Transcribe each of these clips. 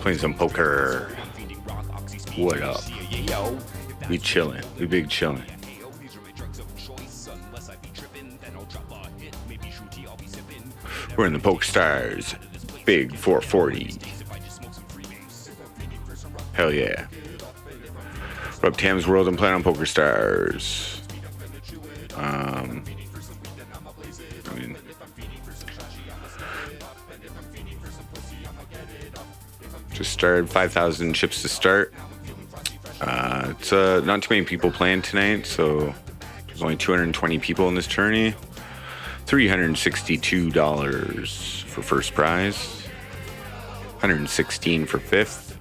Playing some poker. What up? We chilling. We big chilling. We're in the Poke Stars. Big 440. Hell yeah. What up, Tam's World? I'm playing on Poker Stars. I mean, just started 5,000 chips to start. It's not too many people playing tonight, so there's only 220 people in this tourney. $362 for first prize. $116 for fifth.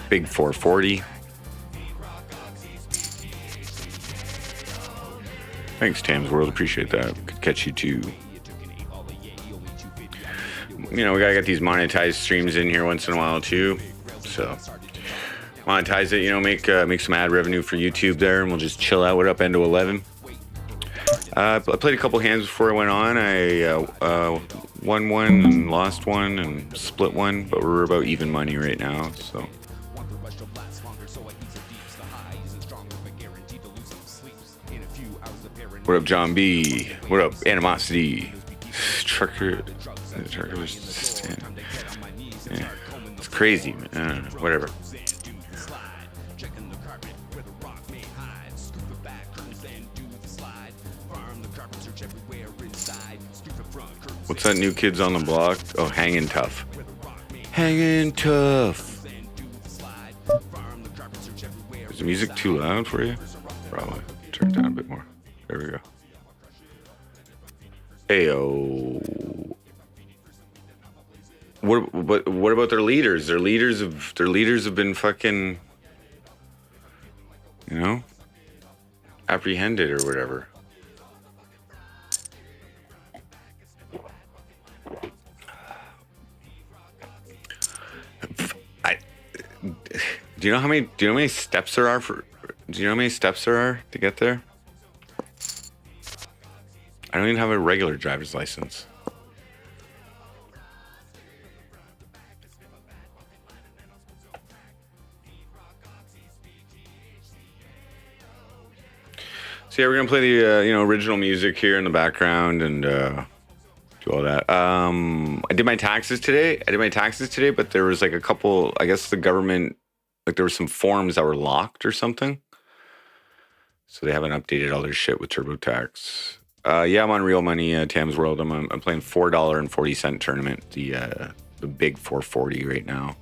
Big 440. Thanks, Tam's World. Appreciate that. Could catch you too. You know, we gotta get these monetized streams in here once in a while too. So monetize it, you know, make some ad revenue for YouTube there, and we'll just chill out. What up, Endo 11? I played a couple hands before I went on. I won one and lost one and split one, but we're about even money right now. So. What up, John B? What up, Animosity? Trucker. Yeah. It's crazy, man. I don't know. Whatever. What's that new Kids on the Block? Oh, Hanging Tough. Hanging Tough. Is the music too loud for you? Probably. Turn it down a bit more. There we go. Heyo. What about their leaders? Their leaders have been fucking, you know, apprehended or whatever. Do you know how many steps there are to get there? I don't even have a regular driver's license. So yeah, we're gonna play the original music here in the background and do all that. I did my taxes today. But there was like a couple. I guess the government, like there were some forms that were locked or something. So they haven't updated all their shit with TurboTax. Yeah, I'm on real money. Tam's World. I'm playing $4.40 tournament. The big 440 right now.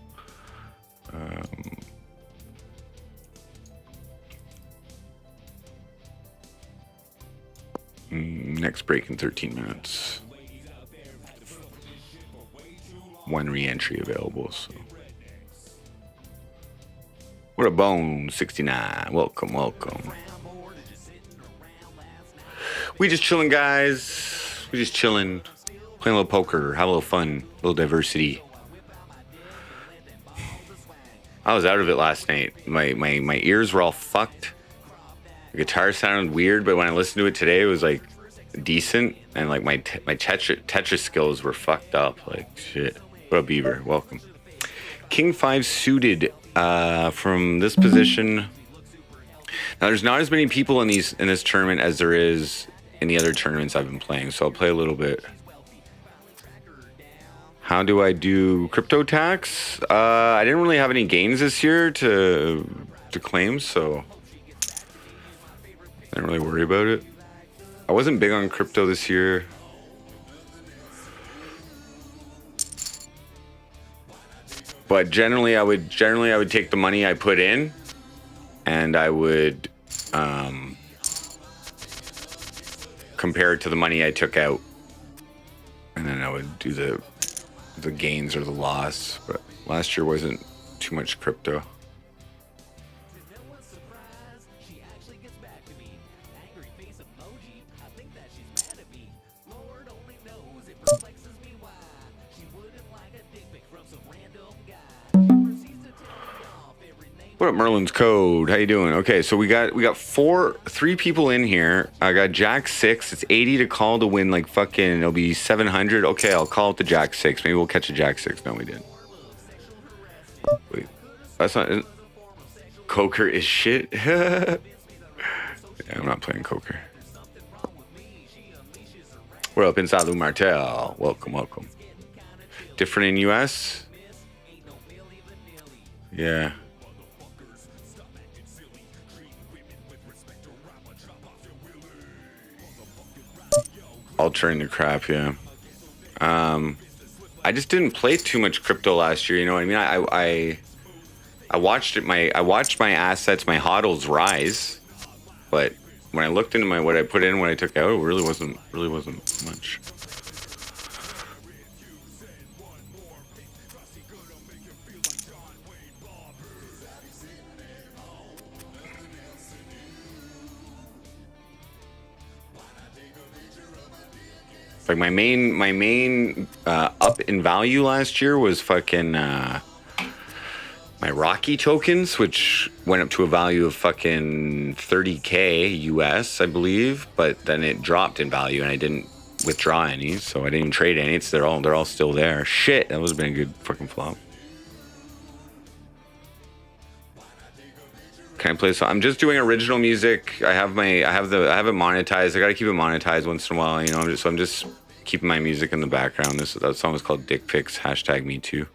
Next break in 13 minutes. One re-entry available. So. What a bone, 69. Welcome. We just chilling, guys. We just chilling. Playing a little poker. Have a little fun. A little diversity. I was out of it last night. My ears were all fucked. The guitar sounded weird, but when I listened to it today, it was like decent. And like my Tetris skills were fucked up. Like shit. What up, Beaver? Welcome. King 5 suited from this position. Now there's not as many people in this tournament as there is in the other tournaments I've been playing, so I'll play a little bit. How do I do crypto tax? I didn't really have any gains this year to claim, so I didn't really worry about it. I wasn't big on crypto this year. But generally I would take the money I put in and I would compare it to the money I took out, and then I would do the gains or the loss. But last year wasn't too much crypto. What up, Merlin's Code? How you doing? Okay, so we got three people in here. I got Jack 6. It's 80 to call to win like fucking. It'll be 700. Okay, I'll call it the Jack 6. Maybe we'll catch a Jack 6. No, we didn't. Wait, that's not. Poker is shit. Yeah, I'm not playing poker. We're up inside Lou Martel. Welcome, welcome. Different in US? Yeah. Altering the crap, yeah. I just didn't play too much crypto last year. You know what I mean? I watched it. I watched my assets, my hodls rise, but when I looked into what I put in, what I took out, it really wasn't much. Like my main up in value last year was fucking my Rocky tokens, which went up to a value of fucking 30K US, I believe, but then it dropped in value and I didn't withdraw any, so I didn't even trade any. They're all still there. Shit, that would have been a good fucking flop. Can I play? So I'm just doing original music. I have it monetized. I gotta keep it monetized once in a while, you know. I'm just keeping my music in the background. That song was called Dick Pics, #MeToo.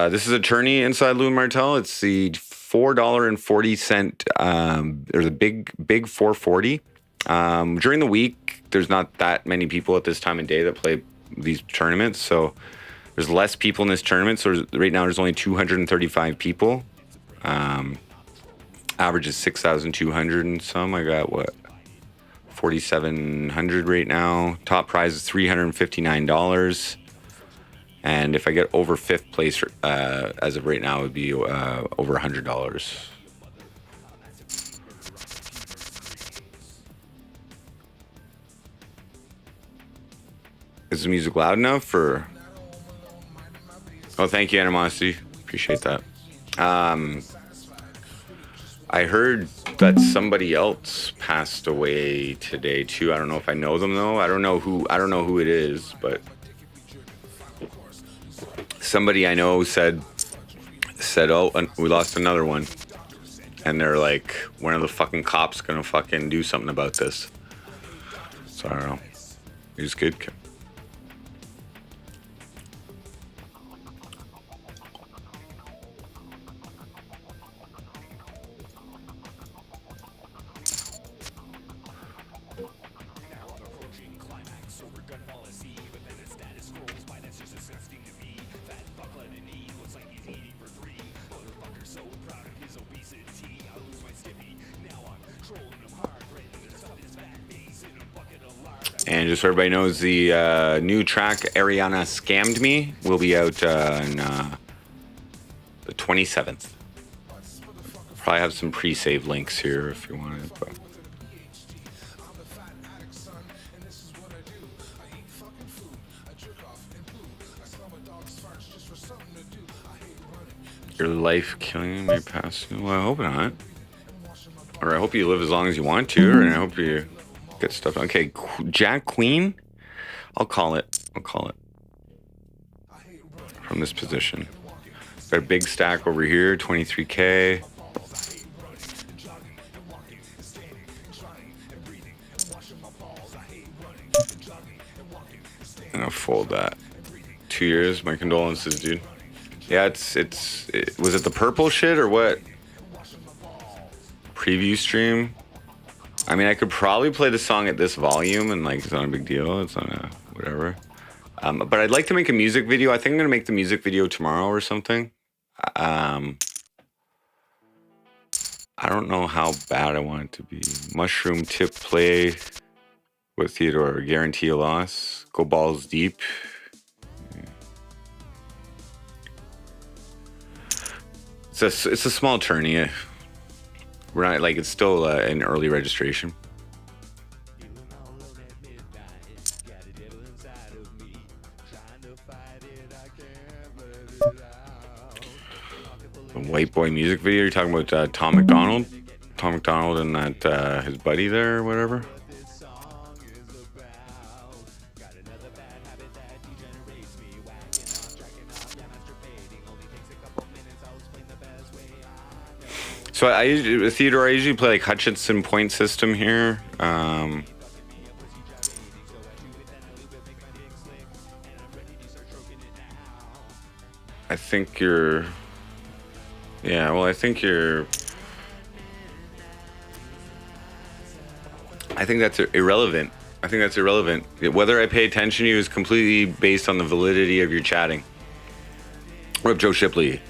This is Attorney inside Lou Martel. It's the $4.40. There's a big 440. During the week, there's not that many people at this time of day that play these tournaments, so there's less people in this tournament. So right now there's only 235 people. Average is 6,200 and some. I got what, 4,700 right now. Top prize is $359. And if I get over 5th place, as of right now, it would be over $100. Is the music loud enough for? Oh, thank you, Animosity. Appreciate that. I heard that somebody else passed away today too. I don't know if I know them though. I don't know who it is, but somebody I know said, oh, we lost another one. And they're like, when are the fucking cops gonna fucking do something about this? So I don't know. He's good. And just so everybody knows, the new track, Ariana Scammed Me, will be out on the 27th. Probably have some pre-save links here if you want it. But. Your life killing me passing? Well, I hope not. Or I hope you live as long as you want to, and I hope you get stuff. Okay, Jack Queen. I'll call it. From this position. Got a big stack over here, 23K. I'm gonna fold that. 2 years. My condolences, dude. Yeah, was it the purple shit or what? Preview stream. I mean, I could probably play the song at this volume and like, it's not a big deal. It's not a whatever. But I'd like to make a music video. I think I'm gonna make the music video tomorrow or something. I don't know how bad I want it to be. Mushroom tip play with Theodore. Guarantee a loss. Go balls deep. It's a small tourney. We're not like, it's still an early registration. The white boy music video. You're talking about Tom McDonald? Tom McDonald and that his buddy there or whatever. So I usually, Theodore, I usually play like Hutchinson point system here. I think you're, yeah, well, I think that's irrelevant. I think that's irrelevant. Whether I pay attention to you is completely based on the validity of your chatting. What up, Joe Shipley?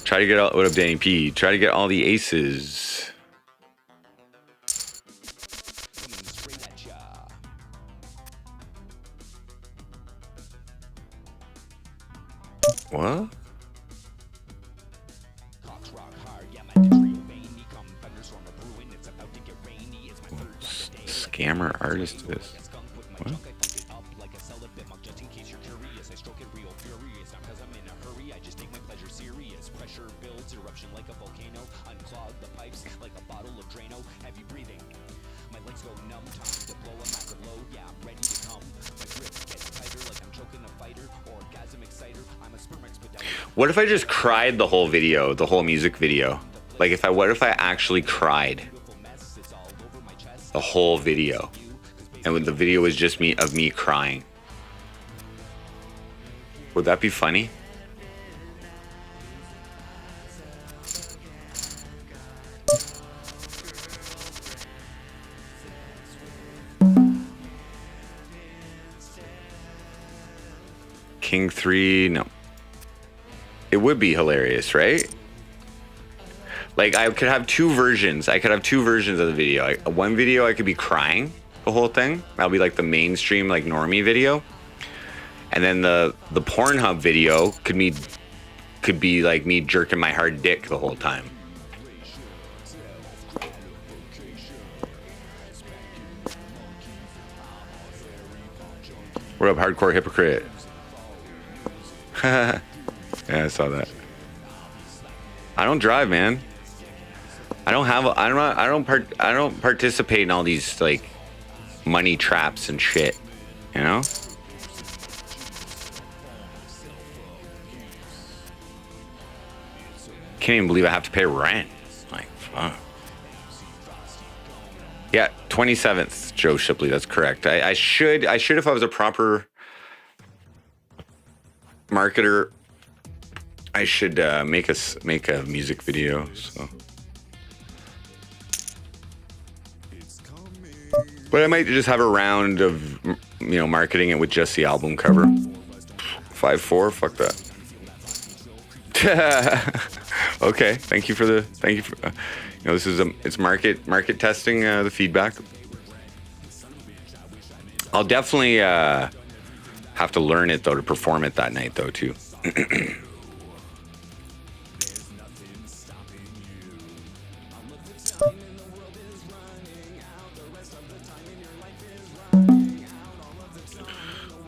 Try to get all, what up, Danny P? Try to get all the aces. What? Scammer artist this. What? What if I just cried the whole video, the whole music video? Like what if I actually cried the whole video? And when the video was just me crying. Would that be funny? King 3, no. It would be hilarious, right? Like I could have two versions. I could have two versions of the video. One video I could be crying the whole thing. That'll be like the mainstream, like normie video. And then the Pornhub video could be like me jerking my hard dick the whole time. What up, hardcore hypocrite? Yeah, I saw that. I don't drive, man. I don't participate in all these like money traps and shit, you know? Can't even believe I have to pay rent. Like, fuck. Yeah, 27th, Joe Shipley. That's correct. I should if I was a proper marketer. I should make a music video. So, but I might just have a round of marketing it with just the album cover. 5-4. Fuck that. Okay. Thank you for this is it's market testing the feedback. I'll definitely have to learn it though to perform it that night though too.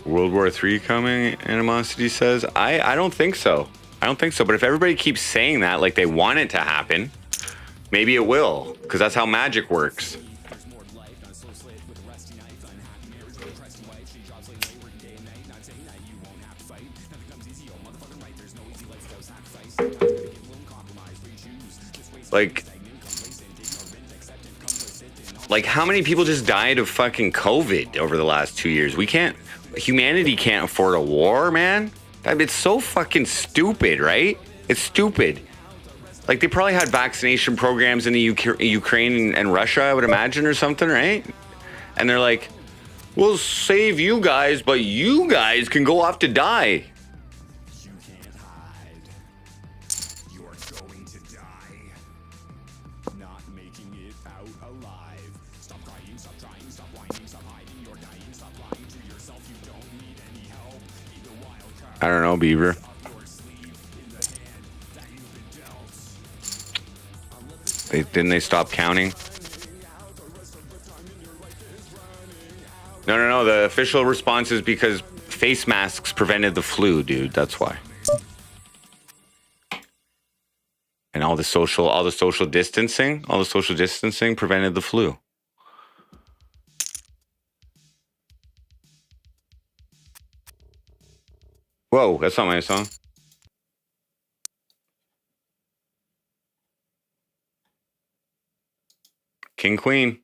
World War III coming, Animosity says. I don't think so. I don't think so. But if everybody keeps saying that, like they want it to happen, maybe it will, because that's how magic works. Like how many people just died of fucking COVID over the last 2 years? Humanity can't afford a war, man. It's so fucking stupid, right? It's stupid. Like they probably had vaccination programs in the Ukraine and Russia, I would imagine, or something, right? And they're like, we'll save you guys, but you guys can go off to die. I don't know, Beaver. Didn't they stop counting? No. The official response is because face masks prevented the flu, dude. That's why. And all the social distancing prevented the flu. Whoa, that's not my song. King Queen.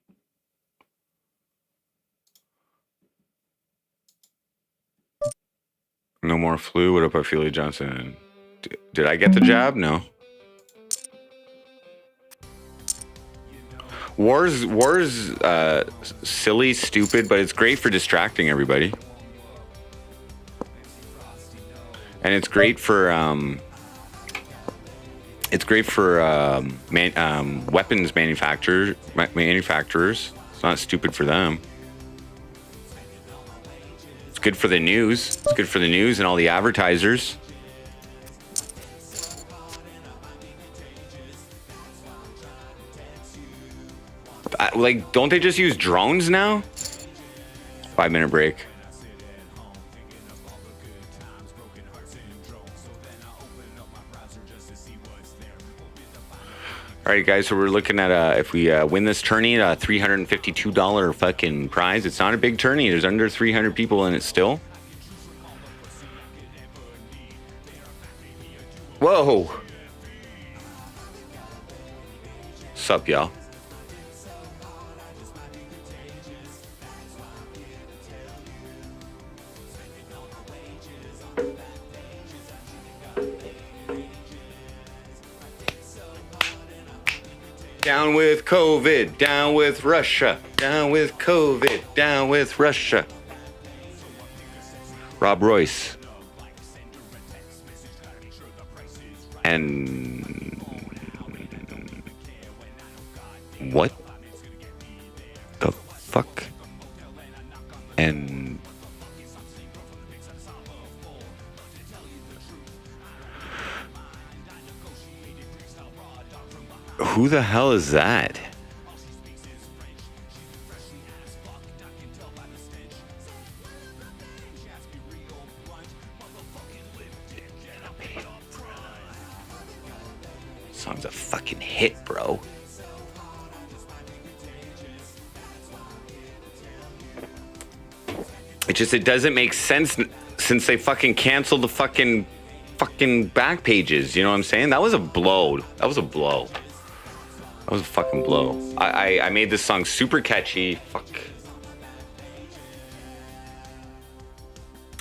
No more flu. What up, Ophelia Johnson? Did I get the jab? No. War's silly, stupid, but it's great for distracting everybody. And it's great for weapons manufacturers. It's not stupid for them. It's good for the news. It's good for the news and all the advertisers. Like, don't they just use drones now? 5-minute break. All right, guys, so we're looking at if we win this tourney, a $352 fucking prize. It's not a big tourney. There's under 300 people in it still. Whoa. Sup, y'all? Down with COVID, down with Russia, down with COVID, down with Russia. Rob Royce. And what the fuck? And who the hell is that? Song's a fucking hit, bro. It doesn't make sense since they fucking canceled the fucking back pages. You know what I'm saying? That was a blow. That was a blow. That was a fucking blow. I made this song super catchy. Fuck.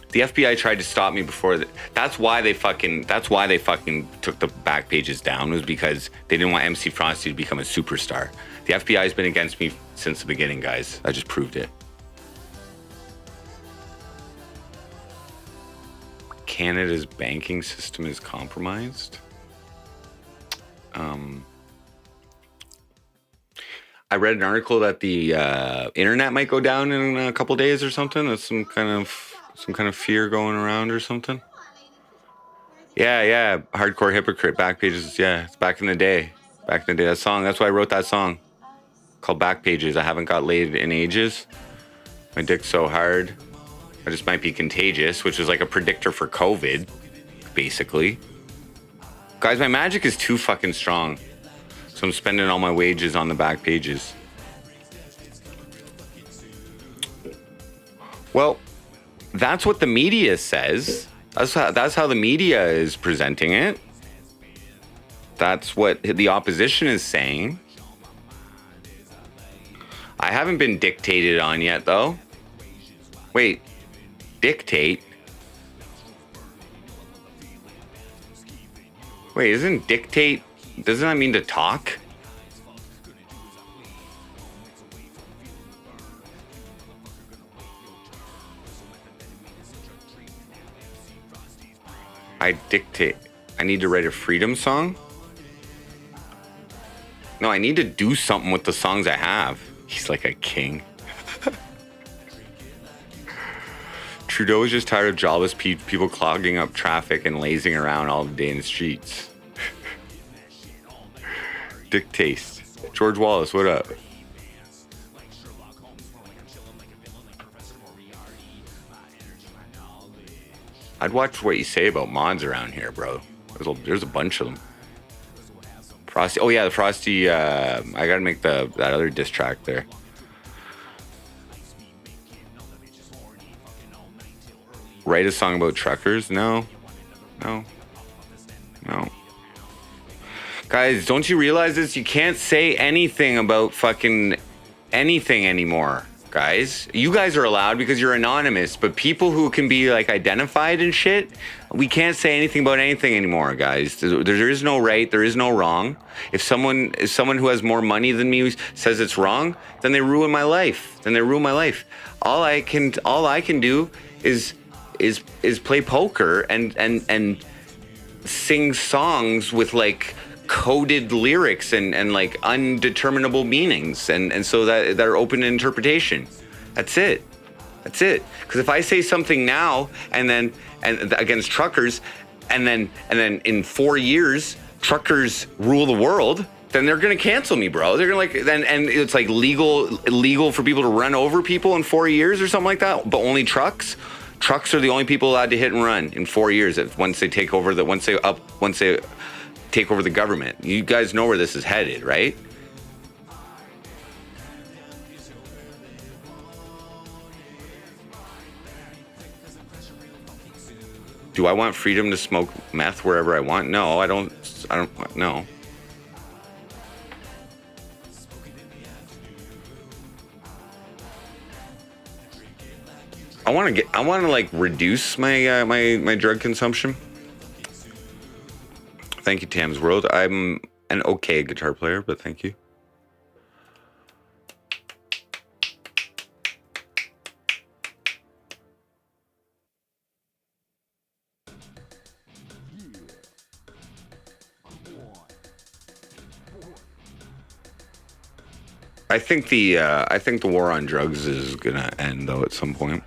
The FBI tried to stop me before. That's why they fucking took the back pages down, was because they didn't want MC Frosty to become a superstar. The FBI has been against me since the beginning, guys. I just proved it. Canada's banking system is compromised. I read an article that the internet might go down in a couple days or something. That's some kind of fear going around or something. Yeah. Hardcore hypocrite. Back pages. Yeah, it's back in the day. That song. That's why I wrote that song called Back Pages. I haven't got laid in ages. My dick's so hard. I just might be contagious, which is like a predictor for COVID, basically. Guys, my magic is too fucking strong. So I'm spending all my wages on the back pages. Well, that's what the media says. That's how the media is presenting it. That's what the opposition is saying. I haven't been dictated on yet, though. Wait, dictate? Wait, isn't dictate... Doesn't that mean to talk? I dictate. I need to write a freedom song? No, I need to do something with the songs I have. He's like a king. Trudeau is just tired of jobless people clogging up traffic and lazing around all day in the streets. Dictates. George Wallace, what up? I'd watch what you say about mods around here, bro. There's a bunch of them. Frosty. Oh yeah, the Frosty. I gotta make that other diss track there. Write a song about truckers? No. Guys, don't you realize this? You can't say anything about fucking anything anymore, guys. You guys are allowed because you're anonymous, but people who can be like identified and shit, we can't say anything about anything anymore, guys. There is no right, there is no wrong. If someone who has more money than me says it's wrong, then they ruin my life. All I can do is play poker and sing songs with like coded lyrics and like undeterminable meanings and so that are open to interpretation. That's it. Because if I say something now and against truckers and then in 4 years truckers rule the world, then they're gonna cancel me, bro. They're gonna and it's like illegal for people to run over people in 4 years or something like that. But only trucks are the only people allowed to hit and run in 4 years. Once they take over take over the government. You guys know where this is headed, right? Do I want freedom to smoke meth wherever I want? No, I don't no. I want to like reduce my my drug consumption. Thank you, Tam's World. I'm an okay guitar player, but thank you. I think the war on drugs is gonna end though at some point.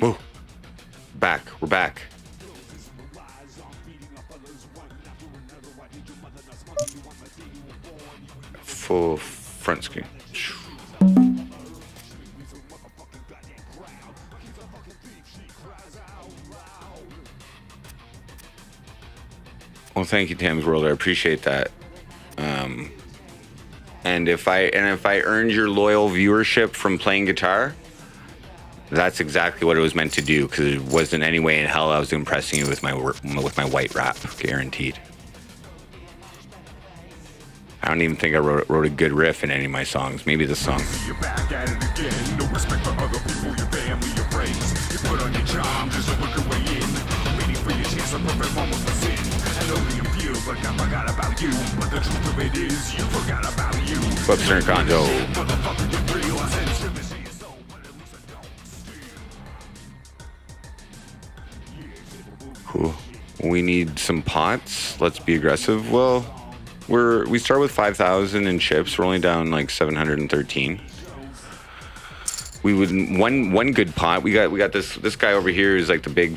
Whoa. We're back. Full front screen. Well, thank you, Tam's World. I appreciate that. And if I earned your loyal viewership from playing guitar, that's exactly what it was meant to do. Because it wasn't any way in hell I was impressing you with my white rap, guaranteed. I don't even think I wrote a good riff in any of my songs. Maybe the song. You're back at it again. No respect for other people, your family, your friends. You put on your charm just to work your way in. Waiting for your chance, a perfect moment for sin. I know you feel like I forgot about you, but the truth of it is you forgot about you. Webster Condo. Cool. We need some pots. Let's be aggressive. Well, we start with 5,000 in chips. We're only down like 713. We would one good pot. We got this guy over here who's like the big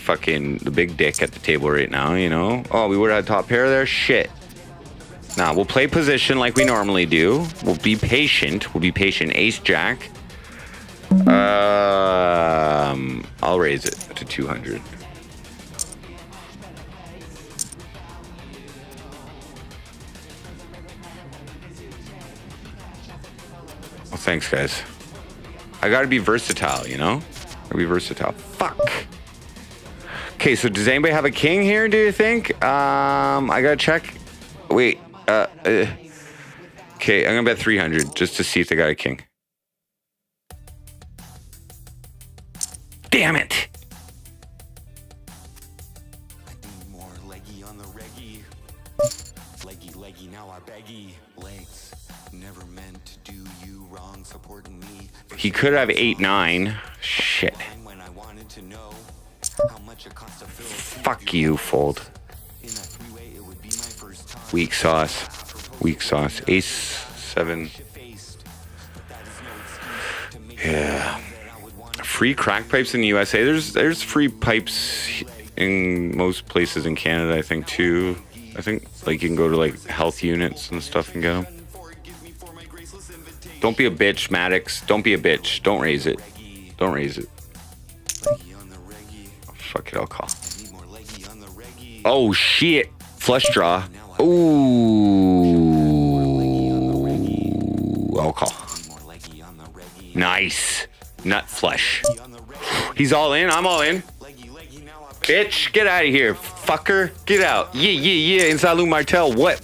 dick at the table right now, you know. Oh, we would have had top pair there. Shit. Nah, we'll play position like we normally do. We'll be patient. Ace jack. I'll raise it to 200. Well, thanks, guys. I gotta be versatile, you know? Gotta be versatile. Fuck. Okay, so does anybody have a king here, do you think? I gotta check. Wait, okay, I'm gonna bet 300 just to see if they got a king. Damn it! More leggy on the reggie. Leggy, now I beggy. Legs, never meant to do you wrong, supporting me. He could have 8-9. Shit. Fuck you, fold. Weak sauce. Ace 7. Yeah. Free crack pipes in the USA. There's free pipes in most places in Canada, I think, too. I think like you can go to like health units and stuff and get them. Don't be a bitch, Maddox. Don't be a bitch. Don't raise it. Oh, fuck it, I'll call. Oh shit. Flush draw. Ooh. No call. Nice. Nut flush. He's all in. I'm all in. Bitch, get out of here. Fucker. Get out. Yeah. Inside Lou Martel. What?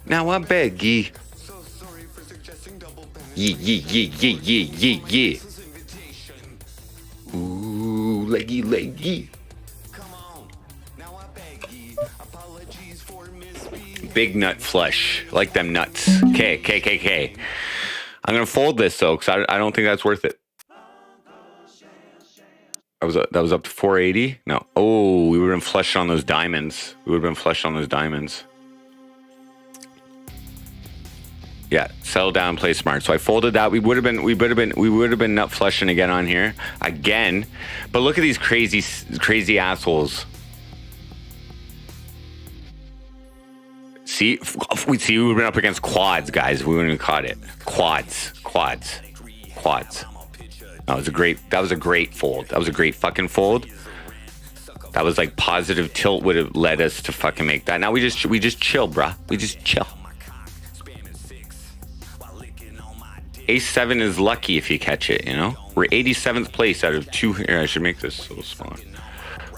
Now I beg ye. Yeah. Ooh, leggy. Big nut flush. Like them nuts. K. I'm going to fold this, though, because I don't think that's worth it. That was up to 480? No. Oh, we would have been flush on those diamonds. Yeah, settle down, play smart. So I folded that. We would have been nut flushing again on here. Again. But look at these crazy assholes. See, we've been up against quads, guys. We wouldn't have caught it. Quads. That was a great fold. That was a great fucking fold. That was like positive tilt would have led us to fucking make that. Now we just chill, bruh. We just chill. Ace-7 is lucky if you catch it, you know? We're 87th place out of 2. Here, I should make this a little smaller.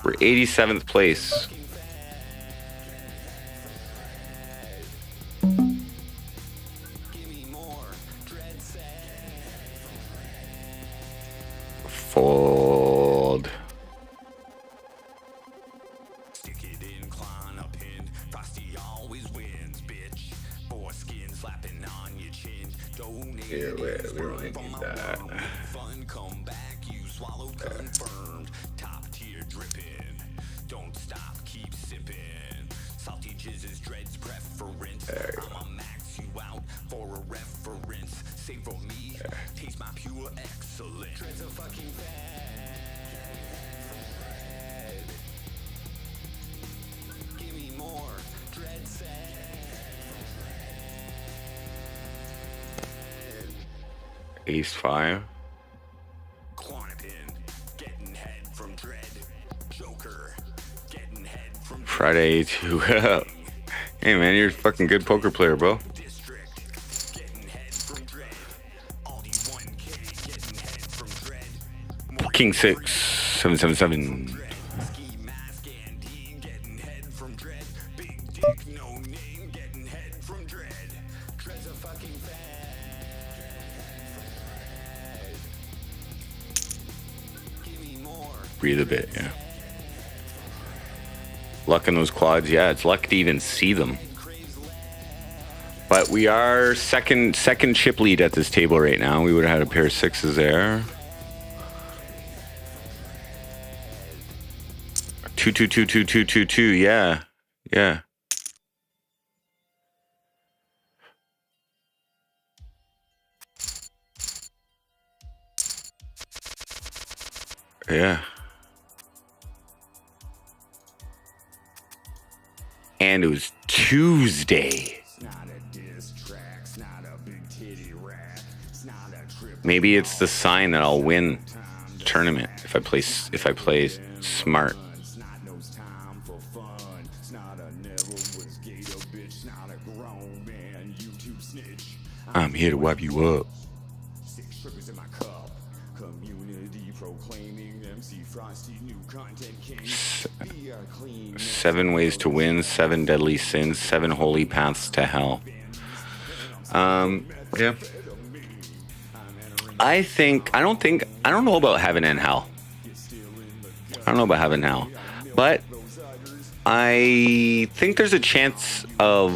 We're 87th place. Fold. Stick it in, climb up in. Frosty always wins, bitch. Foreskin slapping on your chin. Here, we don't need that. Fun comeback, you swallowed confirmed. Top tier dripping. Don't stop, keep sipping. Salty jizzes, dreads preference. I'ma max you out for a reference. Savor me, taste my pure excellence. Dreads a fucking bad. Give me more dread set. Ace-5. Getting head from dread. Joker. Getting head from Friday 2. Hey man, you're a fucking good poker player, bro. King 6, 777. Breathe a bit, yeah. Luck in those quads, yeah. It's luck to even see them. But we are second chip lead at this table right now. We would have had a pair of 6s there. 2. Yeah. Yeah. And it was Tuesday. Maybe it's the sign that I'll win the tournament if I play smart. I'm here to wipe you up. 7 ways to win, 7 deadly sins, 7 holy paths to hell. Yeah. I don't know about heaven and hell. But I think there's a chance of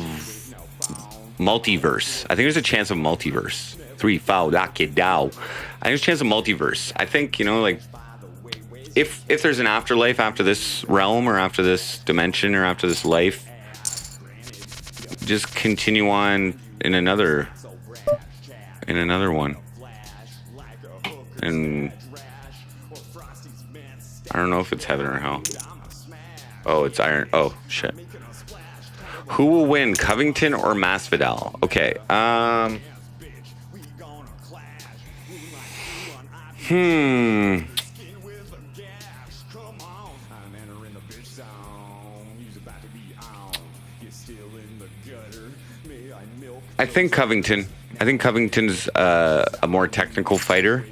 multiverse. 3 foul, knock it down. I think there's a chance of multiverse. I think, like, if there's an afterlife after this realm or after this dimension or after this life, just continue on in another one. And I don't know if it's heaven or hell. Oh, it's iron. Oh, shit. Who will win, Covington or Masvidal? Okay. I think Covington. I think Covington's a more technical fighter.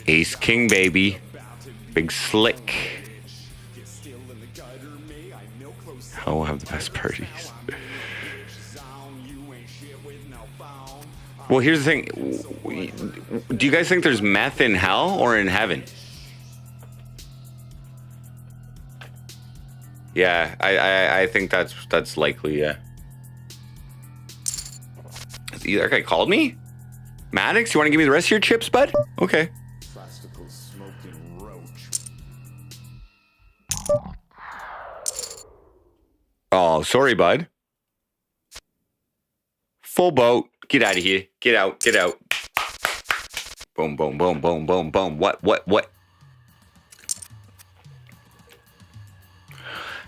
Ace King, baby. Big slick. Hell will have the best parties. Well, here's the thing. Do you guys think there's meth in hell or in heaven? Yeah, I think that's likely, yeah. That guy called me? Maddox, you want to give me the rest of your chips, bud? Okay. Oh, sorry, bud. Full boat. Get out of here. Get out. Get out. Boom, boom, boom, boom, boom, boom. What?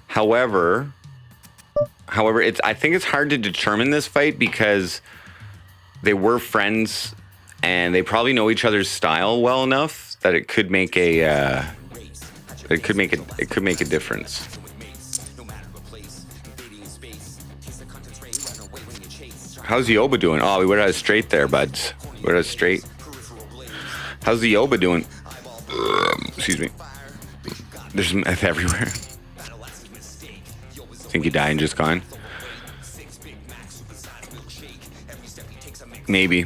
However, I think it's hard to determine this fight because they were friends and they probably know each other's style well enough that it could make a difference. How's the Yoba doing? Oh, we would have straight there, buds. We would have straight. How's the Yoba doing? Excuse me. There's meth everywhere. Think you died and just gone? Maybe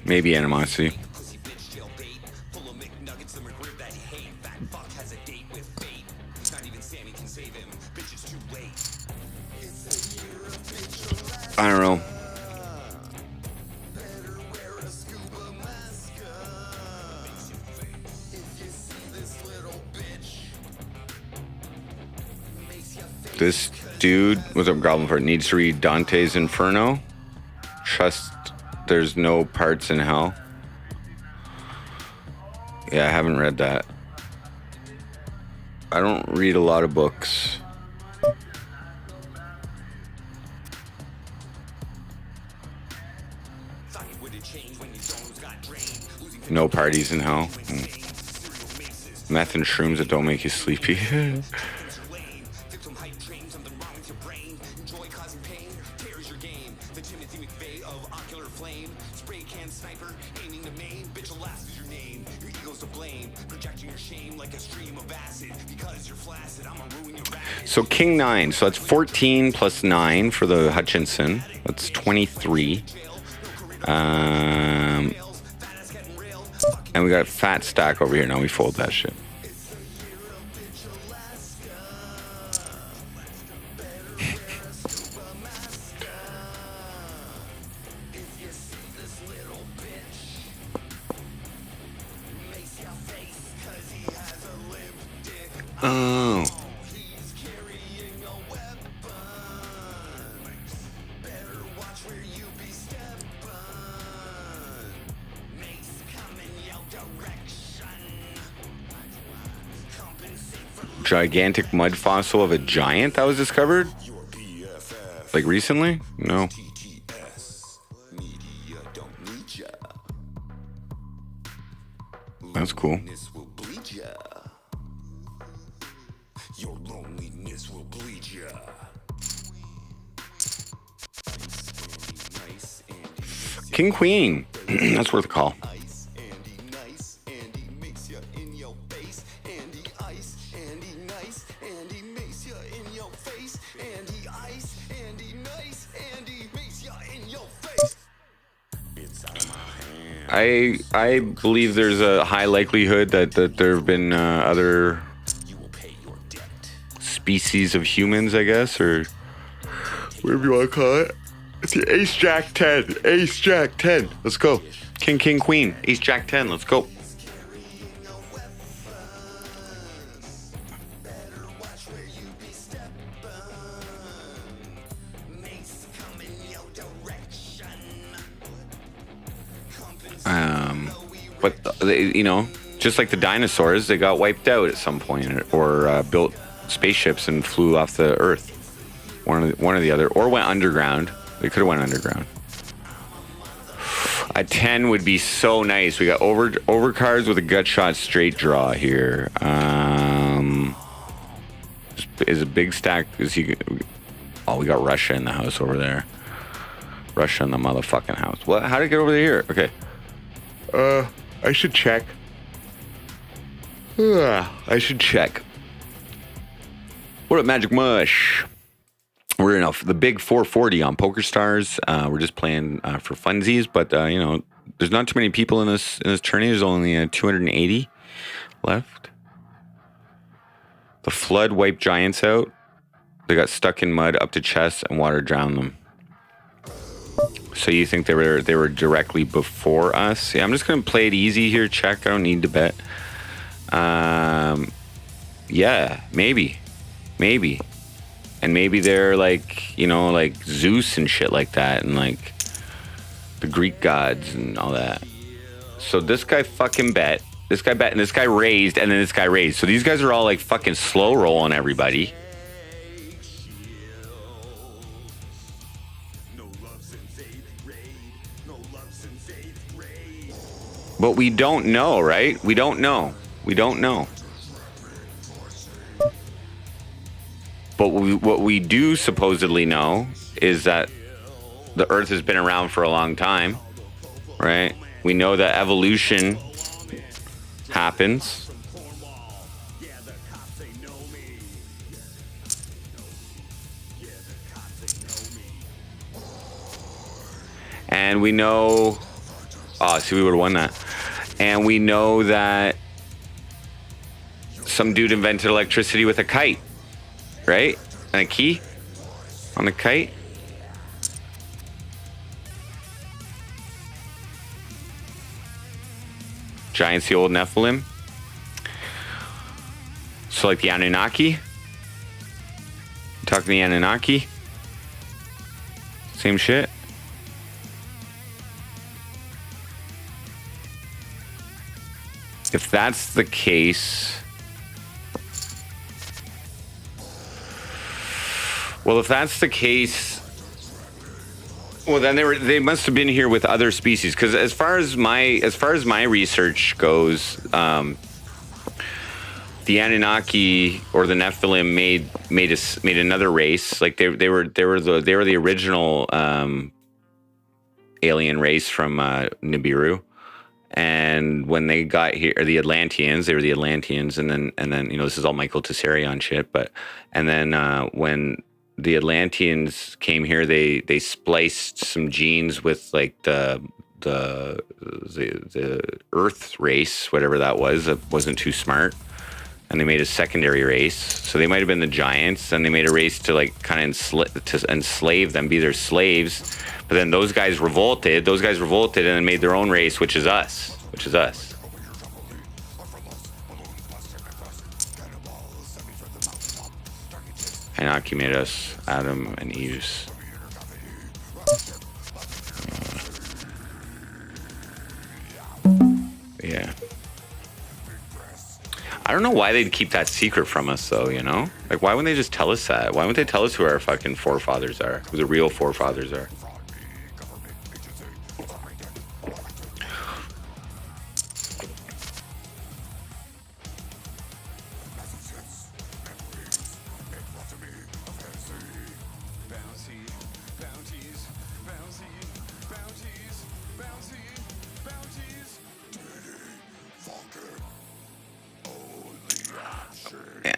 animosity. I don't know. This dude, what's up, Goblin Fart, needs to read Dante's Inferno. Trust there's no parts in hell. Yeah, I haven't read that. I don't read a lot of books. No parties in hell. Meth and shrooms that don't make you sleepy. So King 9, so that's 14 plus 9 for the Hutchinson. That's 23. And we got a fat stack over here. Now we fold that shit. Oh. Gigantic mud fossil of a giant that was discovered? Like recently? No. That's cool. King Queen. That's worth a call. I believe there's a high likelihood that there have been other species of humans, I guess, or whatever you want to call it. It's the Ace Jack 10. Ace Jack 10. Let's go. King, King, Queen. Ace Jack 10. Let's go. But they, just like the dinosaurs, they got wiped out at some point, or built spaceships and flew off the Earth. One or the other, or went underground. They could have went underground. A 10 would be so nice. We got overcards with a gut shot straight draw here. is a big stack. Is he? Oh, we got Russia in the house over there. Russia in the motherfucking house. What? How did it get over here? Okay. I should check. I should check. What up, Magic Mush? We're in the big 440 on Poker Stars. We're just playing for funsies, but you know, there's not too many people in this tourney. There's only 280 left. The flood wiped giants out. They got stuck in mud up to chest, and water drowned them. So you think they were directly before us? Yeah, I'm just gonna play it easy here. Check. I don't need to bet. Yeah, maybe, and maybe they're like, you know, like Zeus and shit like that, and like the Greek gods and all that. So this guy fucking bet. This guy bet, and this guy raised, and then this guy raised. So these guys are all like fucking slow rolling everybody. But we don't know, right? We don't know. But what we do supposedly know is that the Earth has been around for a long time, right? We know that evolution happens. And we know... Oh, see, we would have won that. And we know that some dude invented electricity with a kite, right? And a key on the kite. Giants, the old Nephilim. So like the Anunnaki. Talking the Anunnaki. Same shit. If that's the case, well, if that's the case, well, then they must have been here with other species. Because as far as my research goes, the Anunnaki or the Nephilim made another race. Like they were the original alien race from Nibiru. And when they got here, they were the Atlanteans, and then you know, this is all Michael Tessarion shit. And then when the Atlanteans came here, they spliced some genes with like the Earth race, whatever that was. That wasn't too smart, and they made a secondary race. So they might have been the giants, and they made a race to like kind of enslave them, be their slaves. But then those guys revolted, and then made their own race, which is us. Anunnaki made us, Adam and Eve. Yeah. I don't know why they'd keep that secret from us, though, you know? Like, why wouldn't they just tell us that? Why wouldn't they tell us who our fucking forefathers are? Who the real forefathers are?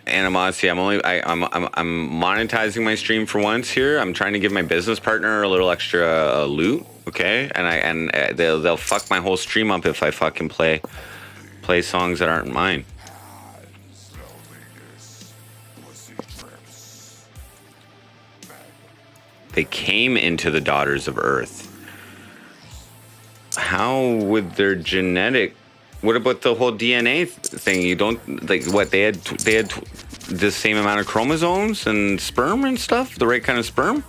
Animosity. I'm monetizing my stream for once here. I'm trying to give my business partner a little extra loot, okay? And they'll fuck my whole stream up if I fucking play songs that aren't mine. They came into the Daughters of Earth. How would their genetic... What about the whole DNA thing? You don't... Like, what, they had the same amount of chromosomes and sperm and stuff? The right kind of sperm?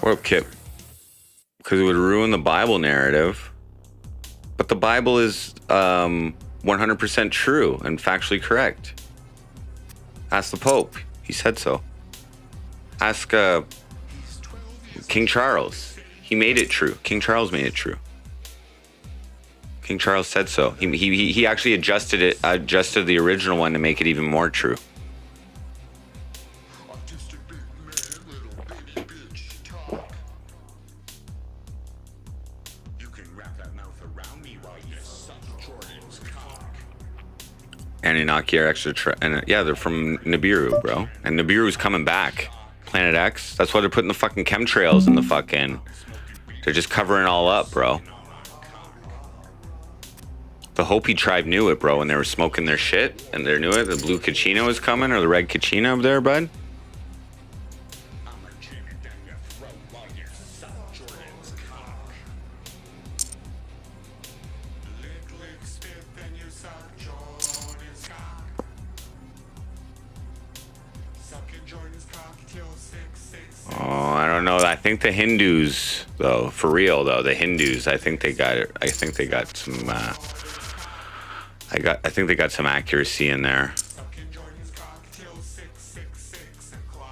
What up, Kip? Because it would ruin the Bible narrative. But the Bible is 100% true and factually correct. Ask the Pope. He said so. Ask King Charles. He made it true. King Charles made it true. King Charles said so. He actually adjusted the original one to make it even more true. Anunnaki are extra, and yeah, they're from Nibiru, bro. And Nibiru's coming back. Planet X. That's why they're putting the fucking chemtrails in the fucking. They're just covering it all up, bro. The Hopi tribe knew it, bro, when they were smoking their shit, and they knew it. The blue Kachina was coming, or the red Kachina up there, bud. Oh, I don't know. I think the Hindus, though, for real though, the Hindus, I think they got it. I think they got some. I think they got some accuracy in there.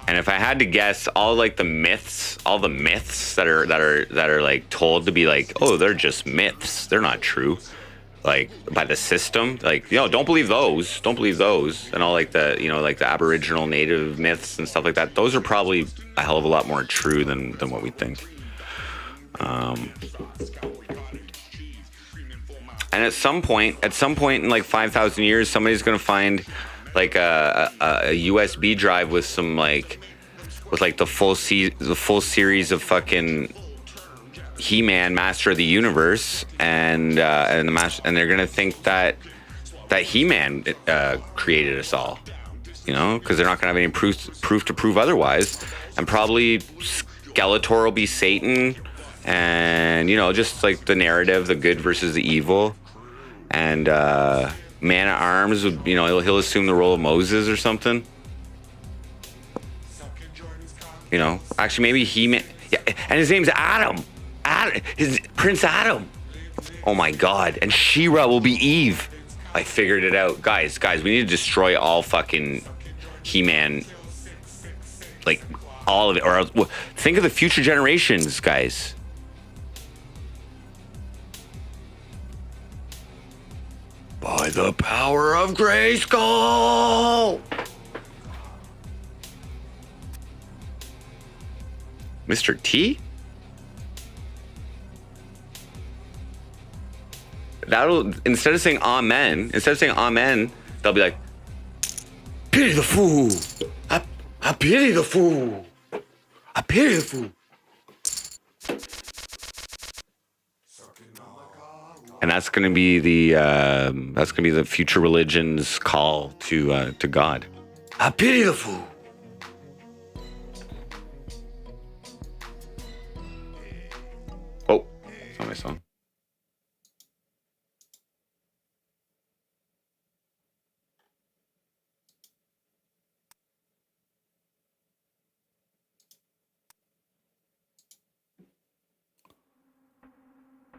And if I had to guess, all like the myths that are like told to be like, oh, they're just myths. They're not true. Like by the system, like, you know, don't believe those, and all like the, you know, like the Aboriginal native myths and stuff like that. Those are probably a hell of a lot more true than what we think. And at some point in like 5,000 years, somebody's gonna find like a USB drive with some like the full series of fucking He-Man, Master of the Universe, and they're gonna think that He-Man created us all, you know, because they're not gonna have any proof to prove otherwise, and probably Skeletor will be Satan, and you know, just like the narrative, the good versus the evil, and Man at Arms would, you know, he'll assume the role of Moses or something, you know. Actually, maybe He-Man, yeah, and his name's Adam. His Prince Adam. Oh my God. And She-Ra will be Eve. I figured it out. Guys, we need to destroy all fucking He-Man. Like, all of it. Or else, think of the future generations, guys. By the power of Grayskull. Mr. T? That'll, instead of saying amen, they'll be like, pity the fool. I pity the fool. I pity the fool. And that's gonna be the future religion's call to God. I pity the fool. Oh, that's not my song.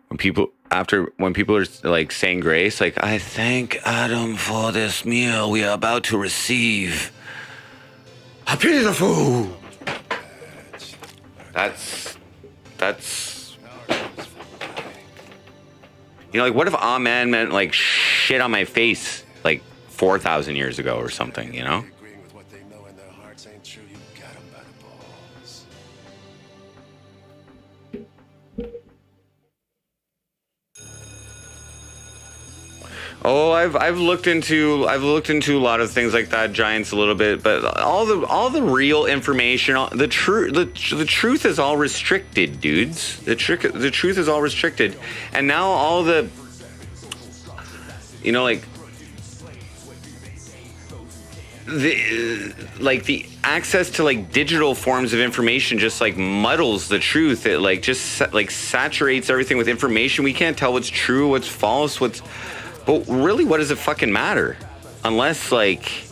When people are like saying grace, like, I thank Adam for this meal we are about to receive. I pity the fool. That's you know, like, what if amen meant like shit on my face like 4,000 years ago or something, you know? Oh, I've looked into a lot of things like that, Giants, a little bit, but all the real information, the truth is all restricted, dudes. The truth is all restricted, and now all the, you know, like the access to like digital forms of information just like muddles the truth. It like just like saturates everything with information. We can't tell what's true, what's false, but really, what does it fucking matter? Unless like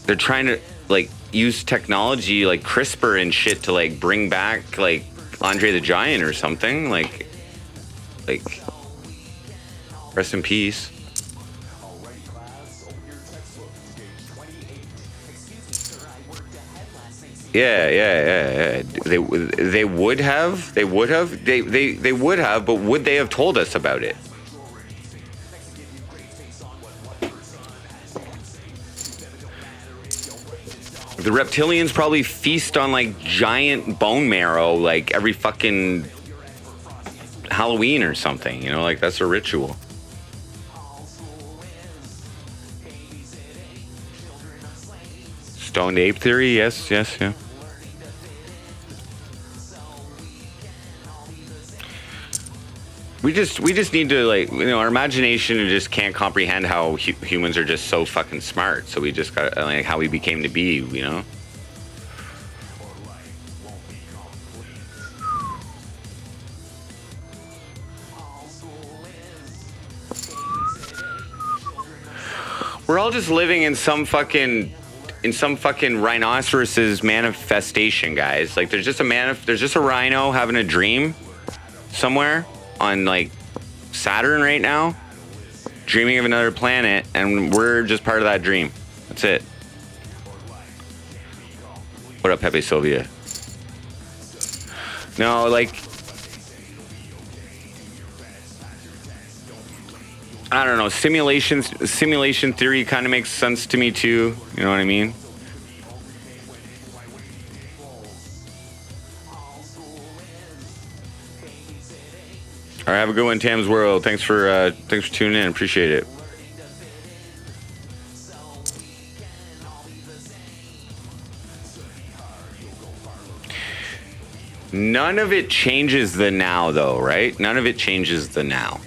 they're trying to like use technology like CRISPR and shit to like bring back like Andre the Giant or something, like rest in peace. Yeah. They would have. They would have. They would have. But would they have told us about it? The reptilians probably feast on like giant bone marrow like every fucking Halloween or something. You know, like that's a ritual. Stoned ape theory, yes, yeah. We just need to, like, you know, our imagination just can't comprehend how humans are just so fucking smart. So we just got, like, how we became to be, you know. We're all just living in some fucking rhinoceros's manifestation, guys. Like, there's just a rhino having a dream somewhere on like Saturn right now, dreaming of another planet, and we're just part of that dream. That's it. What up, Pepe Sylvia? No, like, I don't know. Simulation theory kind of makes sense to me too. You know what I mean? All right, have a good one, Tam's World. Thanks for tuning in. Appreciate it. None of it changes the now, though, right? None of it changes the now.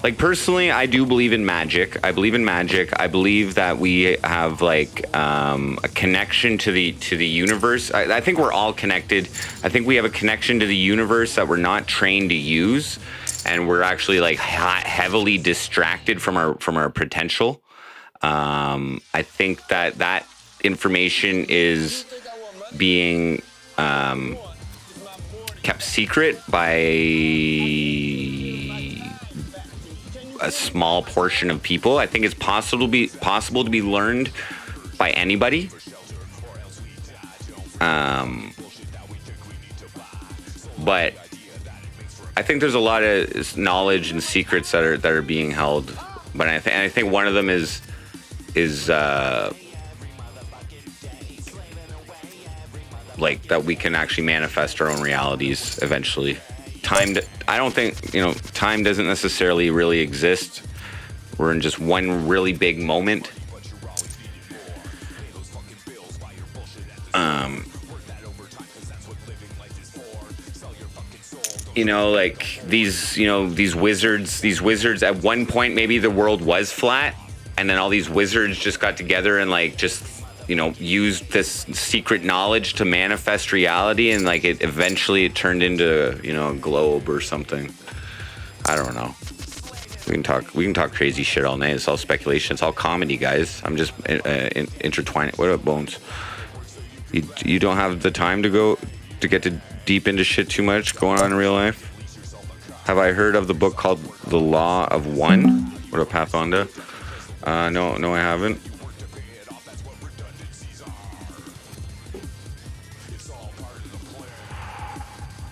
Like, personally, I do believe in magic. I believe in magic. I believe that we have like a connection to the universe. I think we're all connected. I think we have a connection to the universe that we're not trained to use, and we're actually like heavily distracted from our potential. I think that information is being kept secret by a small portion of people. I think it's possible to be learned by anybody. But I think there's a lot of knowledge and secrets that are being held. But I think one of them is like that we can actually manifest our own realities eventually. I don't think, you know, time doesn't necessarily really exist. We're in just one really big moment. You know, like these wizards at one point, maybe the world was flat, and then all these wizards just got together and like just, you know, used this secret knowledge to manifest reality, and like it eventually turned into, you know, a globe or something. I don't know. We can talk crazy shit all night. It's all speculation. It's all comedy, guys. I'm just intertwining. What up, Bones? You don't have the time to get deep into shit too much going on in real life? Have I heard of the book called The Law of One? What up, Pathonda? No, I haven't.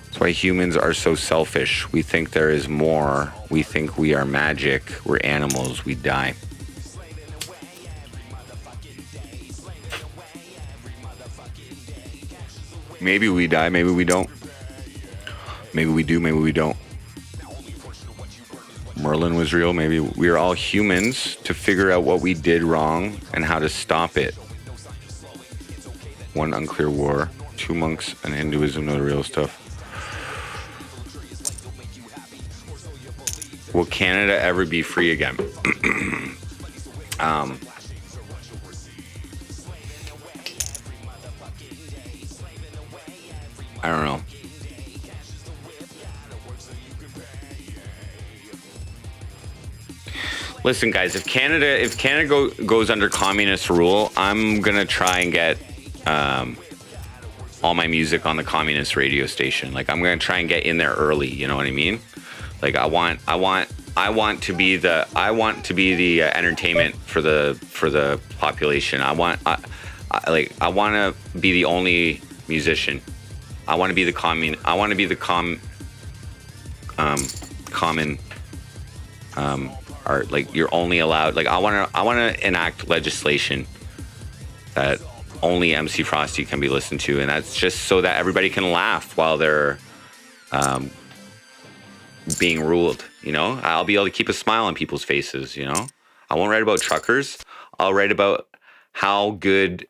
That's why humans are so selfish. We think there is more. We think we are magic. We're animals. We die. Maybe we die. Maybe we don't. Maybe we do. Maybe we don't. Merlin was real. Maybe we are all humans to figure out what we did wrong and how to stop it. One unclear war. Two monks and Hinduism know the real stuff. Will Canada ever be free again? I don't know. Listen, guys, if Canada goes under communist rule, I'm gonna try and get all my music on the communist radio station. Like, I'm gonna try and get in there early. You know what I mean? Like, I want I want to be the entertainment for the population. I want to be the only musician. I want to be the common art. Like, you're only allowed, like, I want to enact legislation that only MC Frosty can be listened to, and that's just so that everybody can laugh while they're being ruled. You know, I'll be able to keep a smile on people's faces. You know, I won't write about truckers. I'll write about how good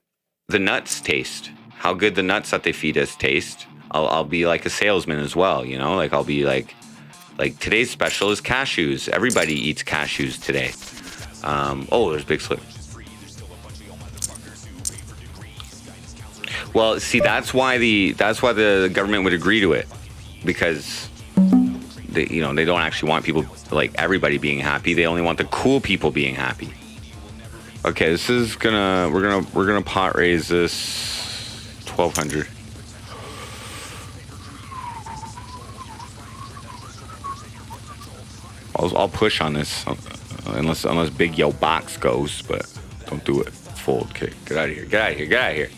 the nuts taste, how good the nuts that they feed us taste. I'll be like a salesman as well. You know, like, I'll be like today's special is cashews. Everybody eats cashews today. Oh, there's Big Slip. Well, see, that's why the government would agree to it, because they don't actually want people, like, everybody being happy. They only want the cool people being happy. Okay, this is we're gonna pot raise this 1,200. I'll push on this unless Big Yo Box goes, but don't do it. Fold. Okay, get out of here. Get out of here. Get out of here.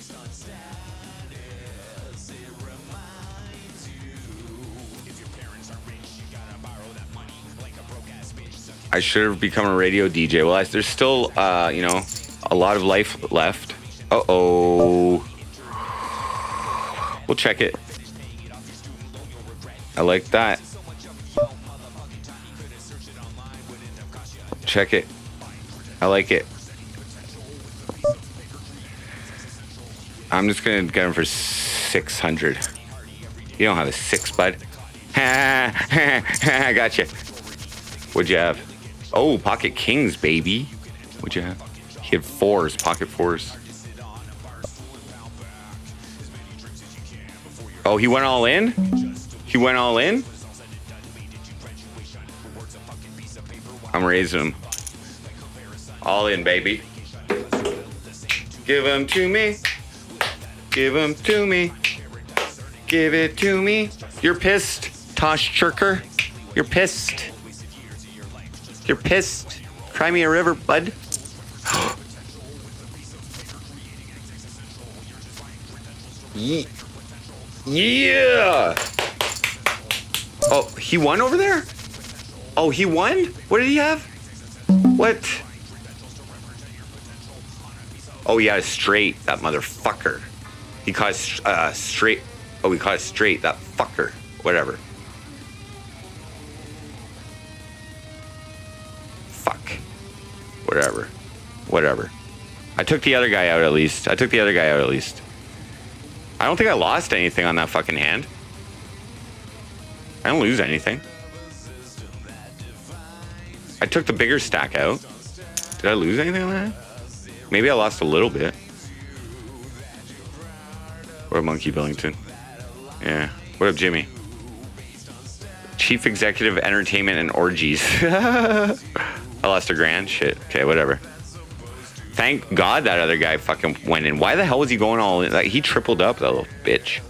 I should have become a radio DJ. Well, there's still, a lot of life left. Uh-oh. We'll check it. I like that. Check it. I like it. I'm just going to get him for 600. You don't have a 6, bud. I gotcha. What'd you have? Oh, pocket kings, baby. What'd you have? He had 4s, pocket 4s. Oh, he went all in? He went all in? I'm raising him. All in, baby. Give him to me. Give him to me. Give it to me. You're pissed, Tosh Chirker. You're pissed. You're pissed. Cry me a river, bud. Yeah. Oh, he won over there? Oh, he won? What did he have? What? Oh, he got a straight, that motherfucker. He caught straight. Oh, he caught it straight, that fucker. Whatever. Fuck. Whatever. Whatever. I took the other guy out at least. I don't think I lost anything on that fucking hand. I don't lose anything. I took the bigger stack out. Did I lose anything on that? Maybe I lost a little bit. What up, Monkey Billington? Yeah. What up, Jimmy? Chief Executive Entertainment and Orgies. I lost $1,000. Shit. Okay, whatever. Thank God that other guy fucking went in. Why the hell was he going all in? Like, he tripled up, that little bitch.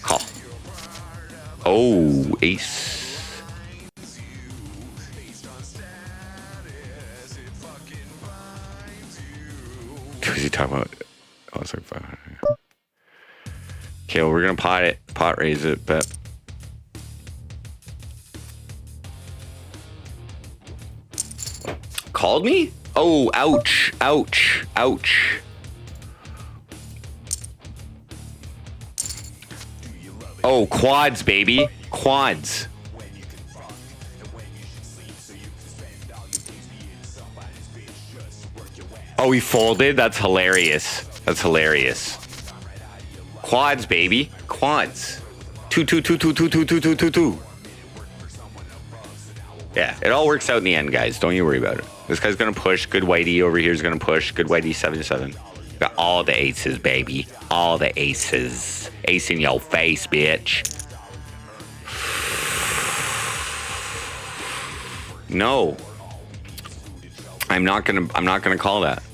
Call. Oh, ace. What is he talking about? Oh, it's like 500. Okay, well, we're gonna pot raise it, but called me? Oh, ouch, ouch, ouch. Oh, quads, baby, quads. Oh, he folded? That's hilarious. That's hilarious. Quads, baby. Quads. Two. Yeah, it all works out in the end, guys. Don't you worry about it. This guy's going to push. Good Whitey over here is going to push. Good Whitey 7-7. Got all the aces, baby. All the aces. Ace in your face, bitch. No. I'm not gonna call that.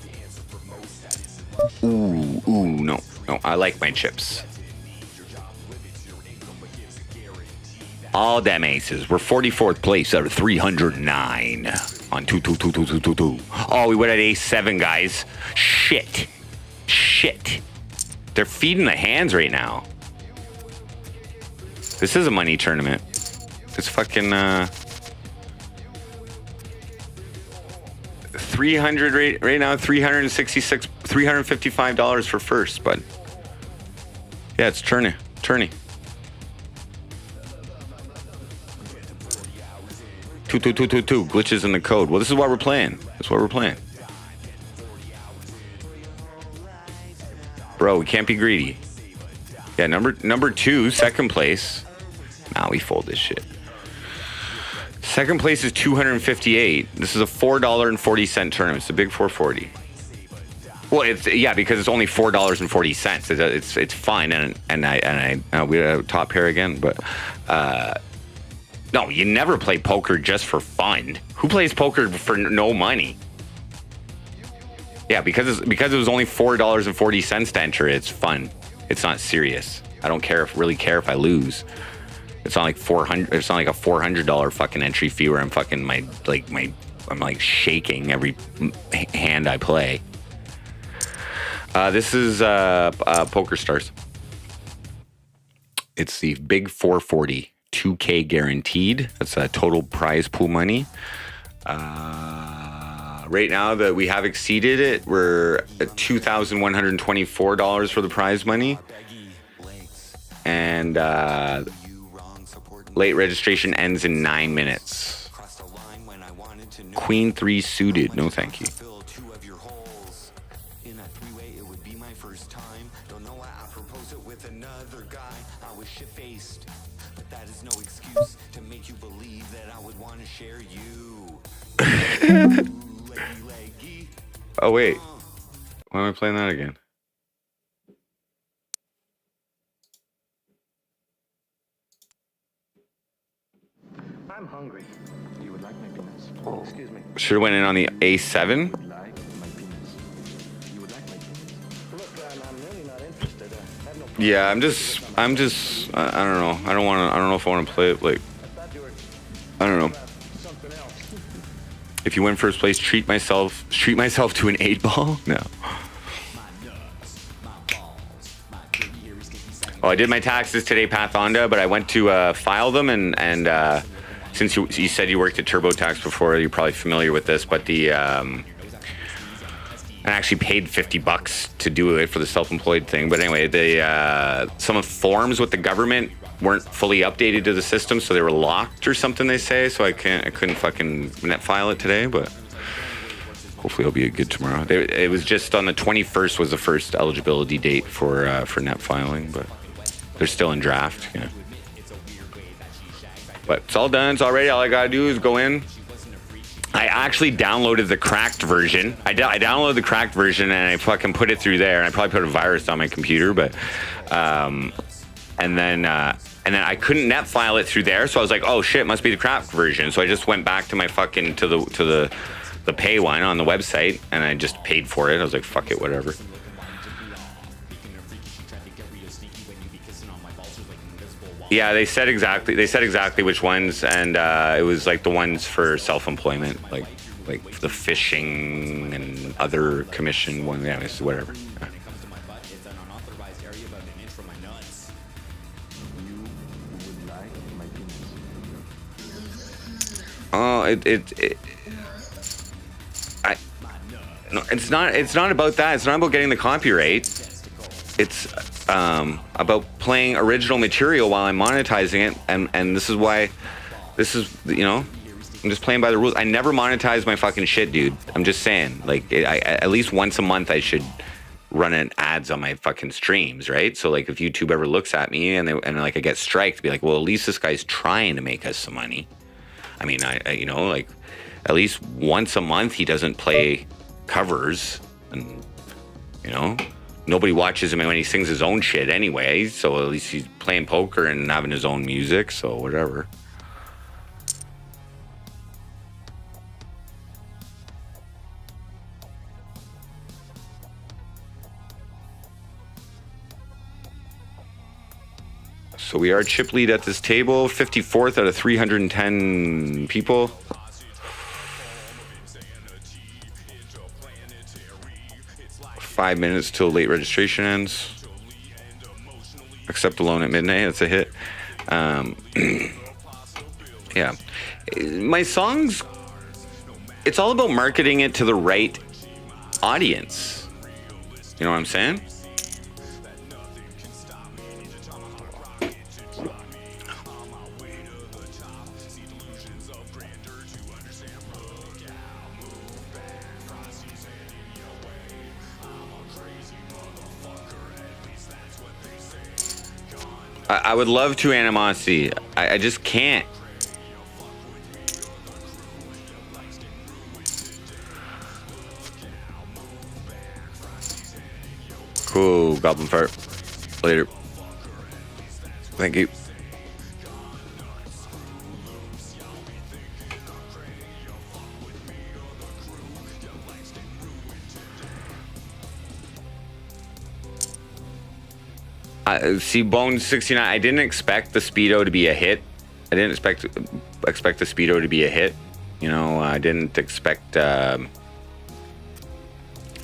Ooh, no. I like my chips. All them aces. We're 44th place out of 309 on 2. Oh, we went at ace 7, guys. Shit. They're feeding the hands right now. This is a money tournament. It's fucking 300 right now. $355 for first, but yeah, it's tourney. Two. Glitches in the code. Well, this is what we're playing. Bro, we can't be greedy. Yeah, number 2, second place. Nah, we fold this shit. Second place is 258. This is a $4.40 tournament. It's a big 440. Well, it's because it's only $4.40. It's fine, and we had a top pair again, but no, you never play poker just for fun. Who plays poker for no money? Yeah, because it was only $4.40 to enter. It's fun. It's not serious. I don't really care if I lose. It's not like $400. It's not like a $400 fucking entry fee where I'm fucking I'm like shaking every hand I play. This is Poker Stars. It's the big 440, 2K guaranteed. That's total prize pool money. Right now that we have exceeded it, we're at $2,124 for the prize money. And late registration ends in 9 minutes. Queen 3 suited. No, thank you. Oh, wait. Why am I playing that again? I'm hungry. You would like my penis? Excuse me. Should have went in on the A7. Would like my penis? You would like my penis? Look, I'm really not interested. I have no problem. Yeah, I'm just. I don't know. I don't know if I want to play it. Like, I don't know. Something else. If you win first place, treat myself to an 8-ball. No. Oh, I did my taxes today, Pathonda, but I went to file them, and since you said you worked at TurboTax before, you're probably familiar with this, but I actually paid $50 to do it for the self-employed thing. But anyway, some of the forms with the government weren't fully updated to the system, so they were locked or something, they say. So I couldn't fucking net file it today, but hopefully it'll be good tomorrow. It was just on the 21st was the first eligibility date for net filing, but they're still in draft. Yeah. But it's all done. It's all ready. All I gotta do is go in. I actually downloaded the cracked version. I downloaded the cracked version and I fucking put it through there. And I probably put a virus on my computer, but and then I couldn't net file it through there. So I was like, oh shit, it must be the cracked version. So I just went back to my fucking to the pay one on the website and I just paid for it. I was like, fuck it, whatever. Yeah, they said exactly which ones, and it was like the ones for self-employment, like the fishing and other commission one. Yeah, it's whatever. Yeah. Oh, no, it's not about that. It's not about getting the copyright. It's about playing original material while I'm monetizing it, and this is why, I'm just playing by the rules. I never monetize my fucking shit, dude. I'm just saying, like, at least once a month I should run an ads on my fucking streams, right? So like, if YouTube ever looks at me and like I get striked, be like, well, at least this guy's trying to make us some money. I mean, I like, at least once a month he doesn't play covers, and nobody watches him when he sings his own shit anyway, so at least he's playing poker and having his own music, so whatever. So we are chip lead at this table, 54th out of 310 people. Five minutes till late registration ends. Accept a loan at midnight. That's a hit. Yeah. My songs, it's all about marketing it to the right audience. You know what I'm saying? I would love to animosity. I just can't. Cool, Goblin Fart. Later. Thank you. See, Bones 69. I didn't expect the Speedo to be a hit. I didn't expect the Speedo to be a hit. You know, I didn't expect you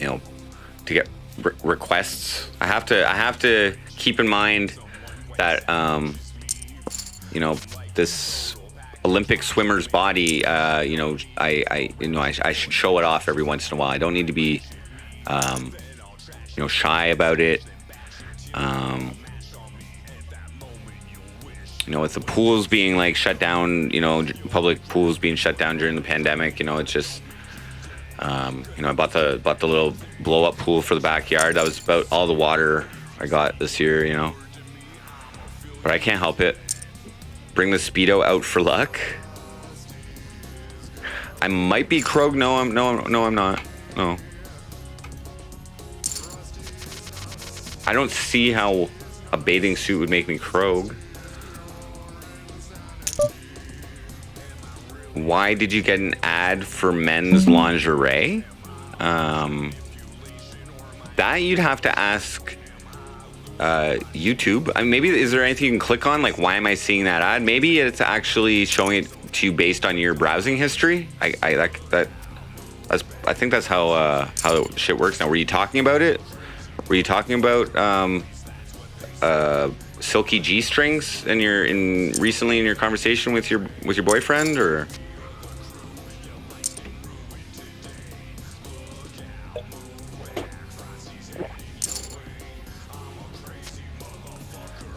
know, to get requests. I have to keep in mind that you know, this Olympic swimmer's body. You know, I should show it off every once in a while. I don't need to be you know, shy about it. You know, with the pools being like shut down, you know, public pools being shut down during the pandemic, you know, it's just, you know, I bought the little blow up pool for the backyard. That was about all the water I got this year, you know, but I can't help it. Bring the Speedo out for luck. I might be Krog. No, I'm not. No. I don't see how a bathing suit would make me Krog. Why did you get an ad for men's lingerie? That you'd have to ask YouTube. I mean, maybe is there anything you can click on? Like, why am I seeing that ad? Maybe it's actually showing it to you based on your browsing history. I think that's how shit works now. Were you talking about it? Were you talking about silky G strings recently in your conversation with your boyfriend, or?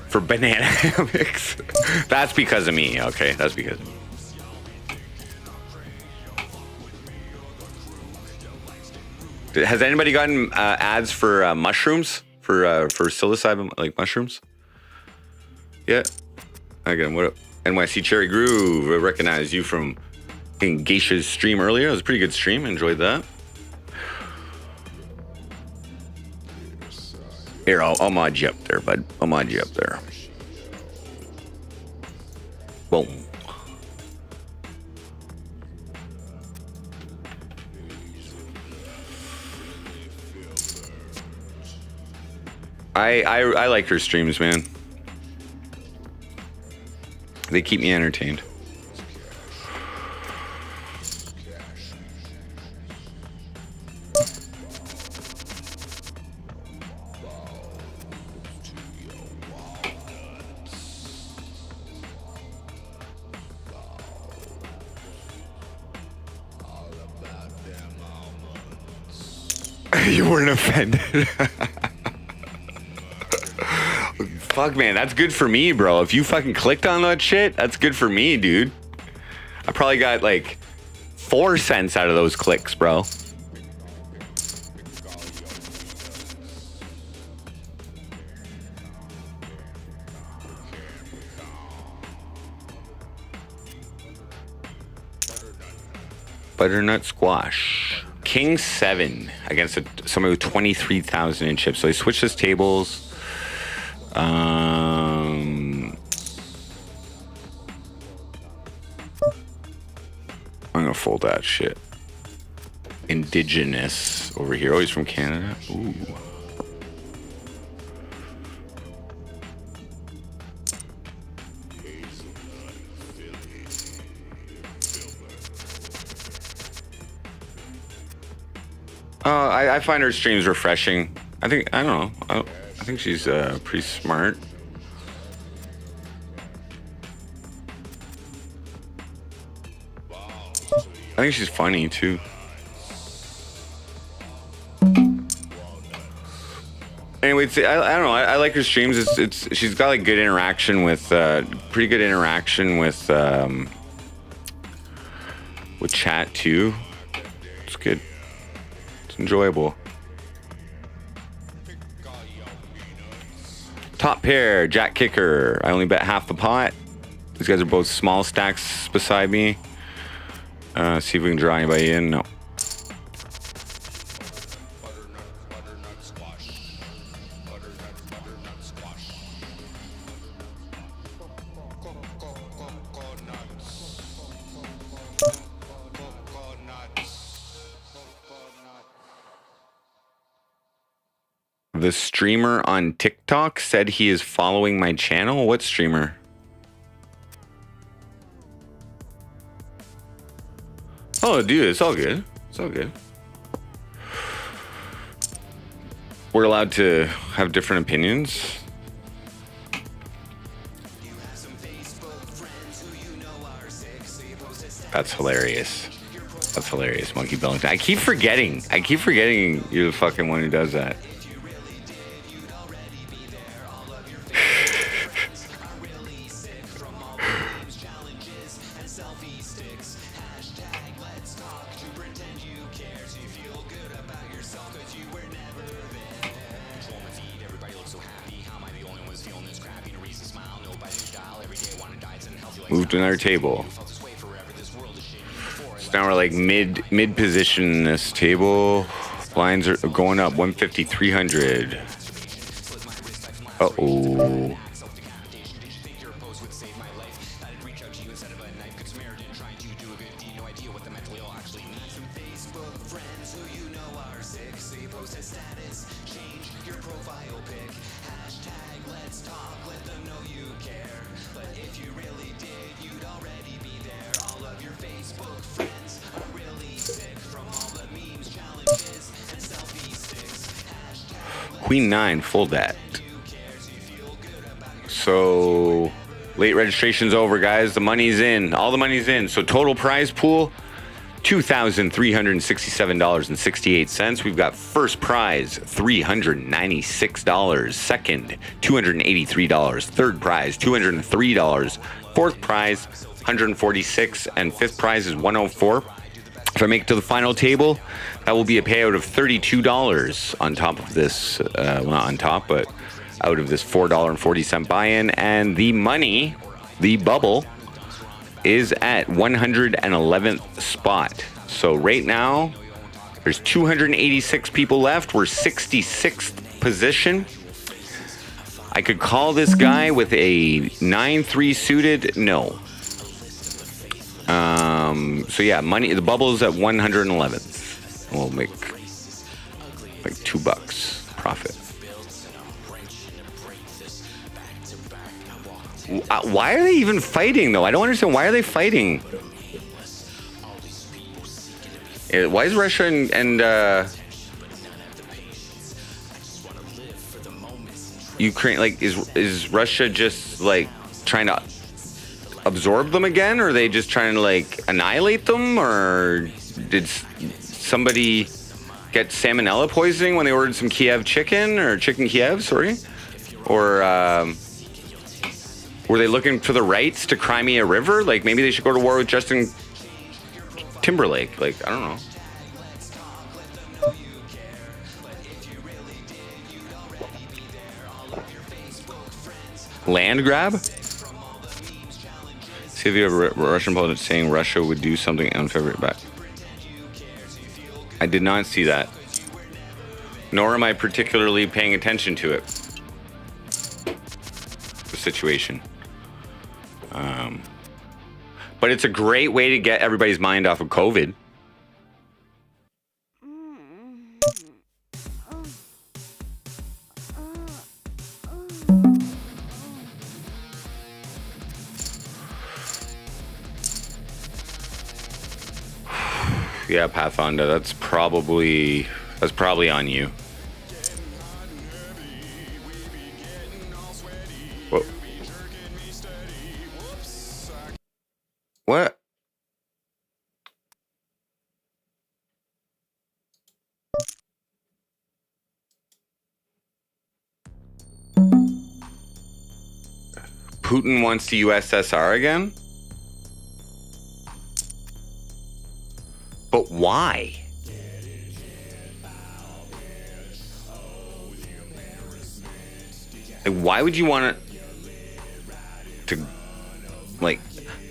For banana hammocks. That's because of me. Okay, that's because of me. Has anybody gotten ads for mushrooms? For psilocybin, like mushrooms? Yeah. Again, what up? NYC Cherry Groove. I recognize you from Geisha's stream earlier. It was a pretty good stream. Enjoyed that. Here, I'll mod you up there, bud. I'll mod you up there. Boom. I like her streams, man. They keep me entertained. You weren't offended. Fuck, man, that's good for me, bro. If you fucking clicked on that shit, that's good for me, dude. I probably got like 4 cents out of those clicks, bro. Butternut squash. King 7 against somebody with 23,000 in chips. So he switched his tables. I'm gonna fold that shit. Indigenous over here. Oh, he's from Canada. Ooh. I find her streams refreshing. I don't know. I think she's pretty smart. I think she's funny too. Anyway, I don't know. I like her streams. She's got like good interaction with pretty good interaction with chat too. It's good. It's enjoyable. Top pair, Jack Kicker. I only bet half the pot. These guys are both small stacks beside me. See if we can draw anybody in. No. The streamer on TikTok said he is following my channel. What streamer? Oh, dude, it's all good. It's all good. We're allowed to have different opinions. That's hilarious. That's hilarious, Monkey Bellington. I keep forgetting you're the fucking one who does that. Move to another table. So now we're like mid position in this table. Blinds are going up 150, 300. Uh-oh. Queen 9, full dat. So late registration's over, guys. The money's in. All the money's in. So total prize pool, $2,367.68. We've got first prize, $396. Second, $283. Third prize, $203. Fourth prize, $146. And fifth prize is $104. If I make it to the final table, that will be a payout of $32 on top of this, well, not on top, but out of this $4.40 buy-in. And the money, the bubble, is at 111th spot. So right now, there's 286 people left. We're 66th position. I could call this guy with a 9-3 suited. No. So yeah, money. The bubble's at 111th. We'll make like $2 profit. Why are they even fighting though? I don't understand. Why are they fighting? Why is Russia and Ukraine like is Russia just like trying to absorb them again, or are they just trying to like annihilate them, or did somebody get salmonella poisoning when they ordered some Kiev chicken or chicken Kiev, sorry, or were they looking for the rights to Crimea River? Like maybe they should go to war with Justin Timberlake. Like I don't know. Land grab? See if you have a Russian politician saying Russia would do something unfavorable back. I did not see that. Nor am I particularly paying attention to it. The situation. But it's a great way to get everybody's mind off of COVID. Yeah, Pathfinder, that's probably That's probably on you. Whoa. What? Putin wants the USSR again? But why? Like, why would you want to like,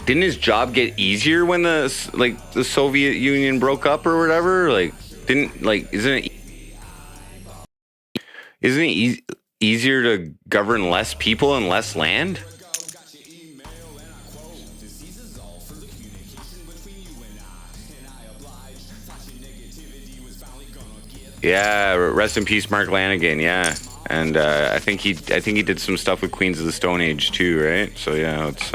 didn't his job get easier when the Soviet Union broke up or whatever? Like, isn't it easier to govern less people and less land? Yeah, rest in peace, Mark Lanigan. Yeah, and I think he did some stuff with Queens of the Stone Age too, right? So yeah, it's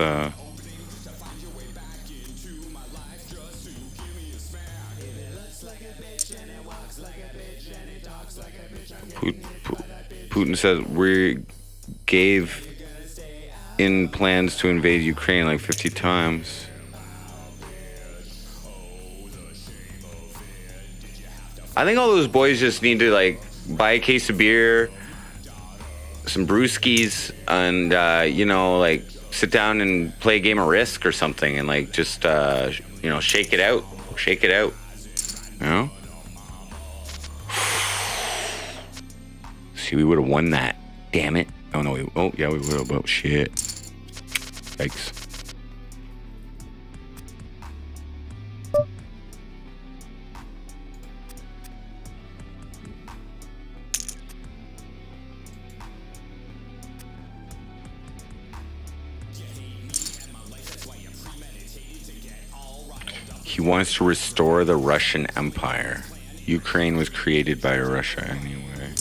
Putin says we gave in plans to invade Ukraine like 50 times. I think all those boys just need to like buy a case of beer, some brewskis, and like sit down and play a game of Risk or something, and like just shake it out, you know. See, we would have won that. Damn it! Oh no, we would have. Oh shit! Yikes! He wants to restore the Russian Empire. Ukraine was created by Russia anyway.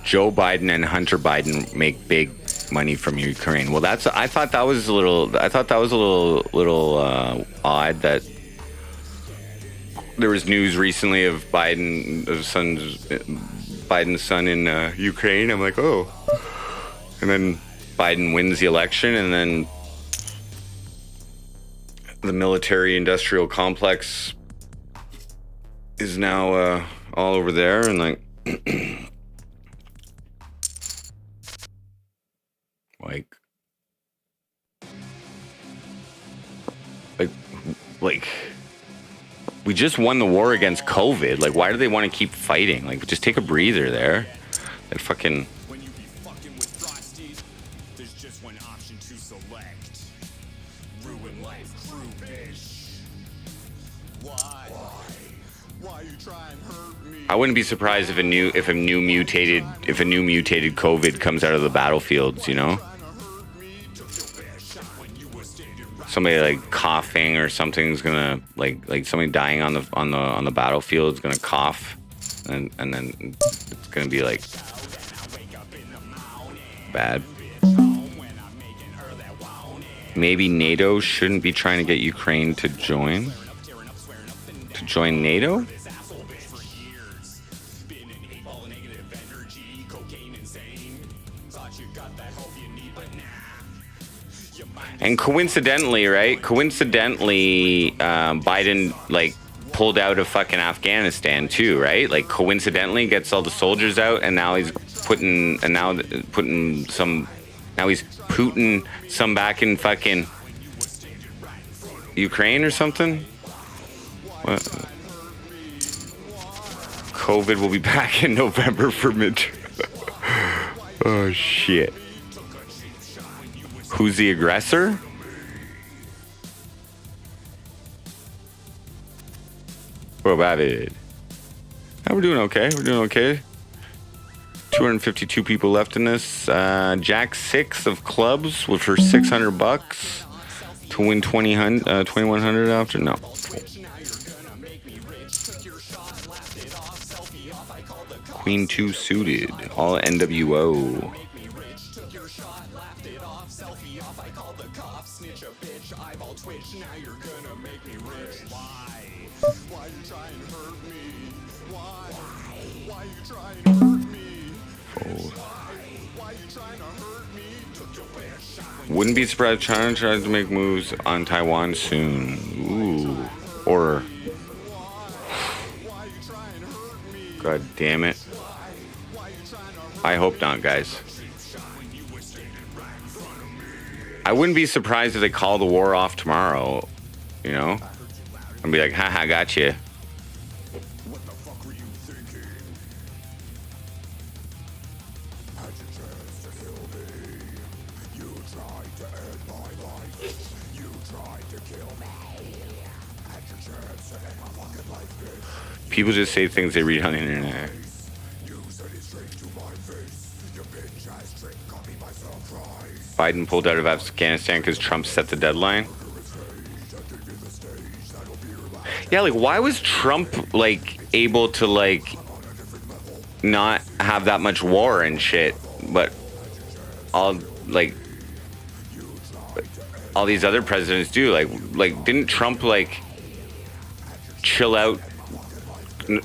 Joe Biden and Hunter Biden make big money from Ukraine. Well, I thought that was a little odd that there was news recently of Biden's son in Ukraine. I'm like, oh, and then Biden wins the election, and then the military-industrial complex is now all over there, and like, like, we just won the war against COVID. Like, why do they want to keep fighting? Like, just take a breather there. Like, fucking. When you be fucking with Frosty, there's just one option to select. Ruin life crew, bitch. Why you try and hurt me? I wouldn't be surprised if a new mutated COVID comes out of the battlefields, you know? Somebody like coughing or something's gonna like somebody dying on the battlefield is gonna cough, and then it's gonna be like bad. Maybe NATO shouldn't be trying to get Ukraine to join NATO. And coincidentally, Biden like pulled out of fucking Afghanistan too, right? Like coincidentally gets all the soldiers out, and now he's putting some back in fucking Ukraine or something. What? COVID will be back in November for midterm. Oh shit. Who's the aggressor? What about it? Oh, we're doing okay. 252 people left in this. Jack 6 of clubs with her $600 to win 2100 after. No. Queen 2 suited. All NWO. Wouldn't be surprised China tries to make moves on Taiwan soon. Ooh. Or... God damn it. I hope not, guys. I wouldn't be surprised if they call the war off tomorrow, you know? I'd be like, haha, gotcha. People just say things they read on the internet. Biden pulled out of Afghanistan because Trump set the deadline. Yeah, like, why was Trump, like, able to, like, not have that much war and shit, but all these other presidents do? Like, didn't Trump, like, chill out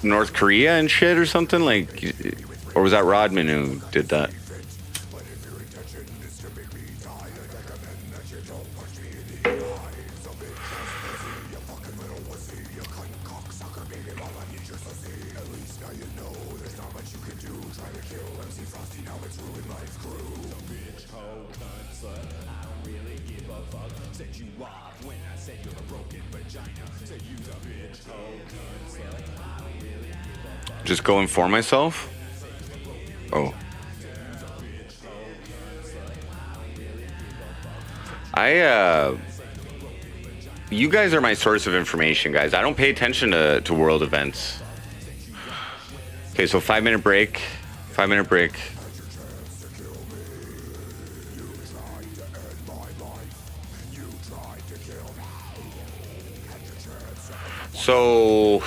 North Korea and shit or something? Like, or was that Rodman who did that? Just go inform myself? Oh. You guys are my source of information, guys. I don't pay attention to world events. Okay, so 5-minute break. 5-minute break. So...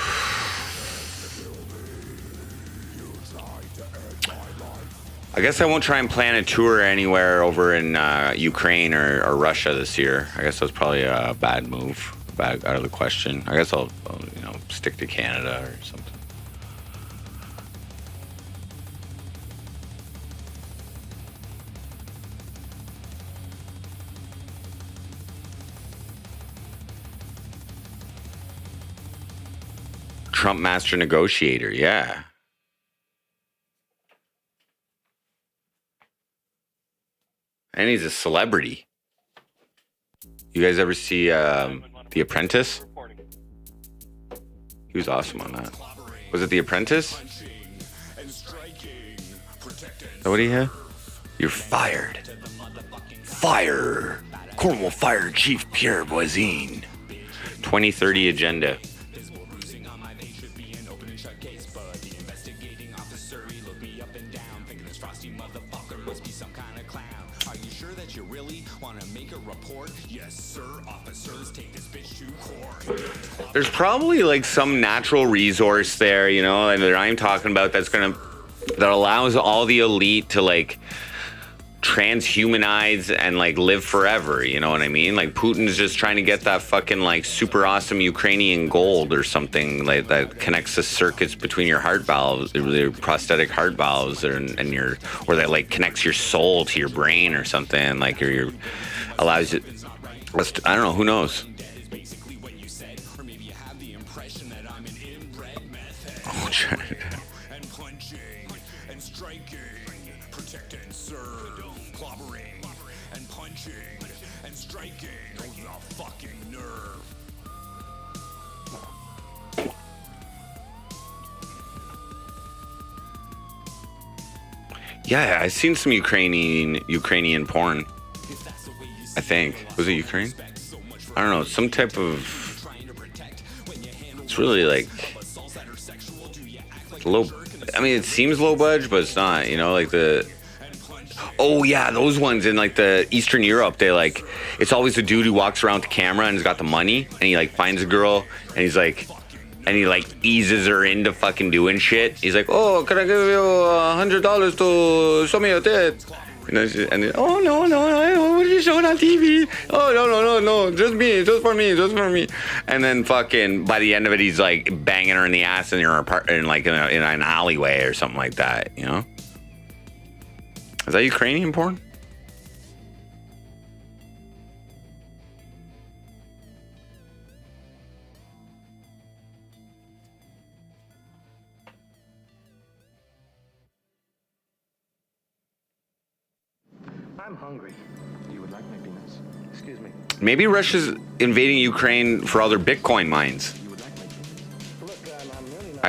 I guess I won't try and plan a tour anywhere over in Ukraine or Russia this year. I guess that's probably a bad move, out of the question. I guess I'll stick to Canada or something. Trump master negotiator, yeah. And he's a celebrity. You guys ever see The Apprentice? He was awesome on that. Was it The Apprentice? Is that what he had? You're fired. Fire. Cornwall Fire Chief Pierre Voisin. 2030 agenda. There's probably like some natural resource there, you know, that I'm talking about that allows all the elite to like transhumanize and like live forever, you know what I mean? Like Putin's just trying to get that fucking like super awesome Ukrainian gold or something like that connects the circuits between your heart valves, your prosthetic heart valves, or that like connects your soul to your brain or something, like your allows it. I don't know, who knows? Oh, and punching and striking, protect and serve, clobbering and punching and striking, the fucking nerve. Yeah, I've seen some Ukrainian porn. I think. Was it Ukraine? I don't know, some type of... It's really like... low... I mean, it seems low budge, but it's not, you know, like the... Oh, yeah, those ones in, like, the Eastern Europe, they, like... It's always the dude who walks around with the camera and has got the money, and he, like, finds a girl, and he's, like... And he, like, eases her into fucking doing shit. He's like, oh, can I give you $100 to show me your tit? Oh no, what are you showing on TV? Oh no, just me, just for me. And then fucking by the end of it, he's like banging her in the ass in your apartment, like in an alleyway or something like that. You know? Is that Ukrainian porn? I'm hungry. You would like my peanuts? Excuse me. Maybe Russia's invading Ukraine for all their Bitcoin mines. You would like my peanuts? Look, I'm really not.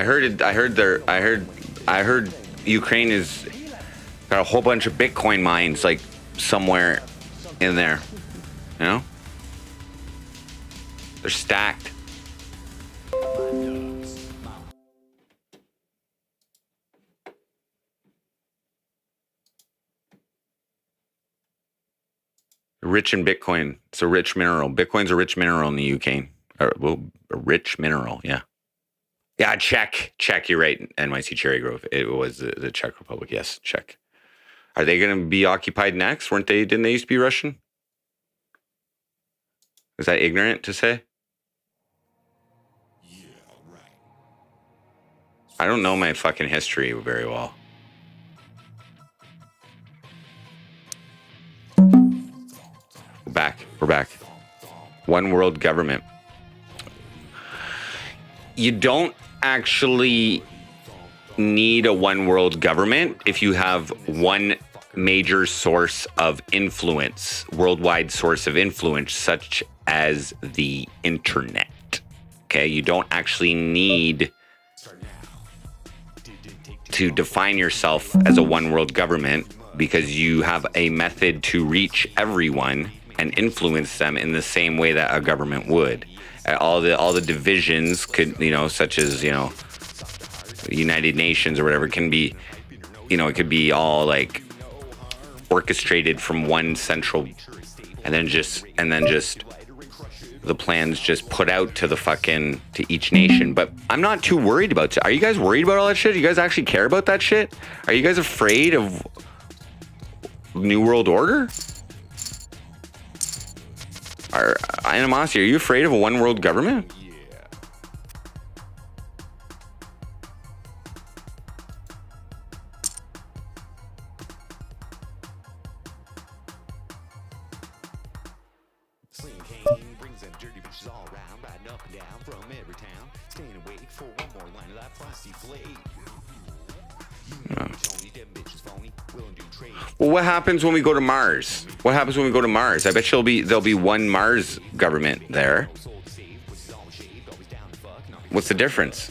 I heard Ukraine is got a whole bunch of Bitcoin mines like somewhere in there. You know? They're stacked. Rich in Bitcoin. It's a rich mineral. Bitcoin's a rich mineral in the UK. Well, a rich mineral, yeah. Yeah, Czech. You're right. NYC Cherry Grove. It was the Czech Republic. Yes, Czech. Are they going to be occupied next? Didn't they used to be Russian? Is that ignorant to say? Yeah, right. I don't know my fucking history very well. We're back. One world government. You don't actually need a one world government if you have one major source of influence, worldwide source of influence, such as the internet. Okay, you don't actually need to define yourself as a one world government because you have a method to reach everyone and influence them in the same way that a government would. All the divisions could, such as, United Nations or whatever can be, it could be all like orchestrated from one central, and then just the plans just put out to each nation. But I'm not too worried about it. Are you guys worried about all that shit? Do you guys actually care about that shit? Are you guys afraid of New World Order? Animosity, are you afraid of a one world government? Slim Kane brings them dirty bitches all around, riding up and down from every town, staying awake for one more line of that Frosty blade. Well, what happens when we go to Mars? I bet you there'll be one Mars government there. What's the difference?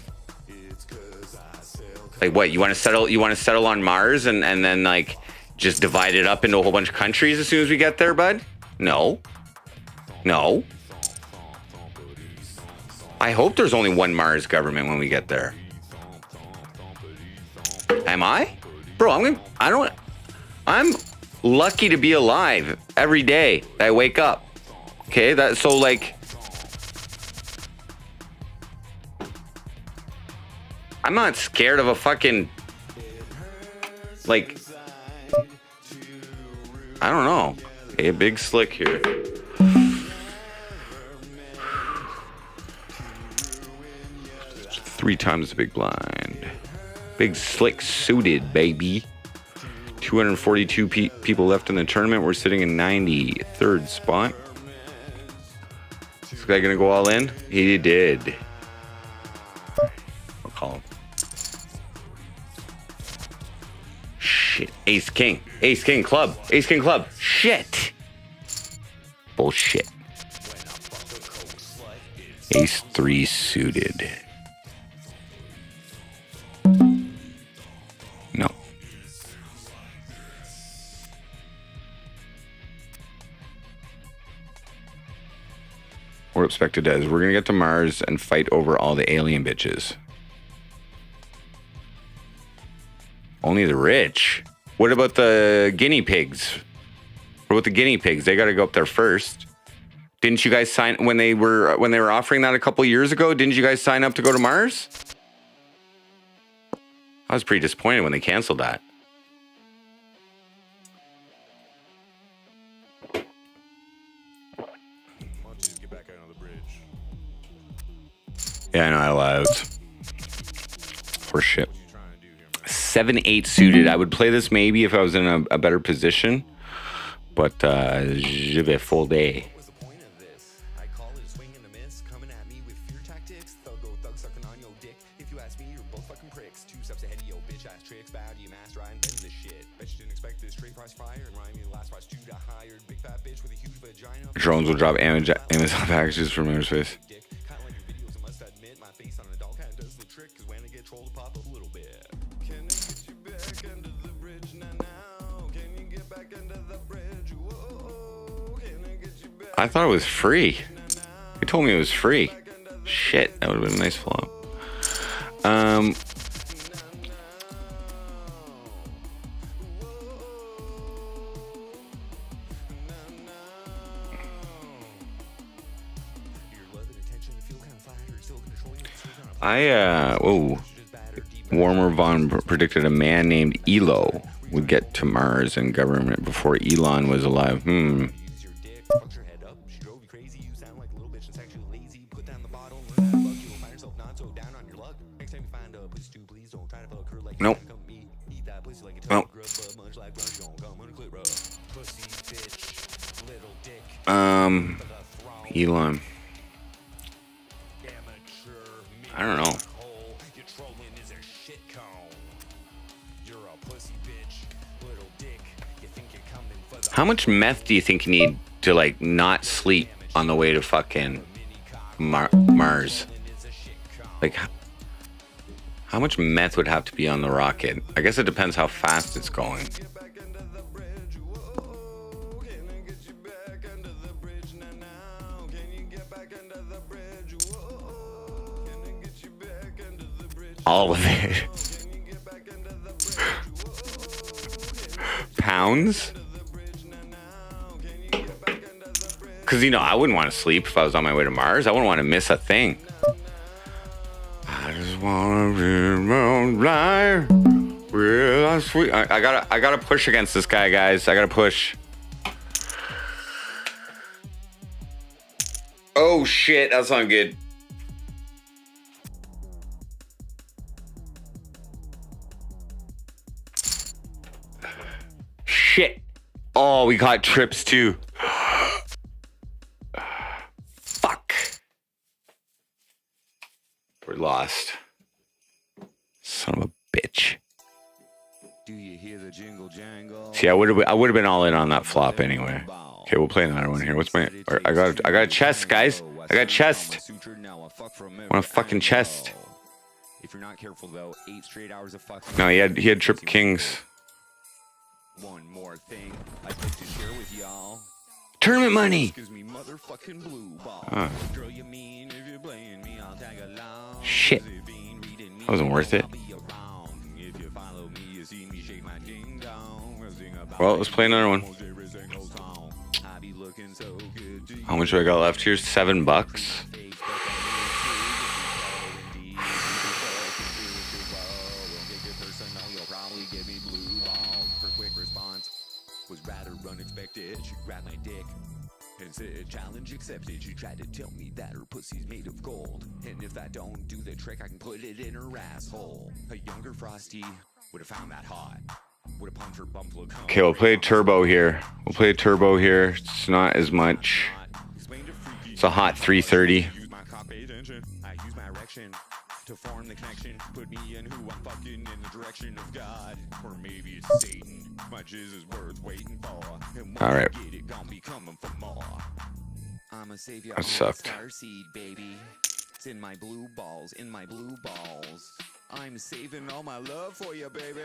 Like what? You want to settle on Mars and then like just divide it up into a whole bunch of countries as soon as we get there, bud? No. I hope there's only one Mars government when we get there. Am I? Bro, I'm lucky to be alive every day that I wake up. Okay, I'm not scared of a fucking, like, I don't know. Okay, a big slick here. Three times the big blind. Big slick suited, baby. 242 people left in the tournament. We're sitting in 93rd spot. Is this guy gonna go all in? He did. I'll call him. Shit. Ace king club. Shit. Bullshit. Ace 3 suited. No. We're expected as we're gonna get to Mars and fight over all the alien bitches. Only the rich. What about the guinea pigs? What about the guinea pigs? They gotta go up there first. Didn't you guys sign when they were offering that a couple years ago? Didn't you guys sign up to go to Mars? I was pretty disappointed when they canceled that. Yeah, I know I allowed. Horse shit. 7-8 suited. I would play this maybe if I was in a better position. But je vais folder. What was the point of this? I call it a swing and a miss. Coming at me with fear tactics. Thug sucking on your dick. If you ask me, you're both fucking pricks. 2 steps ahead of yo bitch ass tricks. Bow to your master, I invented this shit. Bet you didn't expect this straight price fire and rhyme me the last price 2 to hired. Big fat bitch with a huge vagina. Drones will drop Amazon packages from outer space. Dick. Kinda like your videos, I must admit. My face on a doll cat does the trick. Cause when I get trolled, pop up a little bit. Can I get you back under the bridge now? Can you get back under the bridge? Whoa, can I get you back? I thought it was free. He told me it was free. Shit, that would have been a nice flop. Warmer Vaughn predicted a man named Elo would get to Mars and government before Elon was alive. Nope. Nope. Elon. I don't know. How much meth do you think you need to like not sleep on the way to fucking Mars? Like, how much meth would have to be on the rocket? I guess it depends how fast it's going. All of it. Pounds? Because, you know, I wouldn't want to sleep if I was on my way to Mars. I wouldn't want to miss a thing. I just want to be alive. Real sweet. I gotta push against this guy, guys. I gotta push. Oh, shit. That's not good. Shit. Oh, we got trips too. Fuck. We're lost. Son of a bitch. Do you hear the jingle jangle? See, I would have been all in on that flop anyway. Okay, we'll play another one here. What's my? I got a chest, guys. I got a chest. I want a fucking chest. If you're not careful though, 8 straight hours of fucking. No, he had trip kings. One more thing I'd like to share with y'all. Tournament money. Gives me motherfucking blue ball. Girl, you mean if you're playing me, I'll tag along. Shit. That wasn't worth it. Well, let's play another one. How much do I got left here? $7. Was rather unexpected. She grabbed my dick and said, challenge accepted. She tried to tell me that her pussy's made of gold. And if I don't do the trick, I can put it in her asshole. A younger Frosty would have found that hot. Would have pumped her bump look. Okay, we'll play turbo here. It's not as much. It's a hot 330. I use my erection to form the connection. Put me in who I'm fucking in the direction of God. Or maybe it's Satan. My jizz is worth waiting for. All right. Get it, gonna be coming for more. I'm a savior. That sucked. Star seed, baby. It's in my blue balls, I'm saving all my love for you, baby.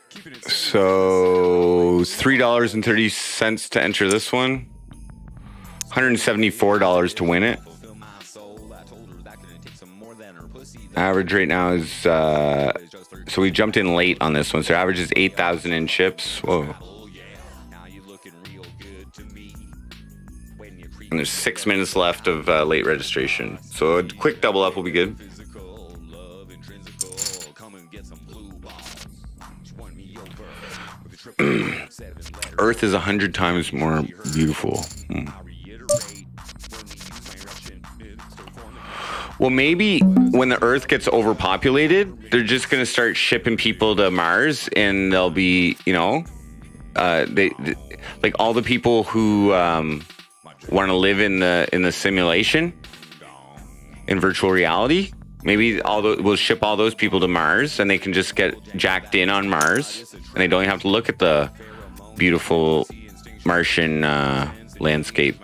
Keeping it So $3.30 to enter this one. $174 to win it. Average right now is so we jumped in late on this one. So average is 8,000 in chips. Whoa. And there's 6 minutes left of late registration. So a quick double up will be good. Earth is 100 times more beautiful. Well, maybe when the Earth gets overpopulated, they're just gonna start shipping people to Mars, and they'll be, you know, they like all the people who want to live in the simulation in virtual reality. Maybe we'll ship all those people to Mars, and they can just get jacked in on Mars, and they don't even have to look at the beautiful Martian landscape.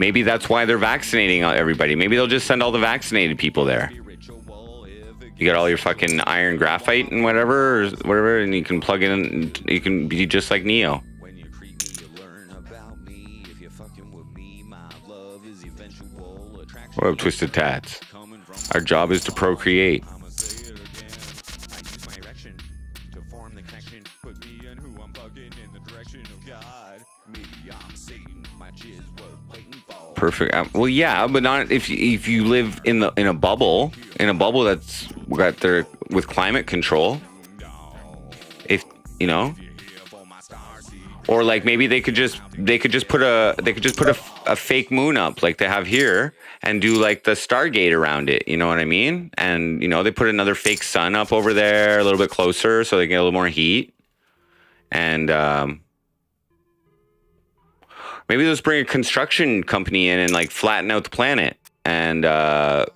Maybe that's why they're vaccinating everybody. Maybe they'll just send all the vaccinated people there. You got all your fucking iron graphite and whatever, and you can plug in, and you can be just like Neo. What up, Twisted Tats? Our job is to procreate. Perfect. Well, yeah, but not if you live in a bubble that's got there with climate control. If you know, or like maybe they could just put a fake moon up like they have here and do like the Stargate around it. You know what I mean? And you know they put another fake sun up over there a little bit closer so they get a little more heat. And maybe they'll just bring a construction company in and like flatten out the planet, and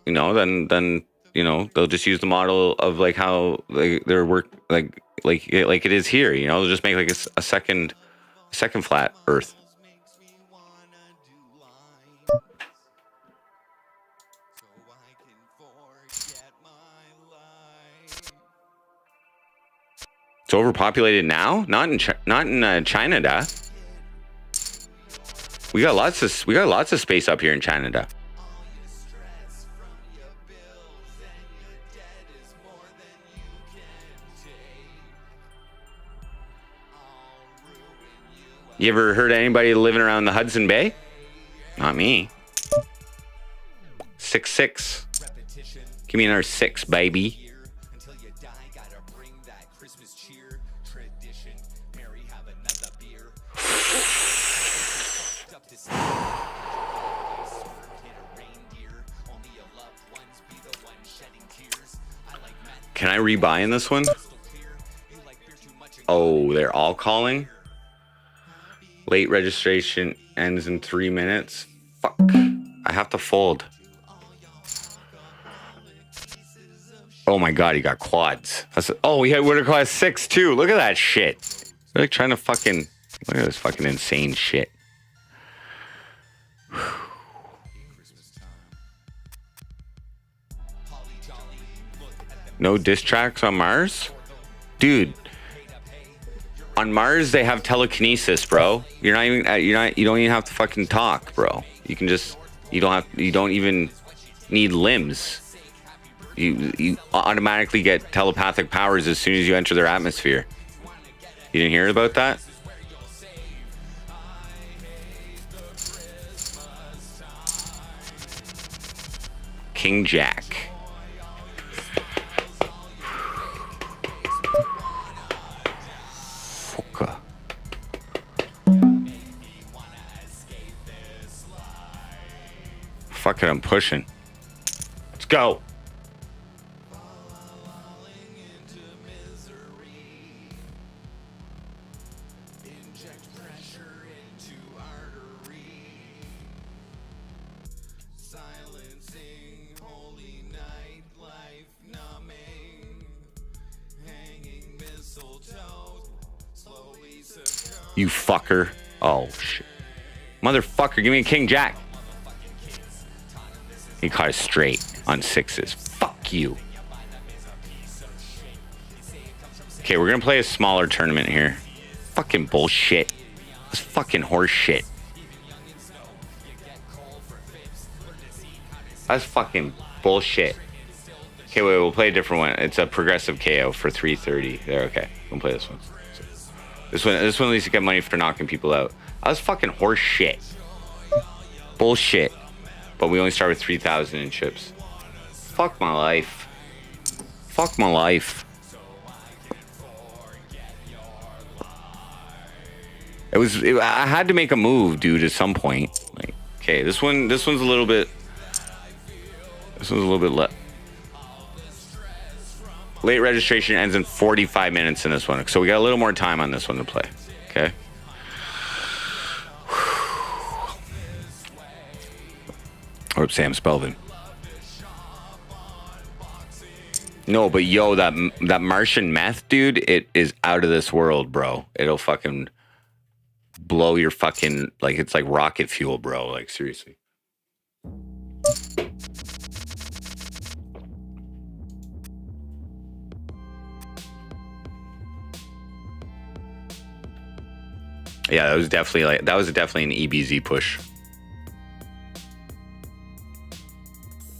you know, then you know they'll just use the model of like how their work like it is here. You know, they'll just make like a second flat Earth. It's overpopulated now. Not in China, da. We got lots of space up here in Canada. You ever heard of anybody living around the Hudson Bay? Not me. 6'6". Give me another 6, baby. Can I rebuy in this one? Oh, they're all calling? Late registration ends in 3 minutes. Fuck. I have to fold. Oh my god, he got quads. Oh, he would have cost 6 too. Look at that shit. They're like trying to fucking... Look at this fucking insane shit. No diss tracks on Mars? Dude, on Mars they have telekinesis, bro. You don't even have to fucking talk, bro. You can just you don't even need limbs. You automatically get telepathic powers as soon as you enter their atmosphere. You didn't hear about that? King Jack. Fuck it, I'm pushing. Let's go. You fucker. Oh, shit. Motherfucker, give me a King Jack. He caught it straight on 6s. Fuck you. Okay, we're gonna play a smaller tournament here. Fucking bullshit. It's fucking horse shit. That's fucking bullshit. Okay, wait, we'll play a different one. It's a progressive KO for 330. There, okay. We'll play this one. This one at least you get money for knocking people out. That was fucking horse shit. Bullshit. But we only start with 3,000 in chips. Fuck my life. Fuck my life. I had to make a move, dude, at some point. Like, okay, this one's a little bit. This one's a little bit late registration ends in 45 minutes in this one, so we got a little more time on this one to play. Okay. Or Sam Spelvin. No, but yo, that Martian meth, dude, it is out of this world, bro. It'll fucking blow your fucking, like, it's like rocket fuel, bro. Like, seriously. Yeah, that was definitely an EBZ push.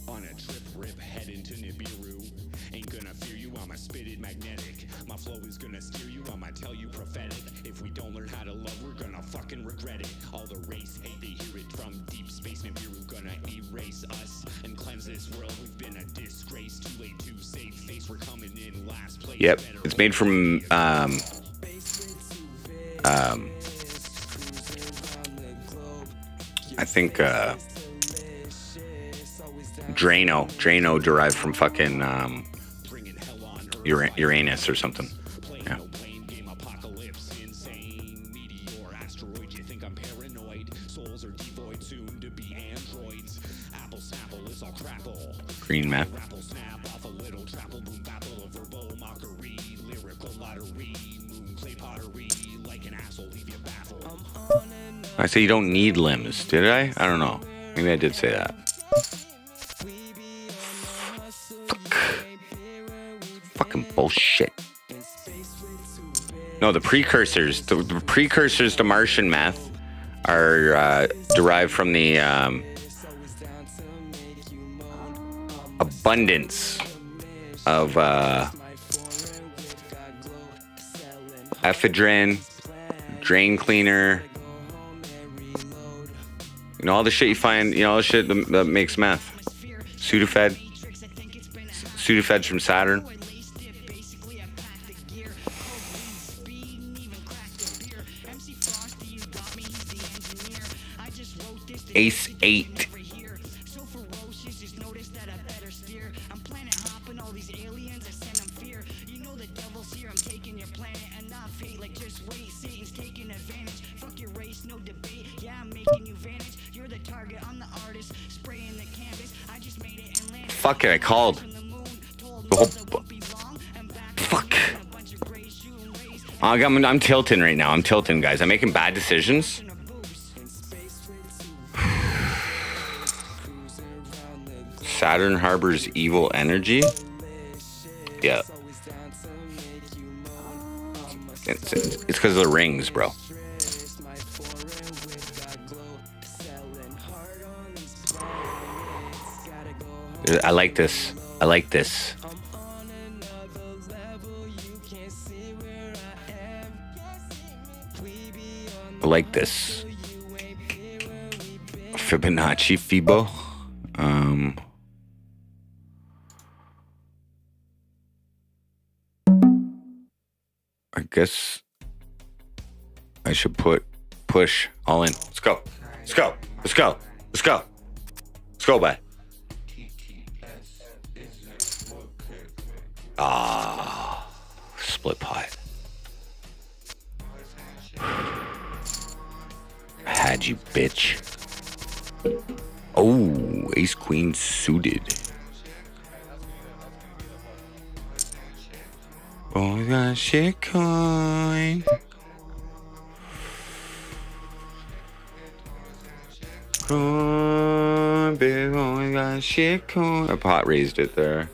On a trip, rip, head into Nibiru. Ain't gonna fear you, I'ma spit it magnetic. My flow is gonna steer you, I'ma tell you prophetic. If we don't learn how to love, we're gonna fucking regret it. All the race hate, they hear it from deep space. Nibiru gonna erase us and cleanse this world. We've been a disgrace, too late to save face. We're coming in last place. Yep, it's made from I think Drano derived from fucking Uranus or something. Yeah. Green map. I say you don't need limbs, did I? I don't know. Maybe I did say that. Fucking bullshit. No, the precursors to Martian meth are derived from the abundance of ephedrine, drain cleaner. You know, all the shit you find, all the shit that makes meth. Sudafed's from Saturn. Ace 8. Fuck it, I called. Fuck. I'm tilting right now. I'm tilting, guys. I'm making bad decisions. Saturn harbors evil energy. Yeah. It's because of the rings, bro. I like this. I like this. I like this. Fibonacci Fibo. I guess I should push all in. Let's go. Let's go. Let's go. Let's go. Let's go, bud. Ah, split pot. I had you, bitch. Oh, ace queen suited. Oh, we got shit coin. Oh, baby, oh, we got shit coin. A pot raised it there.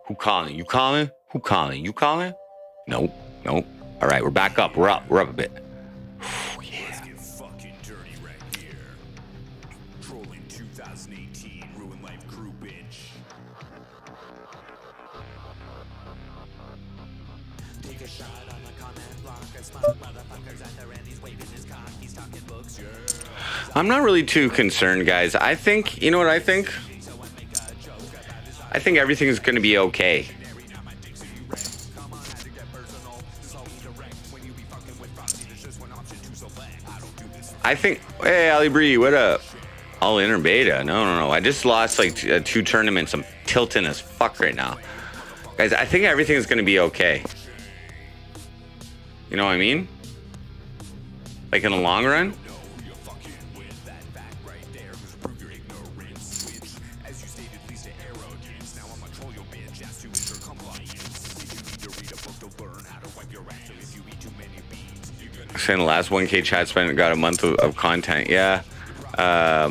Who calling? You calling? Who calling? You calling? Nope. Nope. All right, we're back up. We're up. We're up a bit. Yeah. Let's get fucking dirty right here. Trolling 2018, ruin life crew bitch. Take a shot on the comment I'm not really too concerned, guys. I think, you know what I think? I think everything's going to be okay. I think, hey, Ali Bree, what up? All in or beta? No. I just lost like 2 tournaments. I'm tilting as fuck right now. Guys, I think everything's going to be okay. You know what I mean? Like in the long run? Saying the last 1K chat spent got a month of content. Yeah. Well,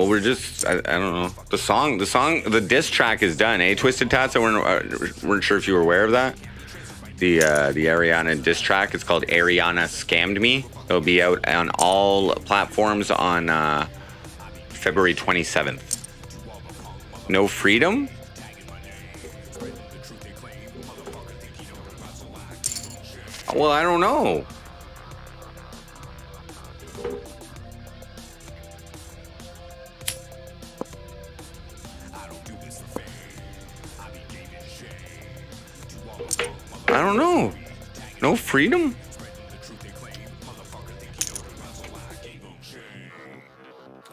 we're just, I don't know. The diss track is done, eh? Twisted Tats, I weren't sure if you were aware of that. The Ariana diss track, it's called Ariana Scammed Me. It'll be out on all platforms on February 27th. No freedom? Well, I don't know. I don't know. No freedom?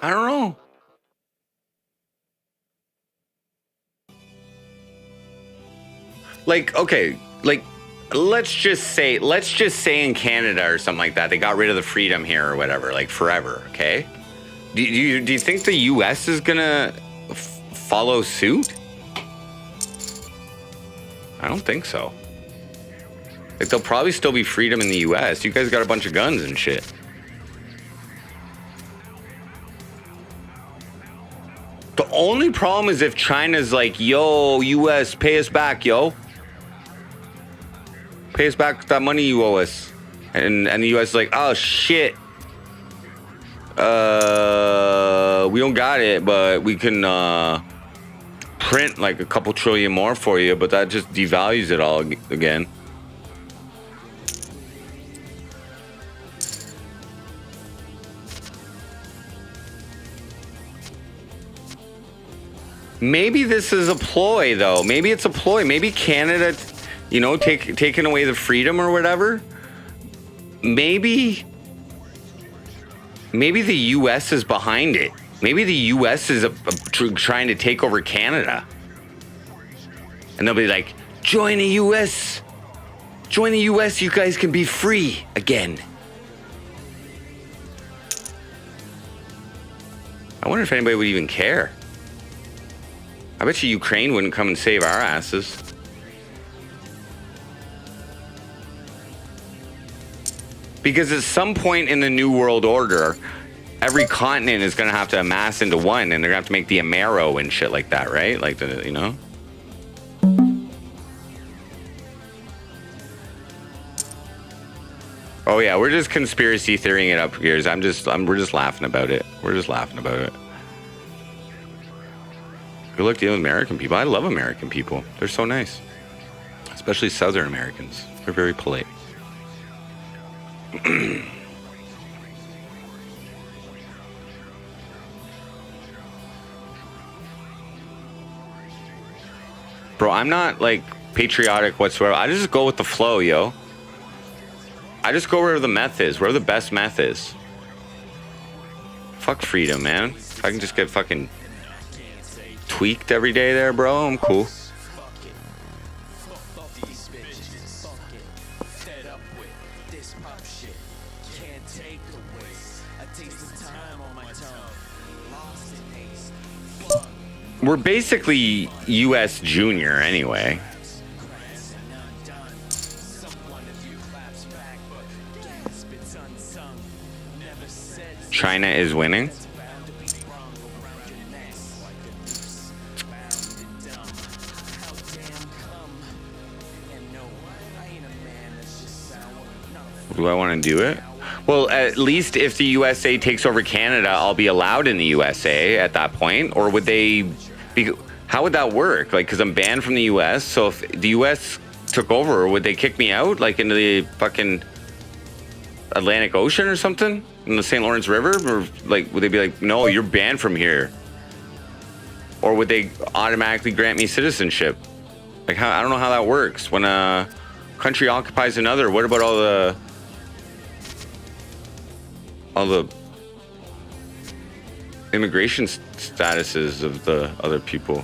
I don't know. Like, okay, like, let's just say in Canada or something like that, they got rid of the freedom here or whatever, like forever, okay? Do you think the US is gonna follow suit? I don't think so. Like, there'll probably still be freedom in the US. You guys got a bunch of guns and shit. The only problem is if China's like, yo, US, pay us back, yo. Pay us back that money you owe us. And the US is like, oh, shit. We don't got it, but we can print like a couple trillion more for you, but that just devalues it all again. Maybe this is a ploy, though. Maybe it's a ploy. Maybe Canada, you know, taking away the freedom or whatever. Maybe the U.S. is behind it. Maybe the U.S. is trying to take over Canada. And they'll be like, join the U.S. Join the U.S. You guys can be free again. I wonder if anybody would even care. I bet you Ukraine wouldn't come and save our asses. Because at some point in the New World Order, every continent is going to have to amass into one, and they're going to have to make the Amero and shit like that, right? Like, the, you know? Oh yeah, we're just conspiracy theorying it up here. We're just laughing about it. We're just laughing about it. Good luck dealing with American people. I love American people. They're so nice. Especially Southern Americans. They're very polite. Bro, I'm not like patriotic whatsoever. I just go with the flow, yo. I just go where the meth is, where the best meth is. Fuck freedom, man. If I can just get fucking tweaked every day there, bro, I'm cool. We're basically US Junior anyway. China is winning. Do I want to do it? Well, at least if the USA takes over Canada, I'll be allowed in the USA at that point. Or would they be, how would that work? Like, because I'm banned from the US. So if the US took over, would they kick me out like into the fucking Atlantic Ocean or something in the St. Lawrence River? Or like would they be like, no, you're banned from here? Or would they automatically grant me citizenship? Like how, I don't know how that works. When a country occupies another, what about all the immigration statuses of the other people?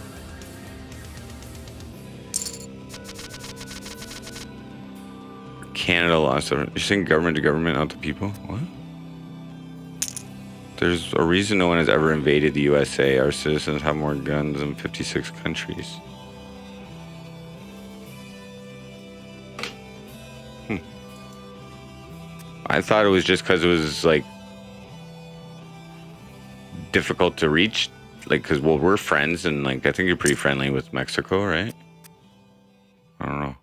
Canada lost. You're saying government to government, not the people? What? There's a reason no one has ever invaded the USA. Our citizens have more guns than 56 countries. I thought it was just because it was like difficult to reach, like because well we're friends and like I think you're pretty friendly with Mexico, right? I don't know.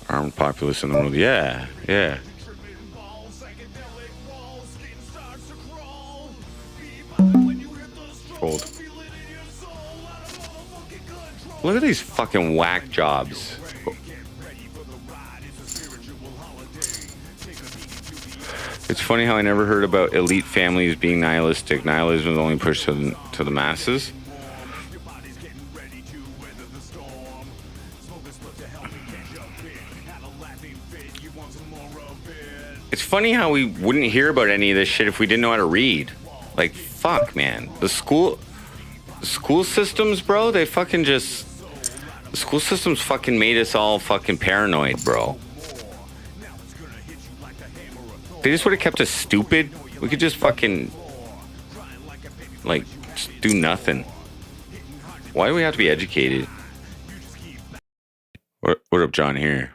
Armed populace in the world, yeah. Cold. Look at these fucking whack jobs. It's funny how I never heard about elite families being nihilistic. Nihilism is only pushed to the masses. It's funny how we wouldn't hear about any of this shit if we didn't know how to read. Like, fuck, man. The school systems, bro, they fucking just... The school systems fucking made us all fucking paranoid, bro. They just would have kept us stupid. We could just fucking... Like, just do nothing. Why do we have to be educated? What up, John, here?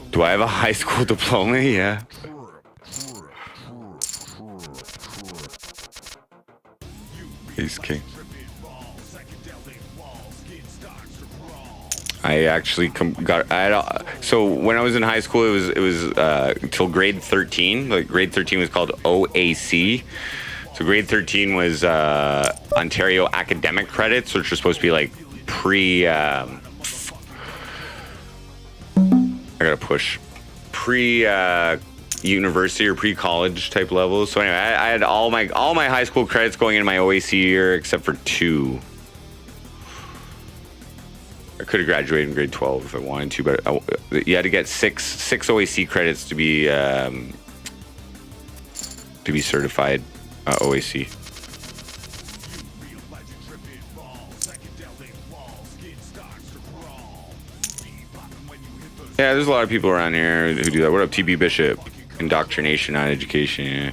Do I have a high school diploma? Yeah. He's king. I actually so when I was in high school, it was till grade 13. Like grade 13 was called OAC. So grade 13 was Ontario academic credits, which are supposed to be like pre. I gotta push pre university or pre-college type levels. So anyway, I had all my high school credits going into my OAC year except for 2. I could have graduated in grade 12 if I wanted to, but you had to get six OAC credits to be certified OAC. Yeah, there's a lot of people around here who do that. What up, TB Bishop? Indoctrination, not education. Yeah.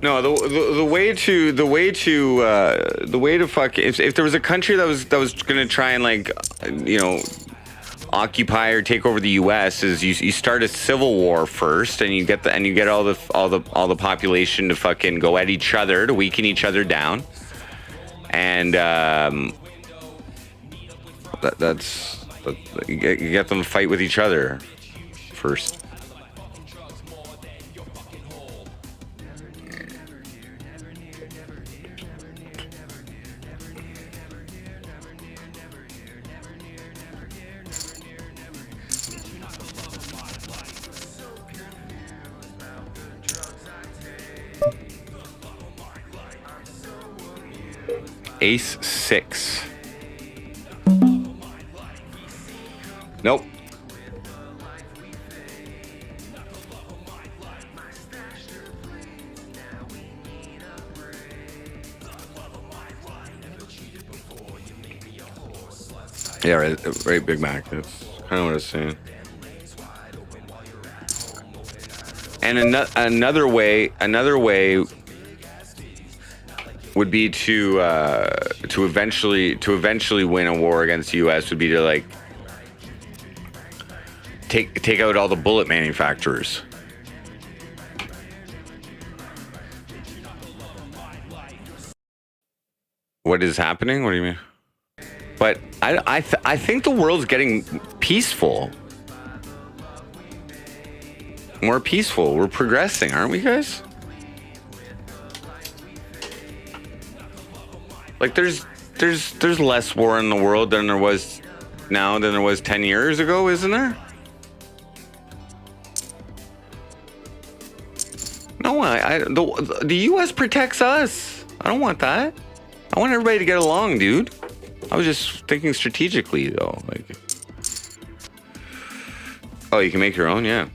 No, the way to fuck if there was a country that was gonna try and like occupy or take over the U.S. is you start a civil war first and you get all the population to fucking go at each other to weaken each other down, and you get them to fight with each other first. Ace 6. Nope. Yeah, right, Big Mac. That's kind of what I was saying. And another way would be to eventually win a war against the U.S. would be to like take out all the bullet manufacturers. What is happening? What do you mean? But I think the world's getting peaceful. More peaceful. We're progressing, aren't we, guys? Like there's less war in the world than there was now than there was 10 years ago, isn't there? No, the U.S. protects us. I don't want that. I want everybody to get along, dude. I was just thinking strategically, though. Like, oh, you can make your own, yeah.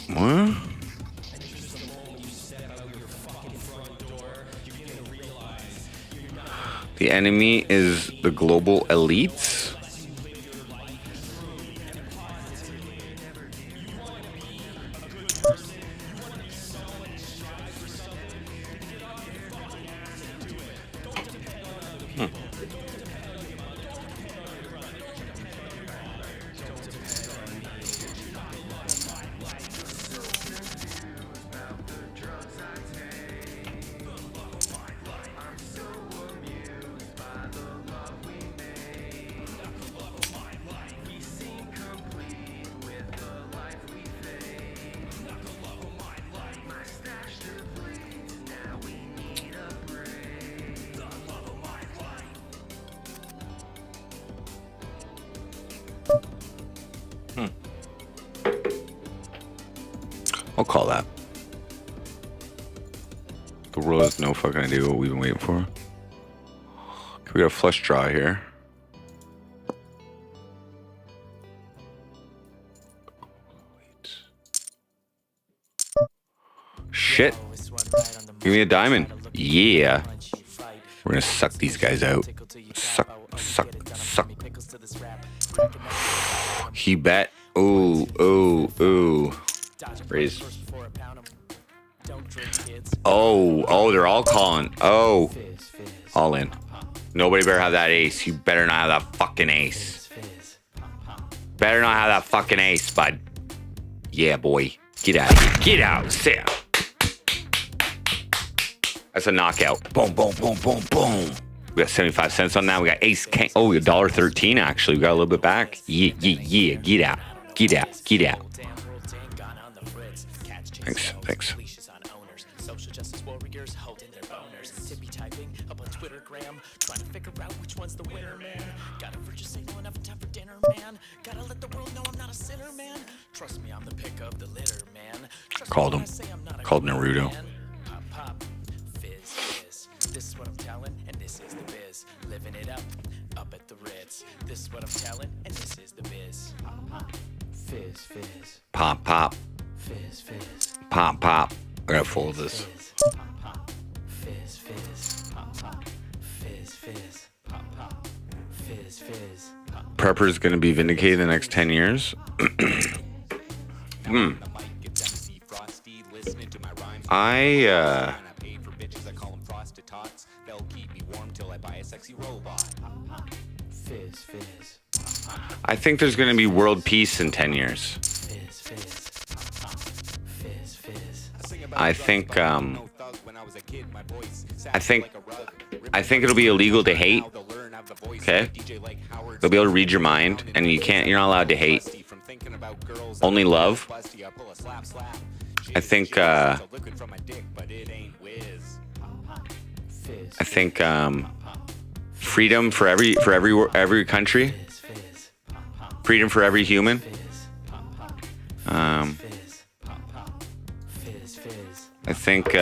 What? The enemy is the global elites? I'll call that. The world has no fucking idea what we've been waiting for. We got a flush draw here. Shit. Give me a diamond. Yeah. We're gonna suck these guys out. Suck. He bet. Ooh. Raise. Oh, they're all calling. Oh. All in. Nobody better have that ace. You better not have that fucking ace. Better not have that fucking ace, bud. Yeah, boy. Get out of here. Get out. Sit out. That's a knockout. Boom. We got 75 cents on that. We got ace king. Oh, we got $1.13 actually. We got a little bit back. Yeah. Get out. Thanks. Social justice warriors holding their boners. Tippy typing up on Twittergram, trying to figure out which one's the winner, man. Gotta just say no enough time for dinner, man. Gotta let the world know I'm not a sinner, man. Trust me, I'm the pick of the litter, man. Called him. Called Naruto. Pop, fizz. This is what I'm telling, and this is the biz. Living it up at the Ritz. This is what I'm telling, and this is the biz. Fizz. Pop. Fizz. Pop. I gotta fold this. Fizz. Prepper's gonna be vindicated in the next 10 years. I think there's gonna be world peace in 10 years. Fizz. I think it'll be illegal to hate. Okay, they'll be able to read your mind, and you're not allowed to hate. Only love. I think freedom for every country. Freedom for every human. I think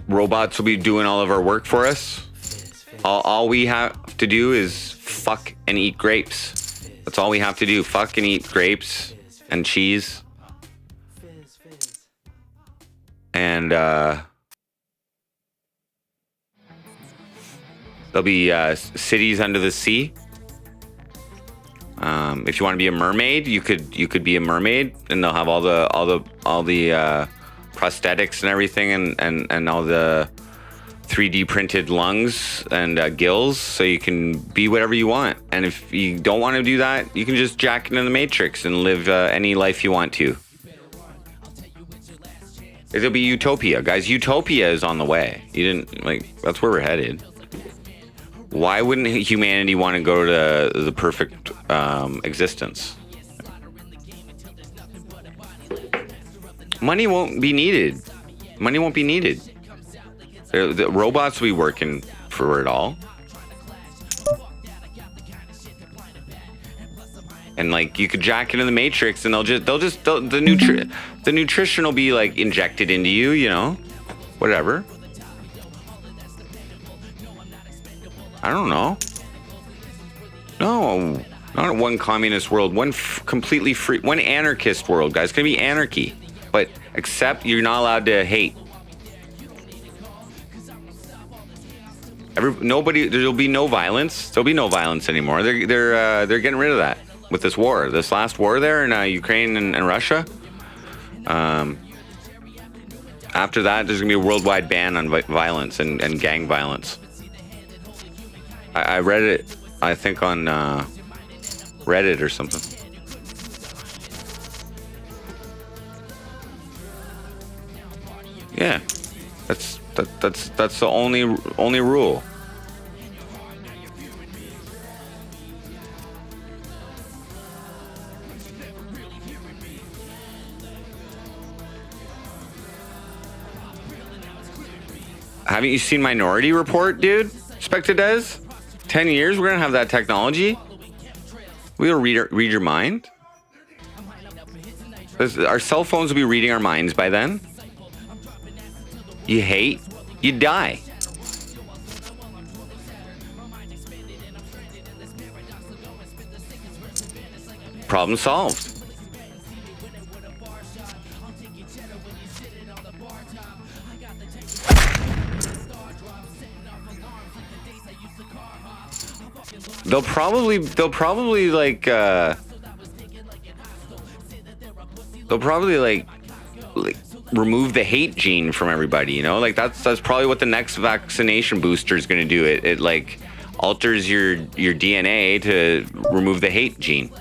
robots will be doing all of our work for us. All we have to do is fuck and eat grapes. That's all we have to do. Fuck and eat grapes and cheese. And there'll be cities under the sea. If you want to be a mermaid, you could be a mermaid, and they'll have all the prosthetics and everything, and all the 3D printed lungs and gills, so you can be whatever you want. And if you don't want to do that, you can just jack into the Matrix and live any life you want to. It'll be utopia, guys. Utopia is on the way. That's where we're headed. Why wouldn't humanity want to go to the perfect existence? Money won't be needed. Money won't be needed. The robots will be working for it all. And you could jack into the Matrix, and the nutrition will be injected into you, whatever. I don't know. No, not one communist world, one completely free, one anarchist world, guys. It's gonna be anarchy, but except you're not allowed to hate. There'll be no violence. There'll be no violence anymore. They're getting rid of that with this war, this last war there in Ukraine and Russia. After that, there's gonna be a worldwide ban on violence and gang violence. I read it, I think, on Reddit or something. Yeah, that's the only rule. Haven't you seen Minority Report, dude? Spectre Des? 10 years, we're gonna have that technology. We'll read your mind. Our cell phones will be reading our minds by then. You hate, you die. Problem solved. They'll probably remove the hate gene from everybody, that's probably what the next vaccination booster is going to do. It alters your DNA to remove the hate gene.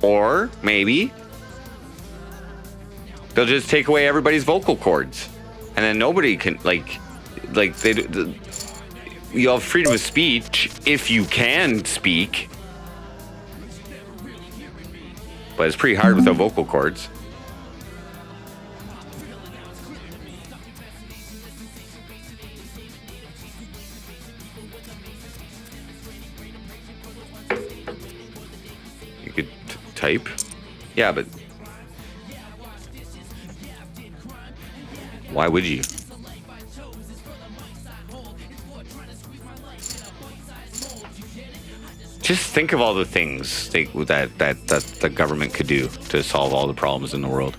Or maybe they'll just take away everybody's vocal cords, and then nobody can you have freedom of speech if you can speak, but it's pretty hard without vocal cords. You could type, yeah, but why would you? just think of all the things that the government could do to solve all the problems in the world.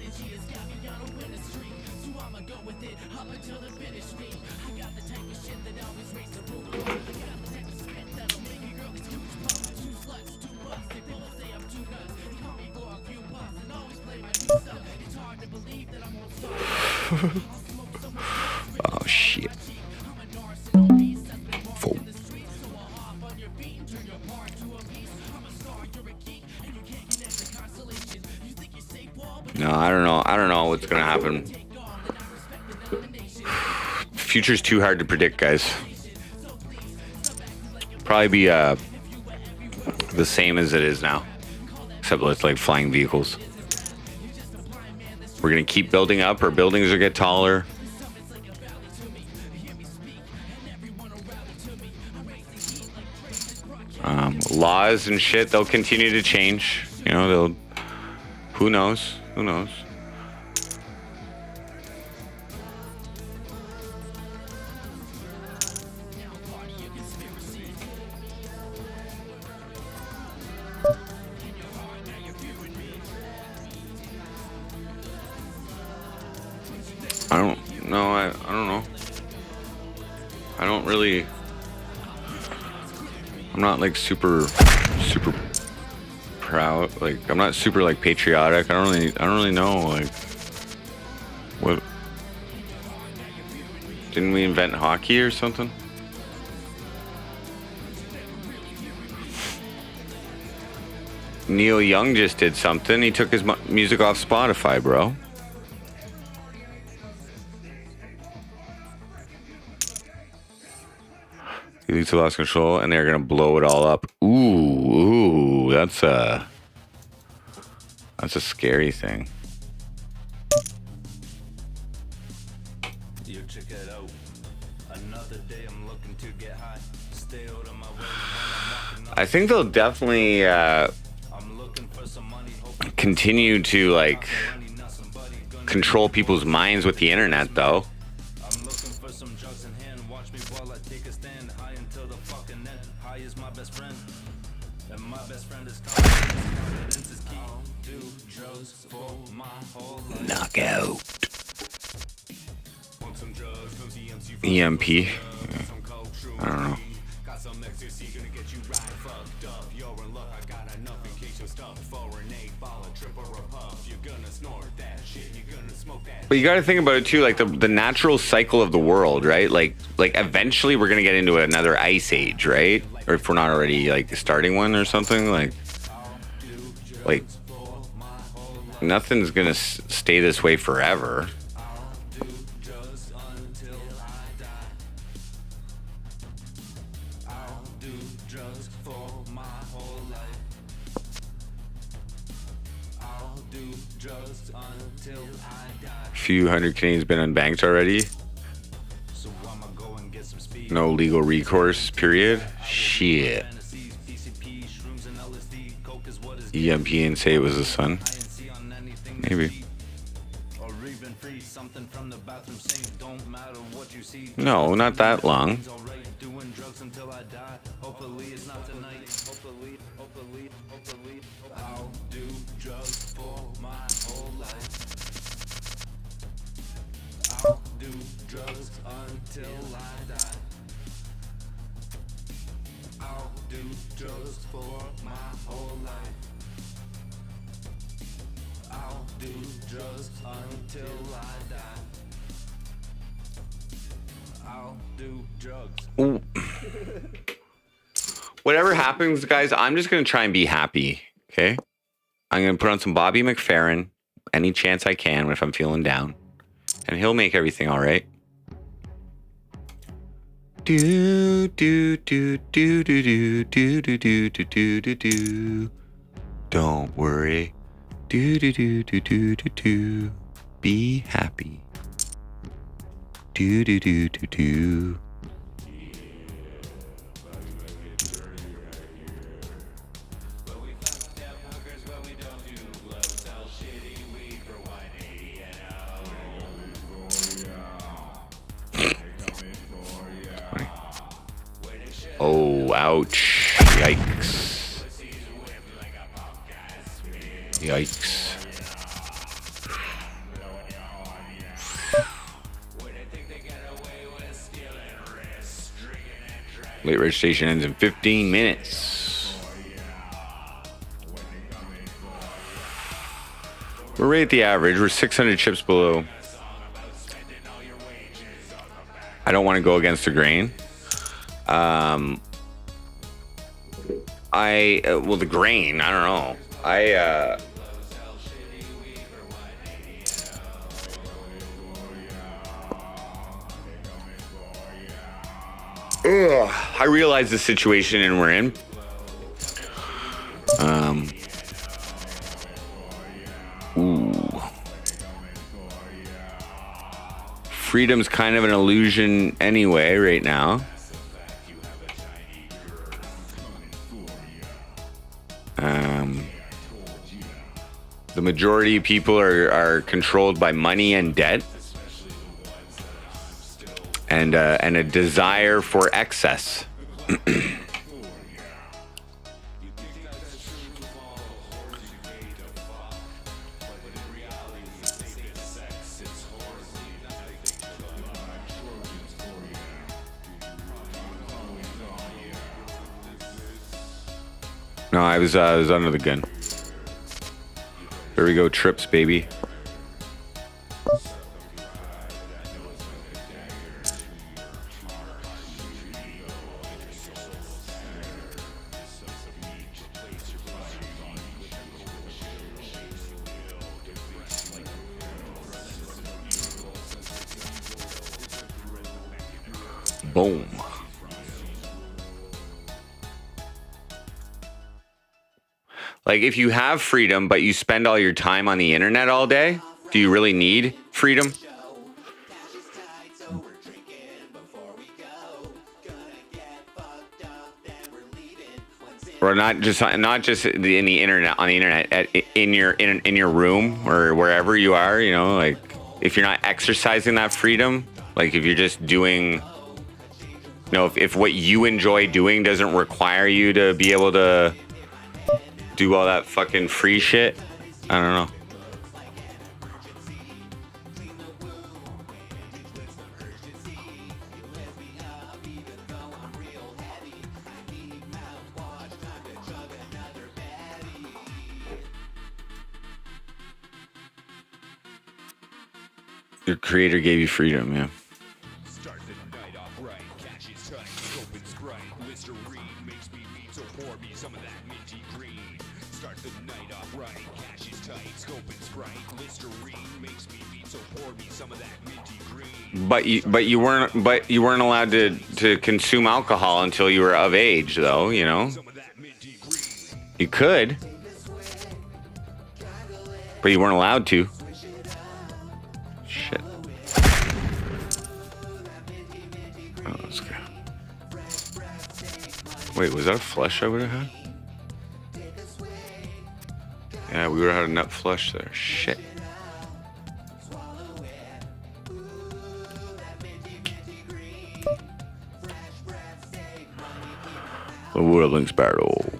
Oh shit. Full. No, I don't know. I don't know what's gonna happen. Future's too hard to predict, guys. Probably be the same as it is now, except with like flying vehicles. We're gonna keep building up. Our buildings will get taller. Laws and shit, they'll continue to change. You know, they'll. Who knows? Who knows? I don't know. I don't know. I don't really. I'm not like super proud. Like I'm not super like patriotic. I don't really know like what. Didn't we invent hockey or something? Neil Young just did something. He took his music off Spotify, bro. He leads to lost control, and they're gonna blow it all up. Ooh, that's a scary thing. You check it out. Another day I'm looking to get high. Stay out of my way when I'm walking. I think they'll definitely I'm looking for some money. continue to like control people's minds with the internet, though. I'm looking for some drugs in hand. Watch me while I take a stand. High until the fucking end. High is my best friend. And my best friend is confidence. Confidence is key. I'll do drugs for my whole life. Knockout. Want some drugs, no DMs, you EMP. I don't know. got some ecstasy, gonna get you right fucked up. You're in luck, I got enough in case you're stuck. For an 8-ball, a trip or a puff. You're gonna snort that shit, you're gonna smoke that. But you got to think about it too, like the natural cycle of the world, right? Like eventually we're gonna get into another ice age, right? Or if we're not already like starting one or something, like nothing's gonna stay this way forever. Few hundred Canadians been unbanked already. No legal recourse, period. Shit. EMP and say it was the sun. Maybe. No, not that long. I'll do drugs for my whole life. I'll do drugs until I die. I'll do drugs for my whole life. I'll do drugs until I die. I'll do drugs. Ooh. Whatever happens, guys, I'm just gonna try and be happy. Okay, I'm gonna put on some Bobby McFerrin any chance I can if I'm feeling down, and he'll make everything all right. Do do do do do do do do do do do do. Don't worry. Do do do do do do do. Be happy. Do do do do do. Oh, ouch. Yikes. Yikes. Late registration ends in 15 minutes. We're right at the average. We're 600 chips below. I don't want to go against the grain. Well, the grain, I don't know. I realize the situation and we're in. Freedom's kind of an illusion anyway right now. The majority of people are controlled by money and debt, and a desire for excess. No, I was under the gun. There we go, trips, baby. Boom. Like, if you have freedom, but you spend all your time on the internet all day, do you really need freedom? Or not just in the internet, on the internet, in your room or wherever you are, you know, like, if you're not exercising that freedom, like if you're just doing, you know, if what you enjoy doing doesn't require you to be able to do all that fucking free shit, I don't know. Your creator gave you freedom, yeah. Start the night off right, cash is tight, open Sprite, Listerine makes me beat, so pour me some of that minty green. Start the night off right, cash is tight, open Sprite, Listerine makes me beat, so pour me some of that minty green. But you weren't allowed to consume alcohol until you were of age, though, you know. Some of that minty green. You could, but you weren't allowed to. Shit. Oh, let's go. Wait, was that a flush I would have had? Yeah, we would have had a nut flush there. Shit. The Whirling's battle.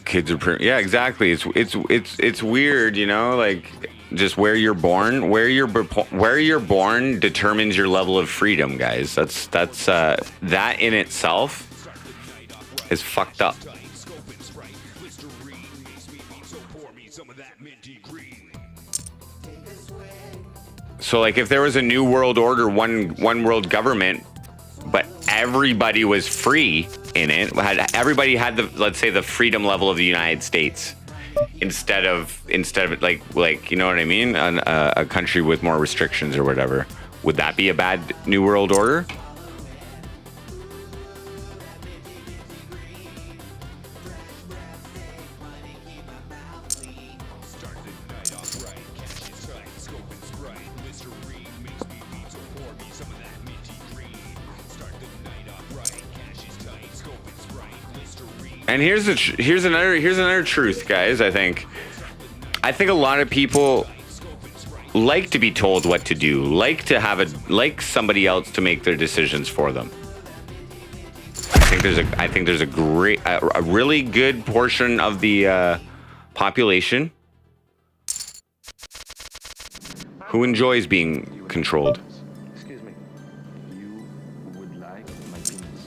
Kids are yeah, exactly. It's weird, you know, like just where you're born determines your level of freedom, guys. That's that in itself is fucked up. So like if there was a new world order, one world government, but everybody was free in it, everybody had the, let's say, the freedom level of the United States instead of like you know what I mean, a country with more restrictions or whatever, would that be a bad new world order? And here's another truth, guys. I think a lot of people like to be told what to do, like somebody else to make their decisions for them. I think there's a really good portion of the population who enjoys being controlled. Excuse me. You would like my penis?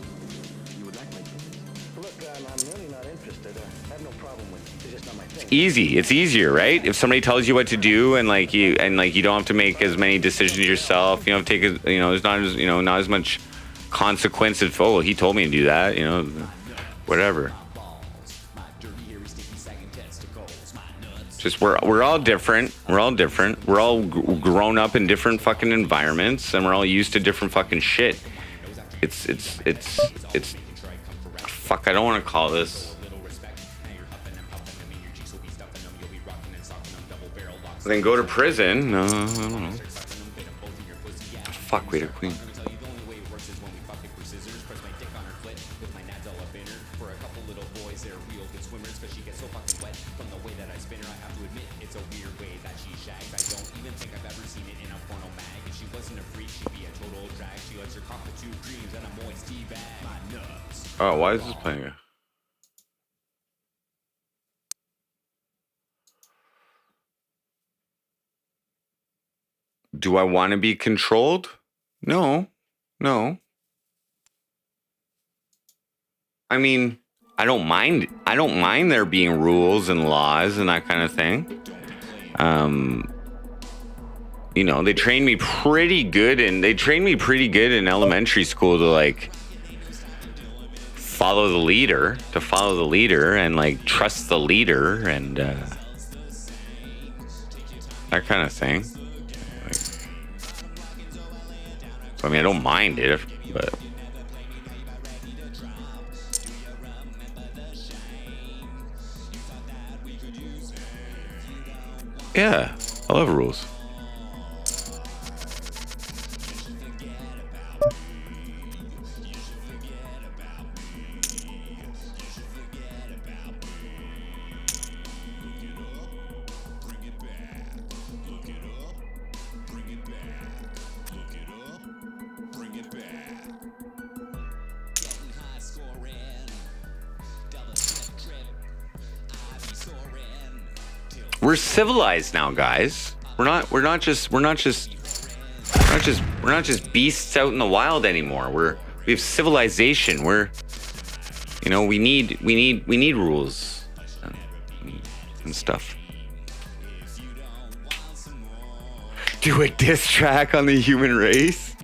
You would like my penis? Look, I'm really not interested. I have no problem with it. It's just not my thing. Easy. It's easier, right? If somebody tells you what to do and you don't have to make as many decisions yourself, you know, there's not as much consequence of, oh, he told me to do that, you know, whatever. Just we're all different. We're all grown up in different fucking environments, and we're all used to different fucking shit. It's fuck. I don't want to call this. Then go to prison. No, I don't know. Fuck, wait a queen. Oh, why is this playing? Do I want to be controlled? No. I mean, I don't mind there being rules and laws and that kind of thing. You know, they trained me pretty good in elementary school to follow the leader and trust the leader and that kind of thing. So, I mean, I don't mind it, but yeah, I love rules. We're civilized now, guys. We're not just beasts out in the wild anymore. We have civilization. We need rules and stuff. Do a diss track on the human race?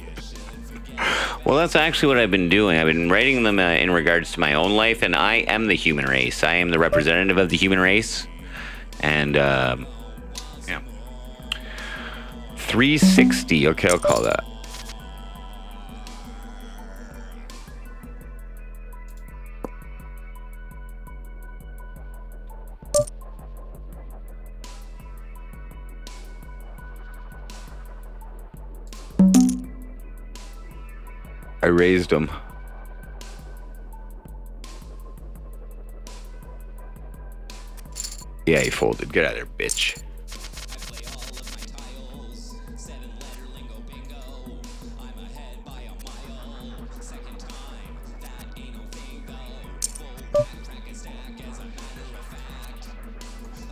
Well, that's actually what I've been doing. I've been writing them in regards to my own life, and I am the human race. I am the representative of the human race. And, yeah. 360. Okay, I'll call that. I raised him. Yeah, he folded. Get out of there, bitch.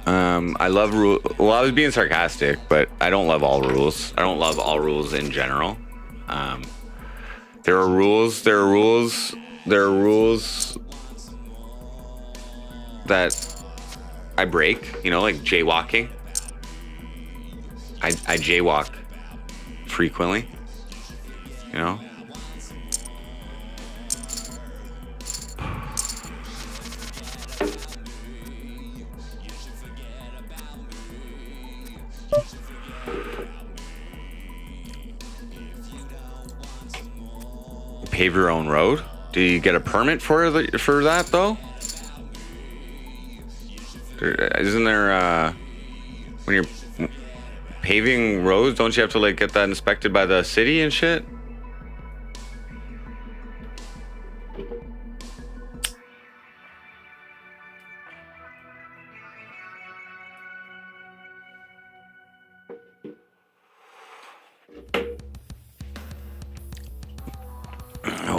I love rule. Well, I was being sarcastic, but I don't love all rules. I don't love all rules in general. There are rules that I break, like jaywalking. I jaywalk frequently, Pave your own road. Do you get a permit for that though? Isn't there when you're paving roads, don't you have to get that inspected by the city and shit?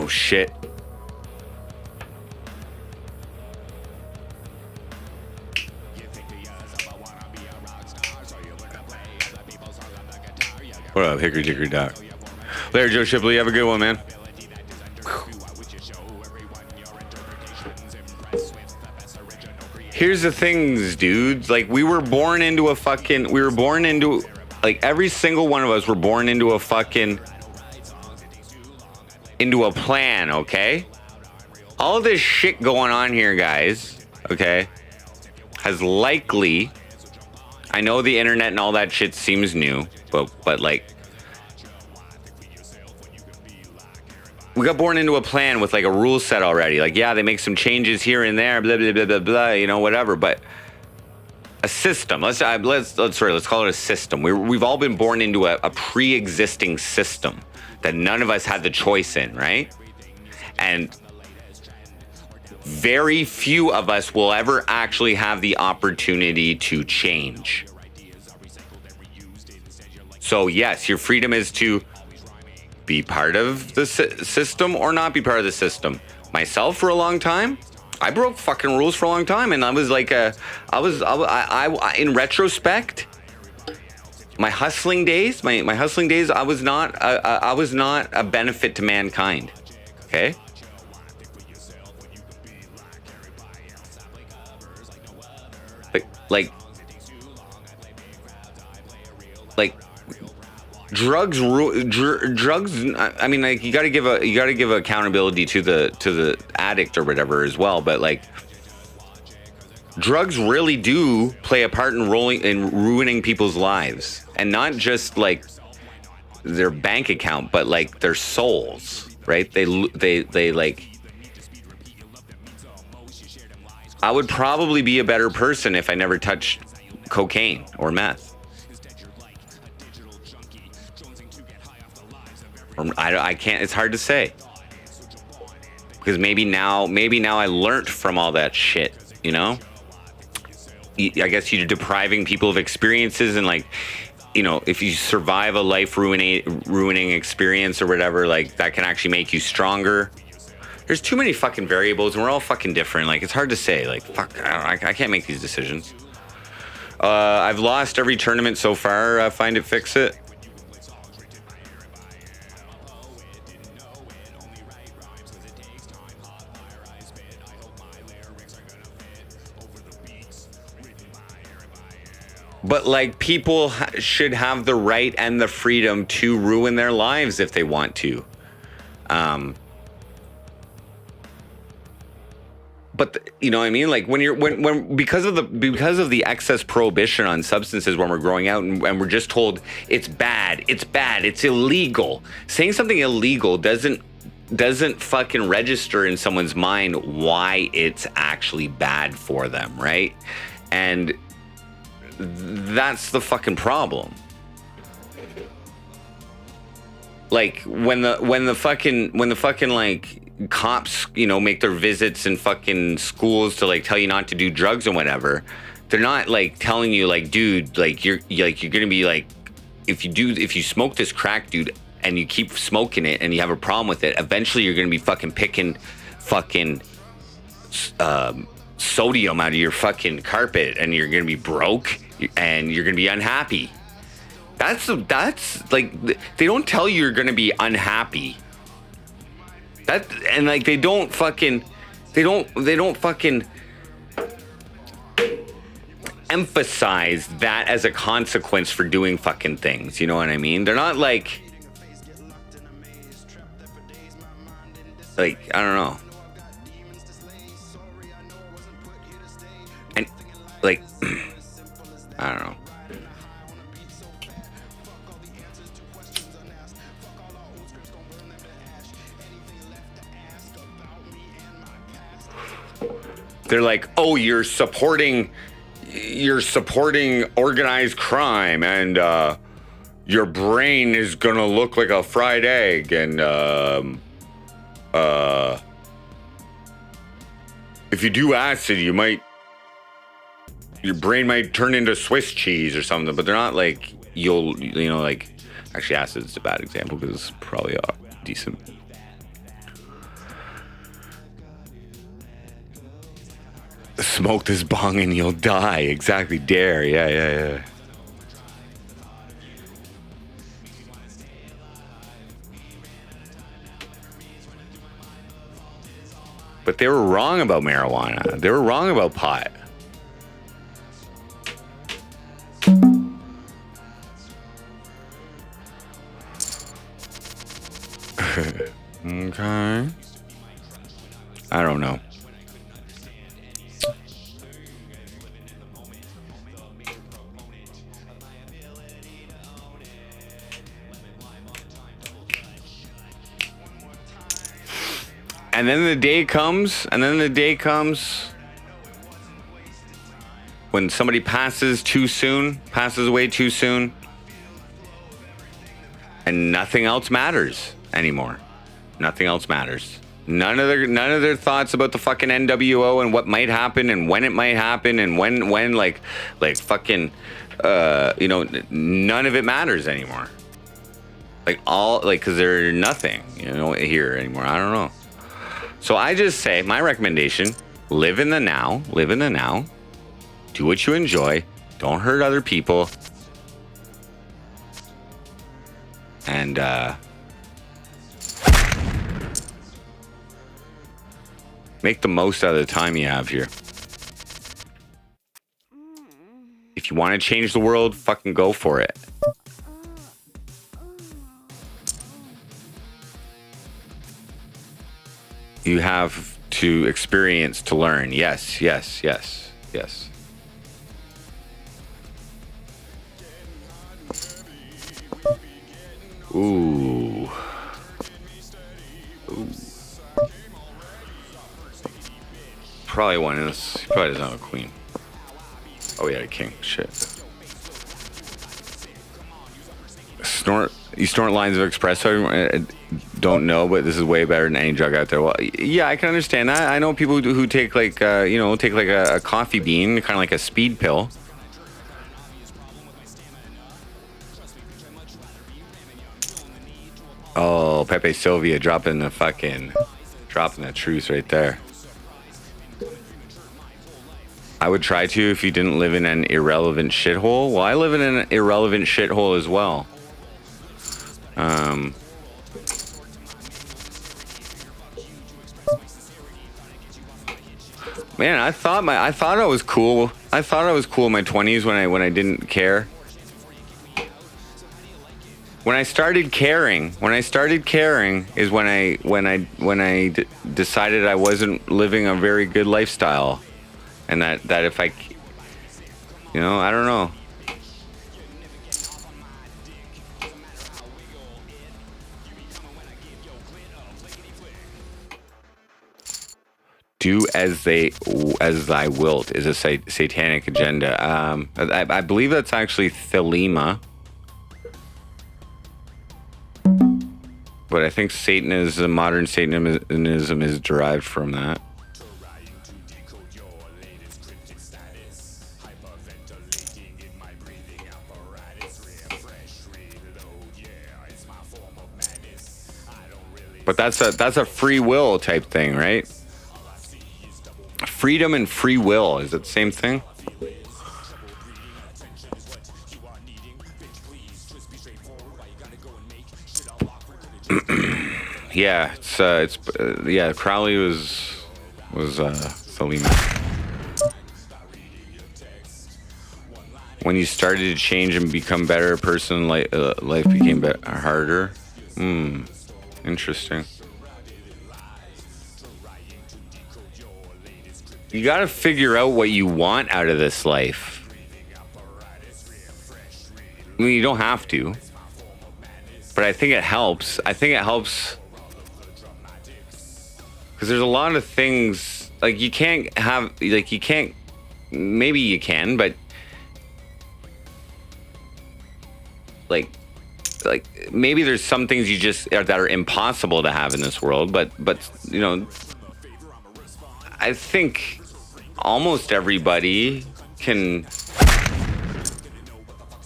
Oh shit. What up, Hickory Dickory Doc? Later, Joe Shipley. Have a good one, man. Here's the things, dudes. Like, we were born into a fucking... We were born into... Like, every single one of us were born into a fucking... Into a plan, okay? All of this shit going on here, guys, okay, has likely... I know the internet and all that shit seems new, but like... We got born into a plan with like a rule set already. Like, yeah, they make some changes here and there, blah blah blah blah blah, you know, whatever. But a system. Let's call it a system. We've all been born into a pre-existing system that none of us had the choice in, right? And very few of us will ever actually have the opportunity to change. So yes, your freedom is to be part of the system or not be part of the system. Myself, for a long time, I broke fucking rules for a long time, and I was like, I in retrospect, my hustling days, I was not a benefit to mankind. Okay. Like drugs. I mean, like, you got to give accountability to the addict or whatever as well. But like, drugs really do play a part in ruining people's lives, and not just like their bank account, but like their souls. Right? They like. I would probably be a better person if I never touched cocaine or meth. I can't. It's hard to say, because maybe now I learned from all that shit. You know, I guess you're depriving people of experiences, and like, you know, if you survive a life ruining experience or whatever, like, that can actually make you stronger. There's too many fucking variables, and we're all fucking different. Like, it's hard to say. Like, fuck, I can't make these decisions. I've lost every tournament so far. Find it, fix it. But like, people should have the right and the freedom to ruin their lives if they want to. But you know what I mean? Like, when because of the excess prohibition on substances when we're growing out, and we're just told it's bad, it's illegal. Saying something illegal doesn't fucking register in someone's mind why it's actually bad for them, right? And that's the fucking problem. Like, when the fucking like cops, you know, make their visits in fucking schools to like tell you not to do drugs and whatever, they're not like telling you like, dude, like you're gonna be like, if you smoke this crack, dude, and you keep smoking it and you have a problem with it, eventually you're gonna be fucking picking fucking sodium out of your fucking carpet, and you're gonna be broke and you're gonna be unhappy. That's like, they don't tell you you're gonna be unhappy. That, and like, they don't fucking emphasize that as a consequence for doing fucking things. You know what I mean? They're not like I don't know. And like, I don't know. They're like, oh, you're supporting organized crime, and your brain is gonna look like a fried egg, and if you do acid, your brain might turn into Swiss cheese or something. But they're not like, you know, like, actually, acid's a bad example because it's probably decent. Smoke this bong and you'll die. Exactly. Dare. Yeah. But they were wrong about marijuana. They were wrong about pot. Okay. I don't know. And then the day comes, when somebody passes away too soon, and nothing else matters anymore. Nothing else matters. None of their thoughts about the fucking NWO and what might happen and when it might happen and when like fucking none of it matters anymore. Because they're nothing, here anymore. I don't know. So I just say, my recommendation, live in the now. Do what you enjoy. Don't hurt other people. And, make the most out of the time you have here. If you want to change the world, fucking go for it. You have to experience to learn. Yes. Ooh. Probably one of this. He probably doesn't have a queen. Oh, yeah, a king. Shit. You snort lines of espresso. I don't know, but this is way better than any drug out there. Well, yeah, I can understand that. I know people who take like a coffee bean, kind of like a speed pill. Oh, Pepe Sylvia dropping the truth right there. I would try to if you didn't live in an irrelevant shithole. Well, I live in an irrelevant shithole as well. Man, I thought I was cool. I thought I was cool in my 20s when I didn't care. When I started caring is when I decided I wasn't living a very good lifestyle, and that if I don't know. Do as thy wilt is a satanic agenda. I believe that's actually Thelema. But I think modern Satanism is derived from that. But that's a free will type thing, right? Freedom and free will, is it the same thing? Yeah, Crowley was Thelema. When you started to change and become a better person, life became harder. Interesting. You gotta figure out what you want out of this life. I mean, you don't have to, but I think it helps. Because there's a lot of things, maybe you can, but maybe there's some things that are impossible to have in this world, but I think almost everybody can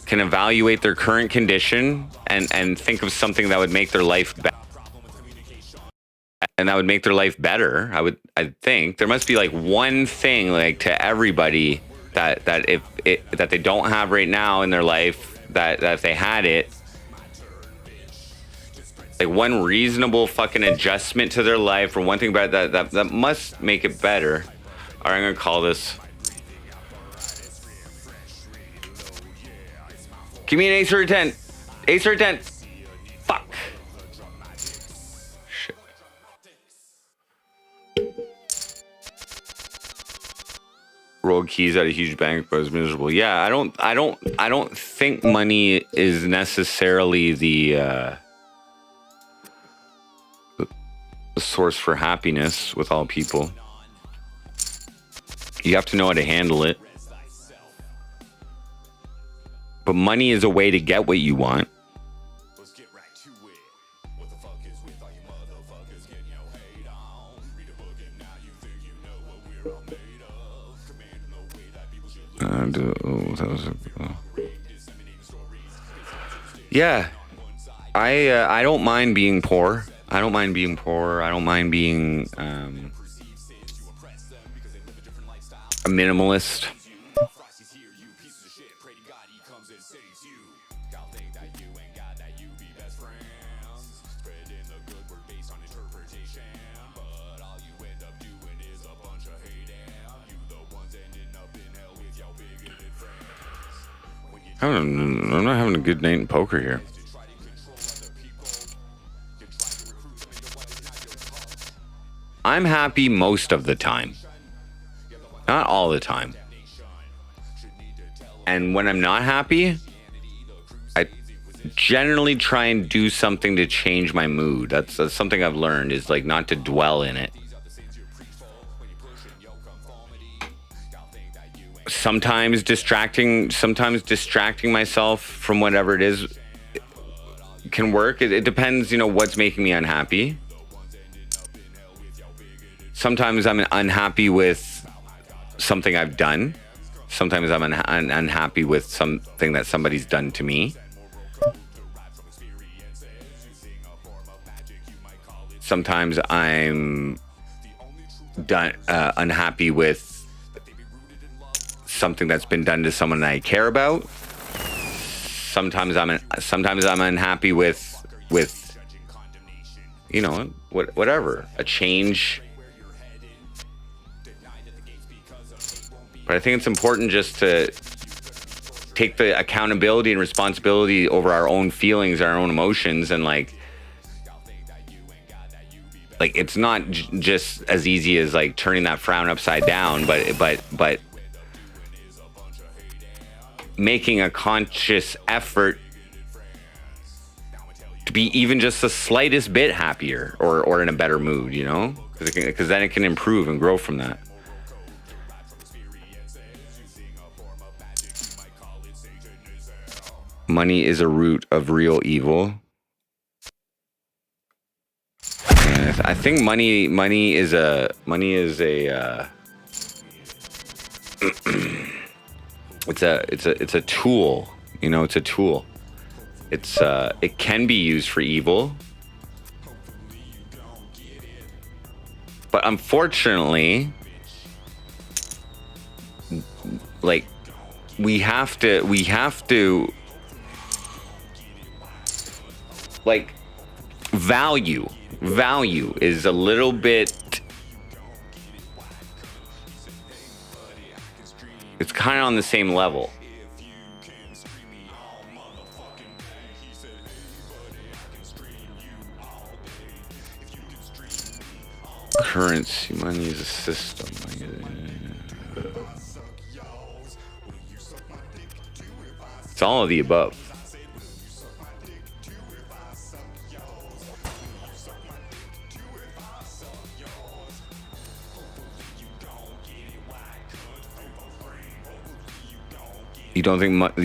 evaluate their current condition and think of something that would make their life better. and that would make their life better. I think there must be like one thing like to everybody that they don't have right now in their life that if they had it, like one reasonable fucking adjustment to their life or one thing about that must make it better. All right, I'm gonna call this. Give me an ace or a 10. Ace or a 10. Fuck. Shit. Rolled keys at a huge bank, but was miserable. Yeah, I don't think money is necessarily the source for happiness with all people. You have to know how to handle it. But money is a way to get what you want. Let's get right to it. What the fuck is with all you motherfuckers getting your hate on? Read a book and now you think you know what we're all made of. Commanding the way that people should live. Yeah. I don't mind being poor. I don't mind being poor. I don't mind being a minimalist. Frosty's here, you pieces of shit. Pray to God he comes and saves you. Y'all think that you ain't got that you be best friends. Spreading the good word based on interpretation. But all you end up doing is a bunch of hating. You the ones ending up in hell with your bigoted friends. I'm not having a good night in poker here. I'm happy most of the time. Not all the time. And when I'm not happy, I generally try and do something to change my mood. That's something I've learned, is like not to dwell in it. Sometimes distracting myself from whatever it is can work. It depends, what's making me unhappy. Sometimes I'm unhappy with something I've done. Sometimes I'm unhappy with something that somebody's done to me. Sometimes I'm unhappy with something that's been done to someone that I care about. Sometimes I'm unhappy with whatever, a change. But I think it's important just to take the accountability and responsibility over our own feelings, our own emotions, and like it's not just as easy as like turning that frown upside down, but making a conscious effort to be even just the slightest bit happier or in a better mood, because then it can improve and grow from that. Money is a root of real evil. And I think money is a it's a tool. It's a tool. It can be used for evil. But unfortunately, like we have to like value is a little bit, it's kind of on the same level. Currency, money is a system. It's all of the above. You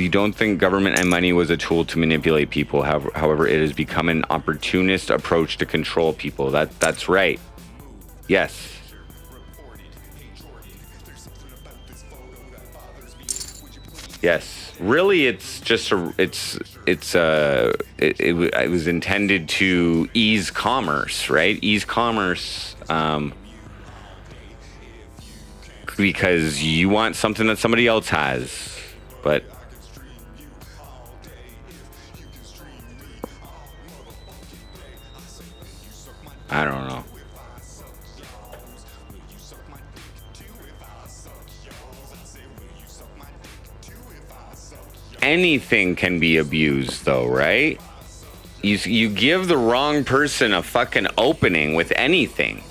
don't think government and money was a tool to manipulate people. However, it has become an opportunist approach to control people. That's right. Yes. Yes. really it's just it was intended to ease commerce, right? Ease commerce, because you want something that somebody else has, but I don't know. Anything can be abused, though, right? You give the wrong person a fucking opening with anything.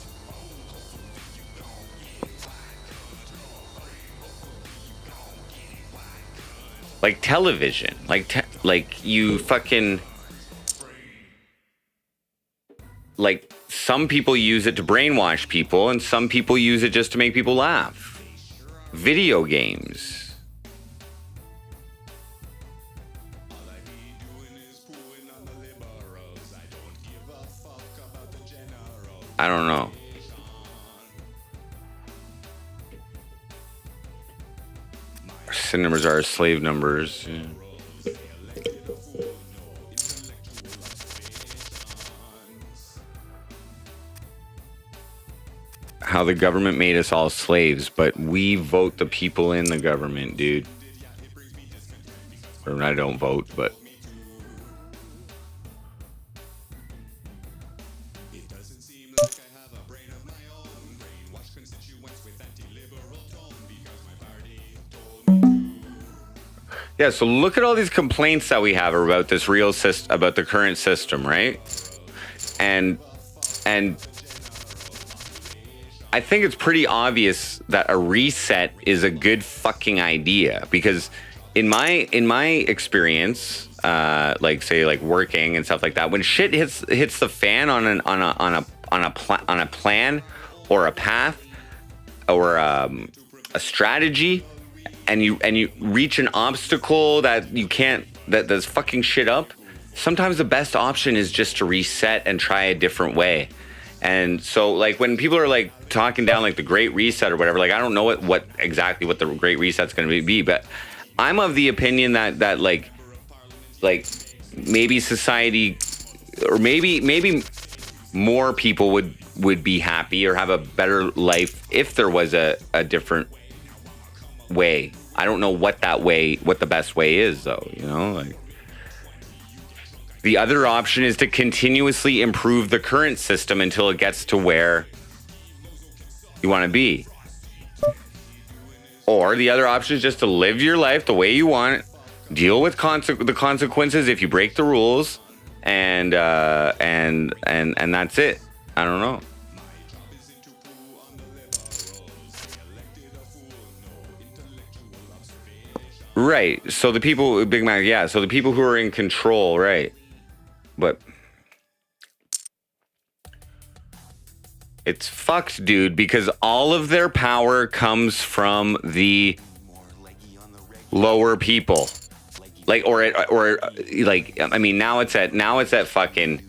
Like television, like you fucking, like some people use it to brainwash people, and some people use it just to make people laugh. Video games. I don't know. Sin numbers are slave numbers. Yeah. How the government made us all slaves, but we vote the people in the government, dude. Or I don't vote, but yeah, so look at all these complaints that we have about this real system, about the current system, right? And I think it's pretty obvious that a reset is a good fucking idea, because in my experience, like say like working and stuff like that, when shit hits the fan on a plan or a path or a strategy, and you reach an obstacle that you can't, that's fucking shit up, sometimes the best option is just to reset and try a different way. And so like when people are like talking down like the Great Reset or whatever, like I don't know what exactly what the Great Reset's going to be, but I'm of the opinion that like maybe society, or maybe more people would be happy or have a better life if there was a different way. I don't know what the best way is, though, you know? Like, the other option is to continuously improve the current system until it gets to where you want to be. Or the other option is just to live your life the way you want it, deal with the consequences if you break the rules, and that's it. I don't know. Right. So the people, Big Mac, yeah. So the people who are in control, right? But it's fucked, dude, because all of their power comes from the lower people. Like, or like, I mean, now it's at fucking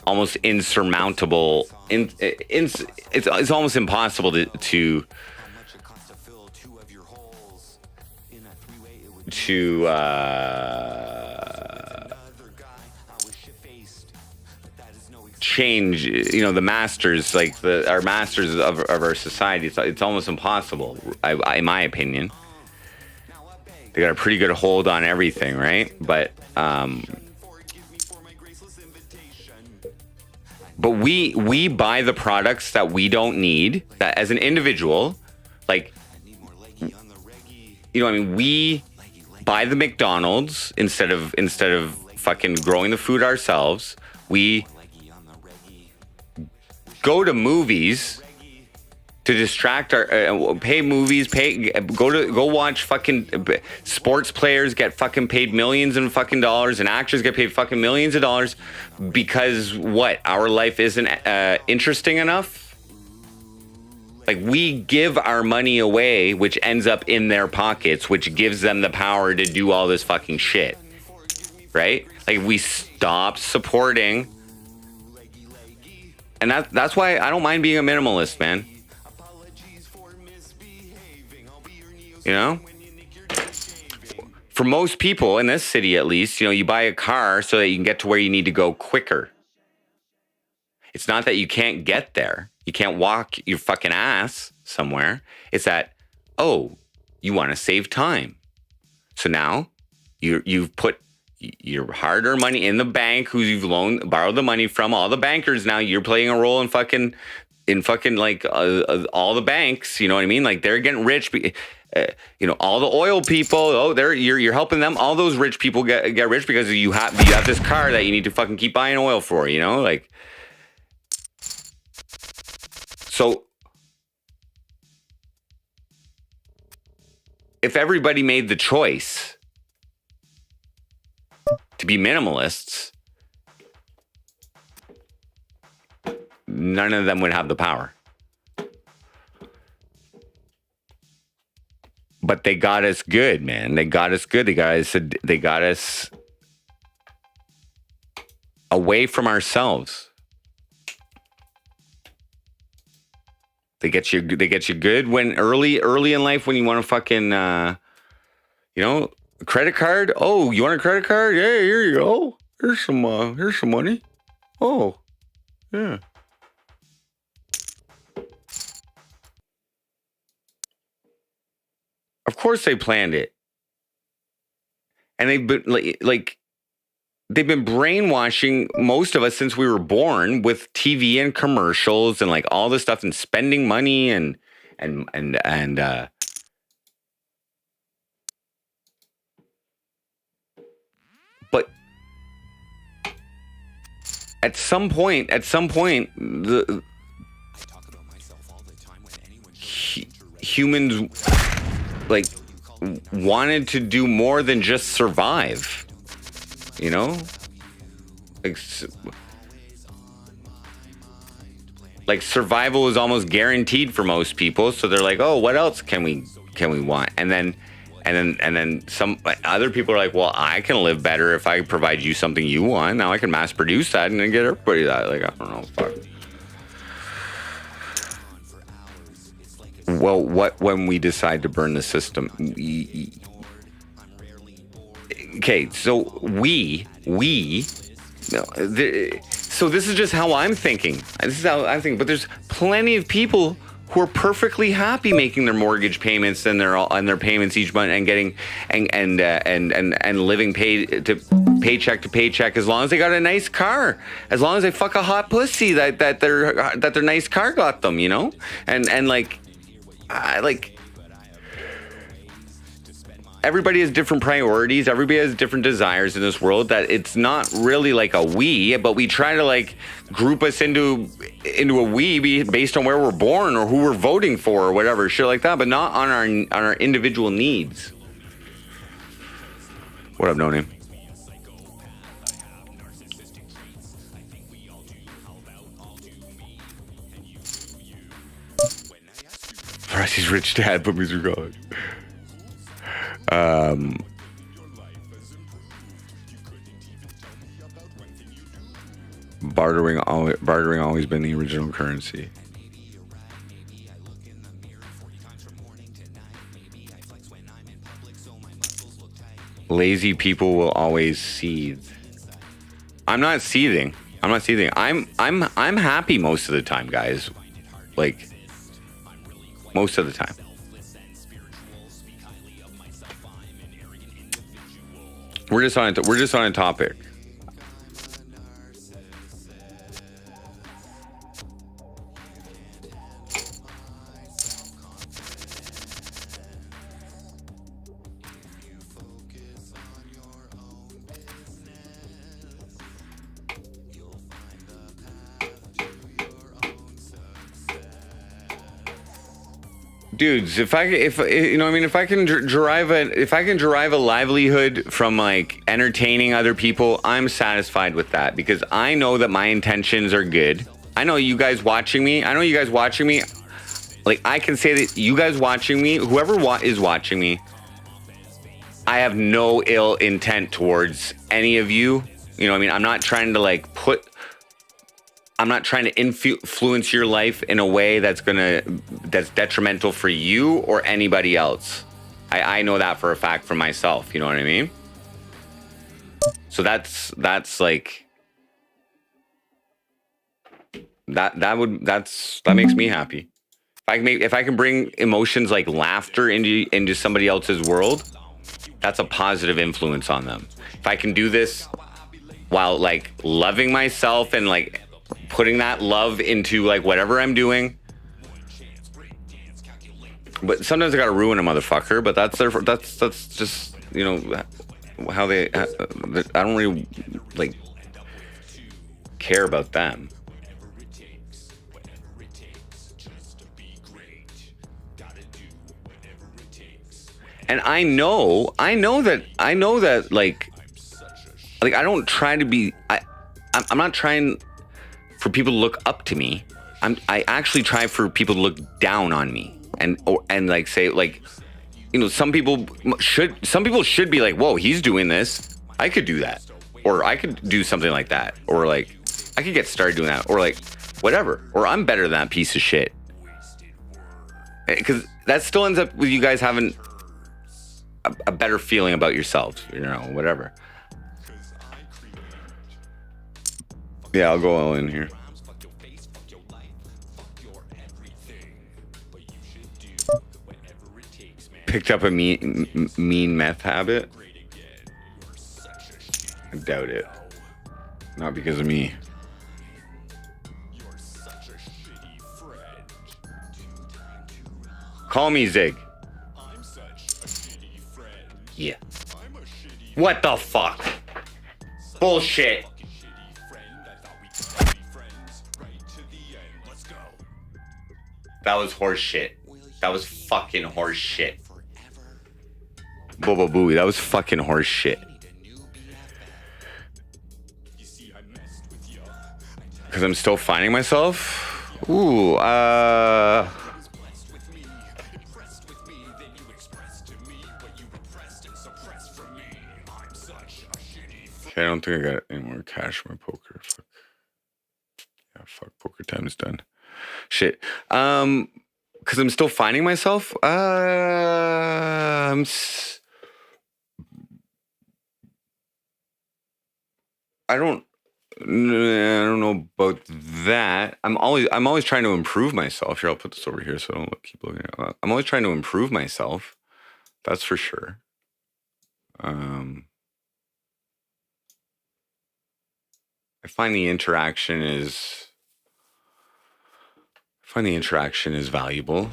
almost insurmountable. It's almost impossible to change, you know, the masters, like our masters of our society. It's almost impossible, in my opinion. They got a pretty good hold on everything, right? But we buy the products that we don't need, that as an individual, like, you know, I mean, we buy the McDonald's instead of fucking growing the food ourselves. We go to movies to distract our go watch fucking sports players get fucking paid millions and fucking dollars, and actors get paid fucking millions of dollars because what, our life isn't interesting enough. Like, we give our money away, which ends up in their pockets, which gives them the power to do all this fucking shit, right? Like, we stop supporting, and that's why I don't mind being a minimalist, man. You know? for most people in this city, at least, you buy a car so that you can get to where you need to go quicker. It's not that you can't get there. You can't walk your fucking ass somewhere. It's that, oh, you want to save time. So now you've put your hard-earned money in the bank, who you've borrowed the money from. All the bankers now, you're playing a role in fucking like all the banks. You know what I mean? Like they're getting rich. All the oil people. Oh, you're helping them. All those rich people get rich because you have this car that you need to fucking keep buying oil for. Like. So if everybody made the choice to be minimalists, none of them would have the power. But they got us good, man. They got us good. They got us away from ourselves. They get you good when early in life when you want to fucking credit card. Oh, you want a credit card? Yeah, here you go. Here's some money. Oh, yeah. Of course they planned it. And they've been they've been brainwashing most of us since we were born with TV and commercials and like all this stuff and spending money and but at some point the humans like wanted to do more than just survive. Like survival is almost guaranteed for most people. So they're like, oh, what else can we want? And then some other people are like, well, I can live better if I provide you something you want. Now I can mass produce that and then get everybody that. Like, I don't know. Fuck. Well, when we decide to burn the system? Okay, so so this is just how I'm thinking. This is how I'm thinking. But there's plenty of people who are perfectly happy making their mortgage payments and their payments each month and getting and living paycheck to paycheck as long as they got a nice car, as long as they fuck a hot pussy that their nice car got them, and like. Everybody has different priorities. Everybody has different desires in this world. That it's not really like a we, but we try to like group us into a we based on where we're born or who we're voting for or whatever shit like that, but not on our individual needs. What up, No Name? Frosty's rich dad put me through college. Bartering always been the original currency. Lazy people will always seethe. I'm not seething. I'm happy most of the time, guys. Like most of the time. We're just on a topic. Dudes, if I can derive a livelihood from like entertaining other people, I'm satisfied with that because I know that my intentions are good. I know you guys watching me. Like I can say that you guys watching me, whoever is watching me, I have no ill intent towards any of you. You know what I mean? I'm not trying to influence your life in a way that's detrimental for you or anybody else. I know that for a fact for myself. You know what I mean? So that's like that makes me happy. If I can bring emotions like laughter into somebody else's world, that's a positive influence on them. If I can do this while like loving myself and like putting that love into like whatever I'm doing. But sometimes I gotta ruin a motherfucker. But that's just, you know, how they. I don't really like care about them. And I know that like I don't try to be. I'm not trying for people to look up to me. I actually try for people to look down on me and like say like, you know, some people should be like, whoa, he's doing this. I could do that, or I could do something like that, or like I could get started doing that, or like whatever, or I'm better than that piece of shit. Because that still ends up with you guys having a better feeling about yourselves, you know, whatever. Yeah, I'll go all in here. Picked up a mean meth habit. I doubt it. Not because of me. Call me Zig. Yeah. What the fuck? Bullshit. That was horse shit. That was fucking horse shit. Boba Booey, that was fucking horse shit. Because I'm still finding myself? Ooh, okay, I don't think I got any more cash for my poker. Fuck. Yeah, fuck, poker time is done. Shit. Because I'm still finding myself. I don't know about that. I'm always trying to improve myself. Here, I'll put this over here so I don't keep looking at it. I'm always trying to improve myself. That's for sure. I find the interaction is valuable.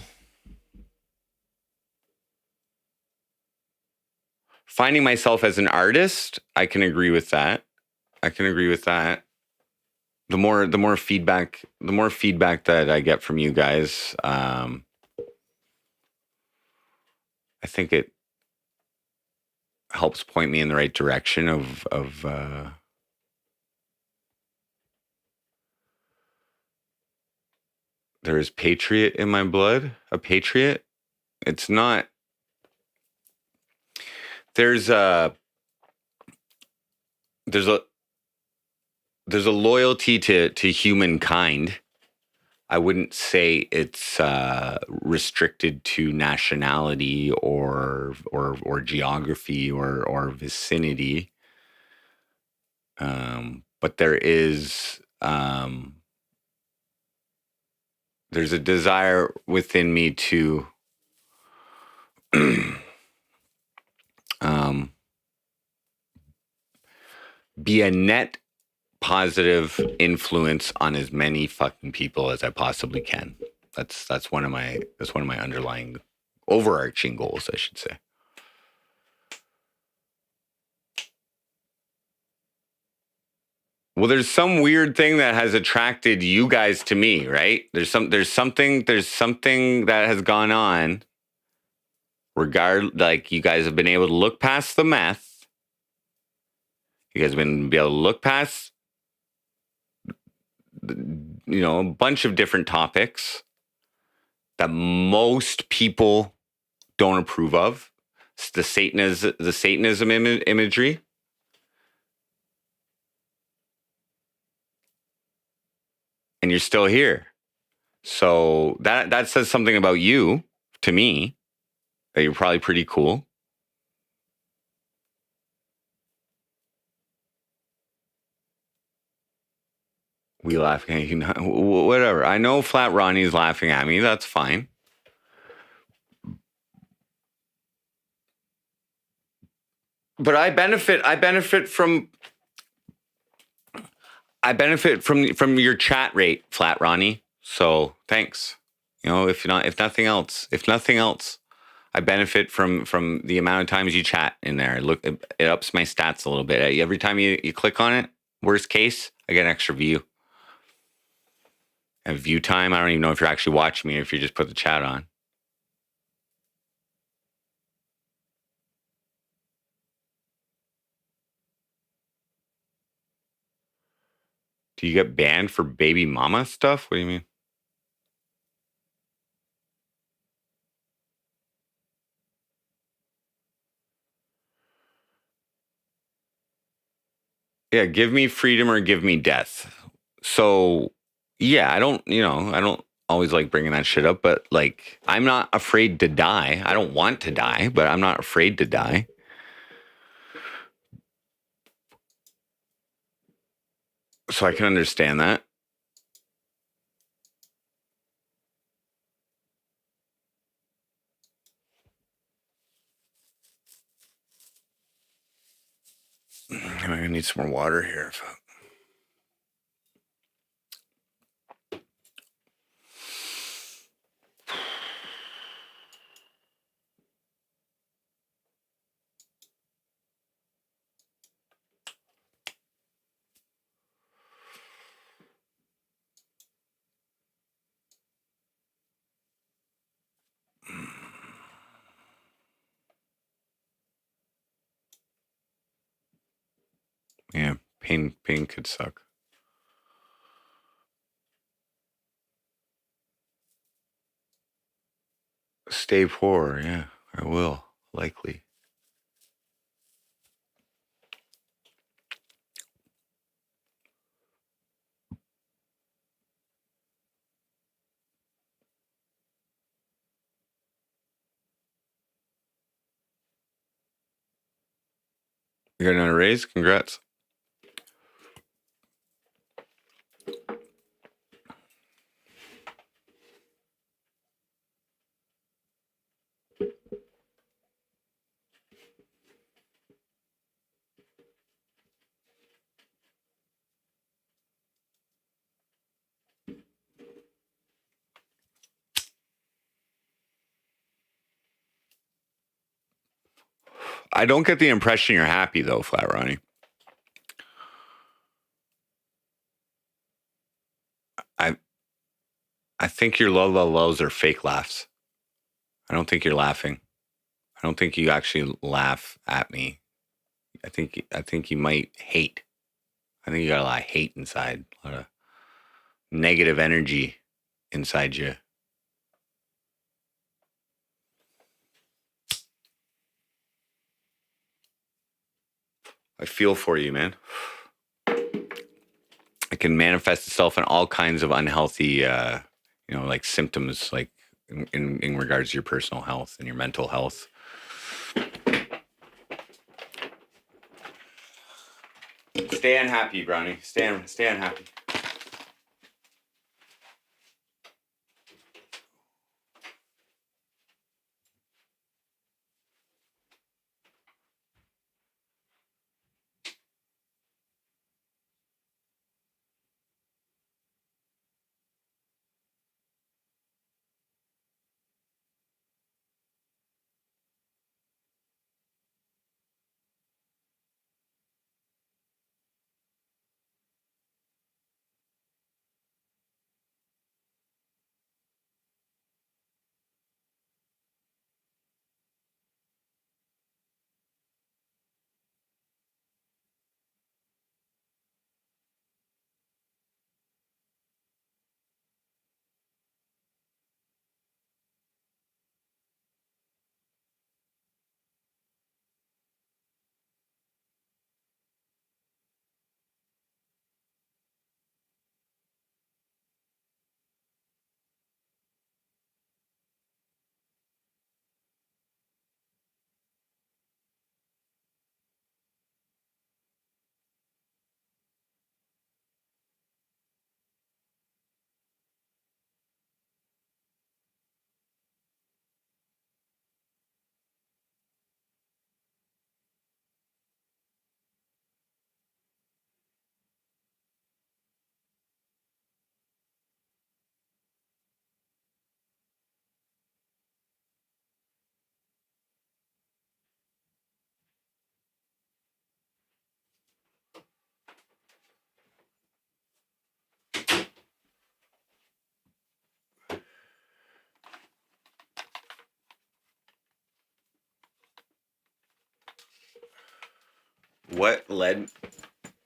Finding myself as an artist, I can agree with that. The more feedback that I get from you guys, I think it helps point me in the right direction of there is patriot in my blood. A patriot. It's not. There's a loyalty to humankind. I wouldn't say it's restricted to nationality or geography or vicinity. But there is there's a desire within me to be a net positive influence on as many fucking people as I possibly can. That's one of my underlying overarching goals, I should say. Well, there's some weird thing that has attracted you guys to me, right? There's something that has gone on. Like you guys have been able to look past the meth. You guys have been able to look past, you know, a bunch of different topics that most people don't approve of. It's the Satanism imagery. And you're still here. So that says something about you to me. that you're probably pretty cool. We laugh at you, whatever. I know Flat Ronnie's laughing at me. That's fine. But I benefit from your chat rate, Flat Ronnie. So thanks. You know, if nothing else, I benefit from the amount of times you chat in there. Look, it ups my stats a little bit. Every time you click on it, worst case, I get an extra view. And view time, I don't even know if you're actually watching me or if you just put the chat on. Do you get banned for baby mama stuff? What do you mean? Yeah, give me freedom or give me death. So, yeah, I don't always like bringing that shit up, but like, I'm not afraid to die. I don't want to die, but I'm not afraid to die. So I can understand that. I'm gonna need some more water here. Yeah, pain could suck. Stay poor, yeah, I will, likely. You got another raise? Congrats. I don't get the impression you're happy though, Flat Ronnie. I think your lows are fake laughs. I don't think you're laughing. I don't think you actually laugh at me. I think you might hate. I think you got a lot of hate inside, a lot of negative energy inside you. I feel for you, man. It can manifest itself in all kinds of unhealthy, like symptoms, like in regards to your personal health and your mental health. Stay unhappy, Brownie. Stay unhappy.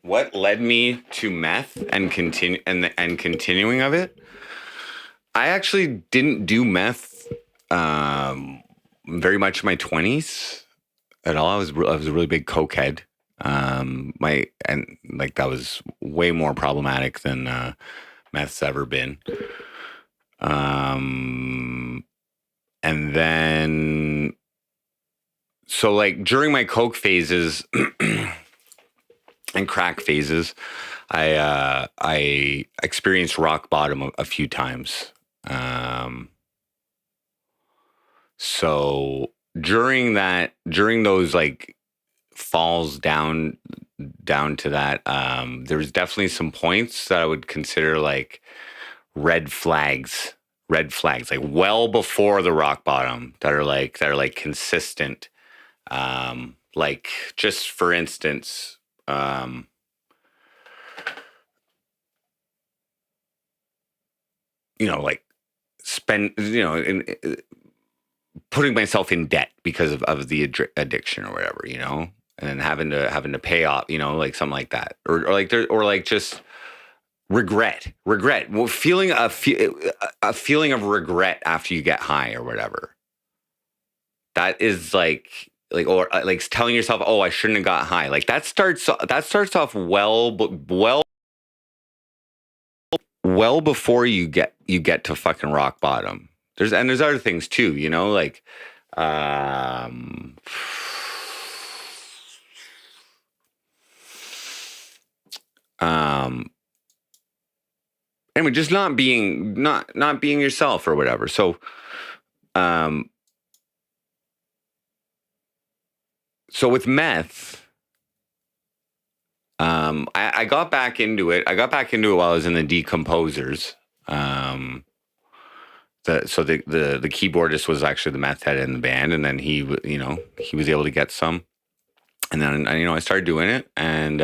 what led me to meth and continuing of it. I actually didn't do meth very much in my 20s at all. I was a really big cokehead. That was way more problematic than meth's ever been. And then, so like during my coke phases and crack phases, I experienced rock bottom a few times. So during those like falls down to that, there was definitely some points that I would consider like red flags, like well before the rock bottom that are like consistent. Like just for instance, like putting myself in debt because of the addiction or whatever, and then having to pay off, like something like that, or like just regret, well, feeling a feeling of regret after you get high or whatever. That is like telling yourself, oh, I shouldn't have got high. Like that starts off well before you get to fucking rock bottom. There's other things too, like anyway, just not being yourself or whatever. So so with meth, I got back into it. I got back into it while I was in the Decomposers. The keyboardist was actually the meth head in the band, and then he was able to get some, and then I started doing it, and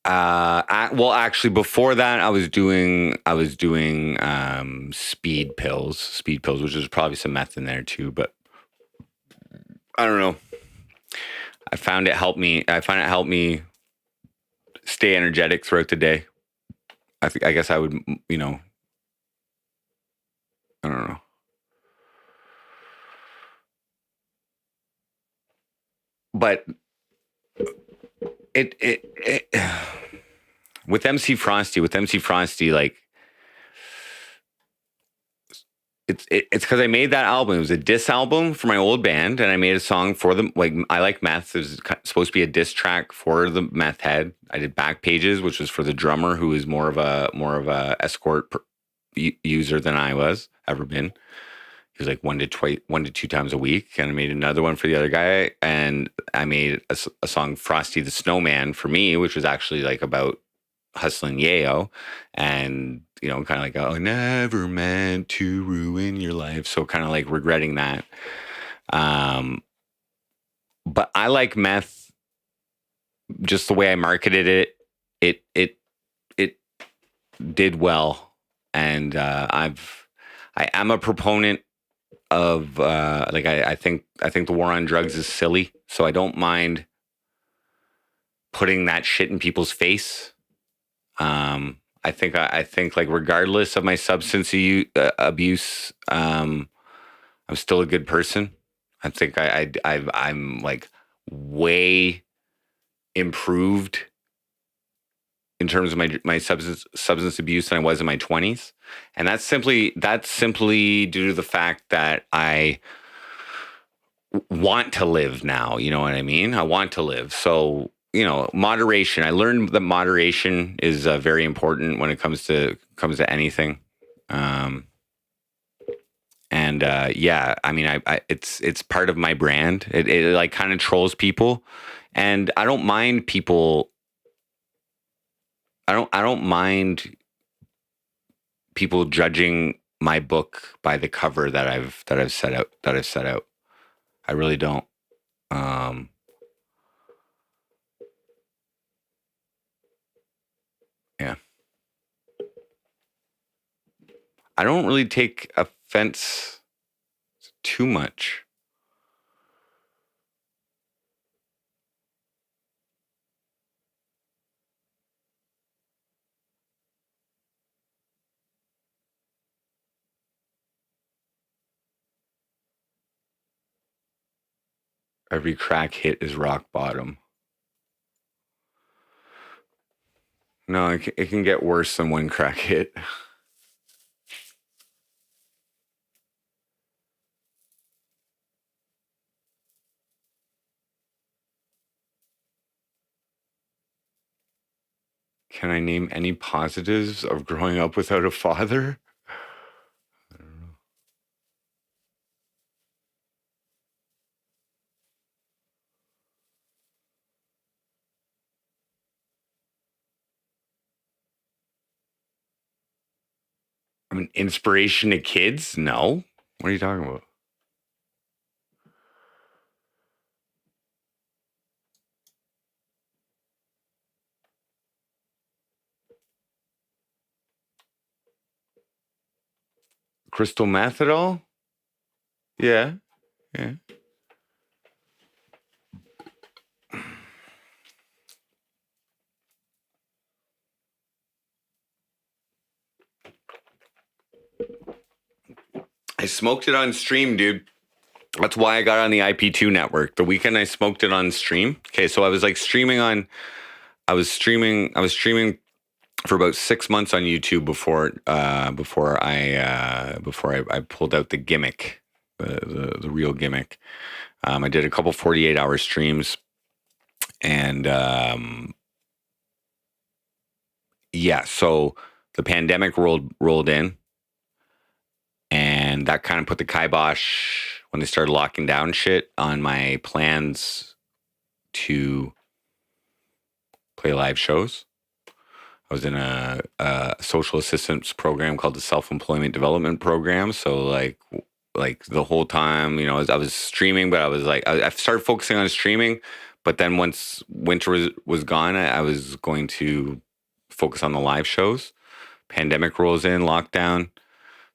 actually before that I was doing speed pills, which is probably some meth in there too, but I don't know. I find it helped me stay energetic throughout the day. I guess I would, I don't know. But it with MC Frosty, like it's because I made that album. It was a diss album for my old band, and I made a song for them. Like I Like Meth. It was supposed to be a diss track for the meth head. I did Back Pages, which was for the drummer, who is more of a escort user than I was ever been. He was like 1 to 2 times a week, and I made another one for the other guy, and I made a song, Frosty the Snowman, for me, which was actually like about hustling yayo, and kind of like, oh, never meant to ruin your life, so kind of like regretting that. But I Like Meth, just the way I marketed it did well, and I am a proponent of I think the war on drugs is silly, so I don't mind putting that shit in people's face. I think like regardless of my substance abuse, I'm still a good person. I think I'm like way improved in terms of my substance abuse than I was in my 20s. And that's simply due to the fact that I want to live now. You know what I mean? I want to live. So, moderation. I learned that moderation is very important when it comes to anything. Yeah, I mean, it's part of my brand. It like kind of trolls people, and I don't mind people. I don't mind people judging my book by the cover that I've set out. I really don't. Yeah. I don't really take offense too much. Every crack hit is rock bottom. No, it can get worse than one crack hit. Can I name any positives of growing up without a father? I don't know. I'm an inspiration to kids? No. What are you talking about? Crystal meth at all? Yeah. Yeah. I smoked it on stream, dude. That's why I got on the IP2 network. The weekend I smoked it on stream. Okay, so I was like I was streaming for about 6 months on YouTube before I pulled out the gimmick, the real gimmick. I did a couple 48-hour streams, and yeah, so the pandemic rolled in, and that kind of put the kibosh when they started locking down shit on my plans to play live shows. I was in a social assistance program called the Self-Employment Development Program. So like the whole time, you know, I was streaming, but I was like, I started focusing on streaming. But then once winter was gone, I was going to focus on the live shows. Pandemic rolls in, lockdown.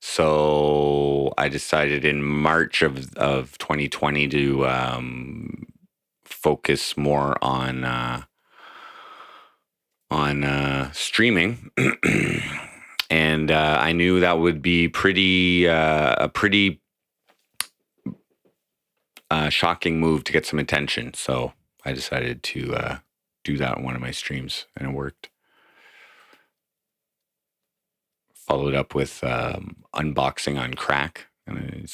So I decided in March of 2020 to focus more on streaming. And I knew that would be a pretty shocking move to get some attention. So I decided to do that on one of my streams, and it worked. Followed up with unboxing on crack, and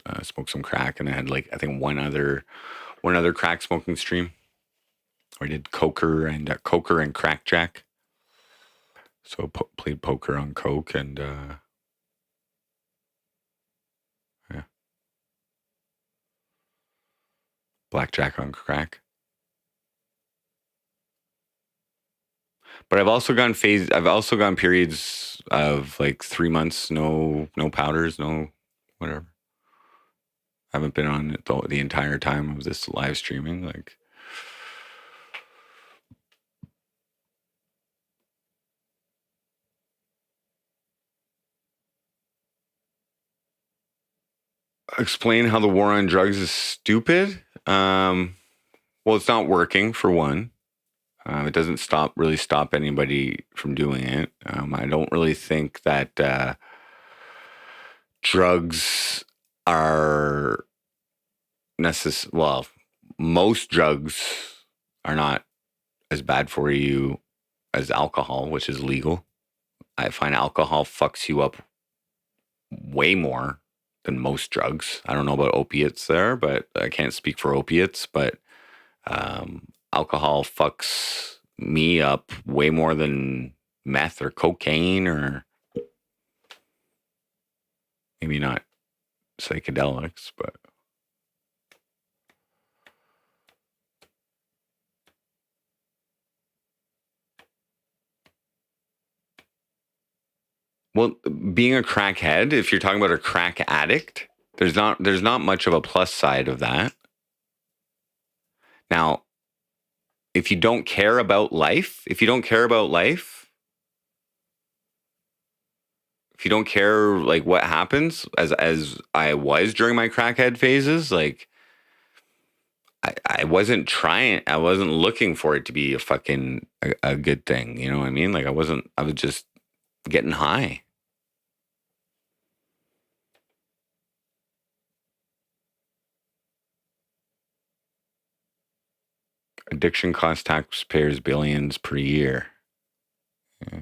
I smoked some crack, and I had like I think one other crack smoking stream. I did poker and crackjack. So played poker on coke and yeah, blackjack on crack. But I've also gone periods of like 3 months, no powders, no whatever. I haven't been on it the entire time of this live streaming. Like, explain how the war on drugs is stupid. Well, it's not working for one. It doesn't really stop anybody from doing it. I don't really think that drugs are necessary. Well, most drugs are not as bad for you as alcohol, which is legal. I find alcohol fucks you up way more than most drugs. I don't know about opiates there, but I can't speak for opiates, but alcohol fucks me up way more than meth or cocaine, or maybe not psychedelics, but well, being a crackhead, if you're talking about a crack addict, there's not much of a plus side of that. Now, if you don't care about life, if you don't care like what happens, as I was during my crackhead phases, like I wasn't looking for it to be a good thing. You know what I mean? Like I was just getting high. Addiction costs taxpayers billions per year. Yeah.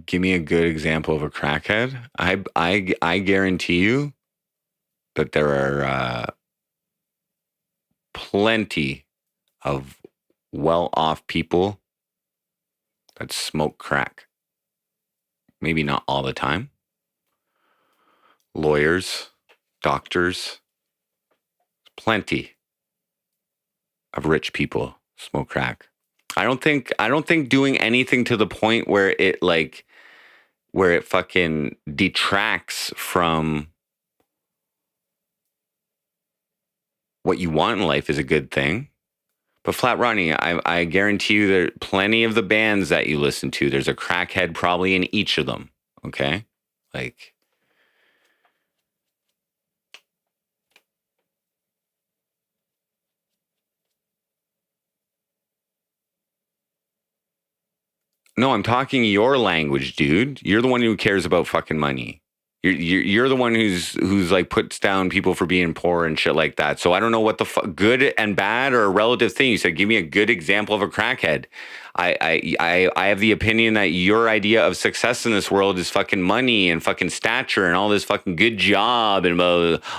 Give me a good example of a crackhead. I guarantee you that there are plenty of well-off people that smoke crack. Maybe not all the time. Lawyers, doctors, plenty of rich people smoke crack. I don't think doing anything to the point where it fucking detracts from what you want in life is a good thing. But Flat Ronnie, I guarantee you there are plenty of the bands that you listen to, there's a crackhead probably in each of them. Okay? Like, no, I'm talking your language, dude. You're the one who cares about fucking money. You're the one who's like puts down people for being poor and shit like that. So I don't know what the good and bad or a relative thing. You said, give me a good example of a crackhead. I have the opinion that your idea of success in this world is fucking money and fucking stature and all this fucking good job and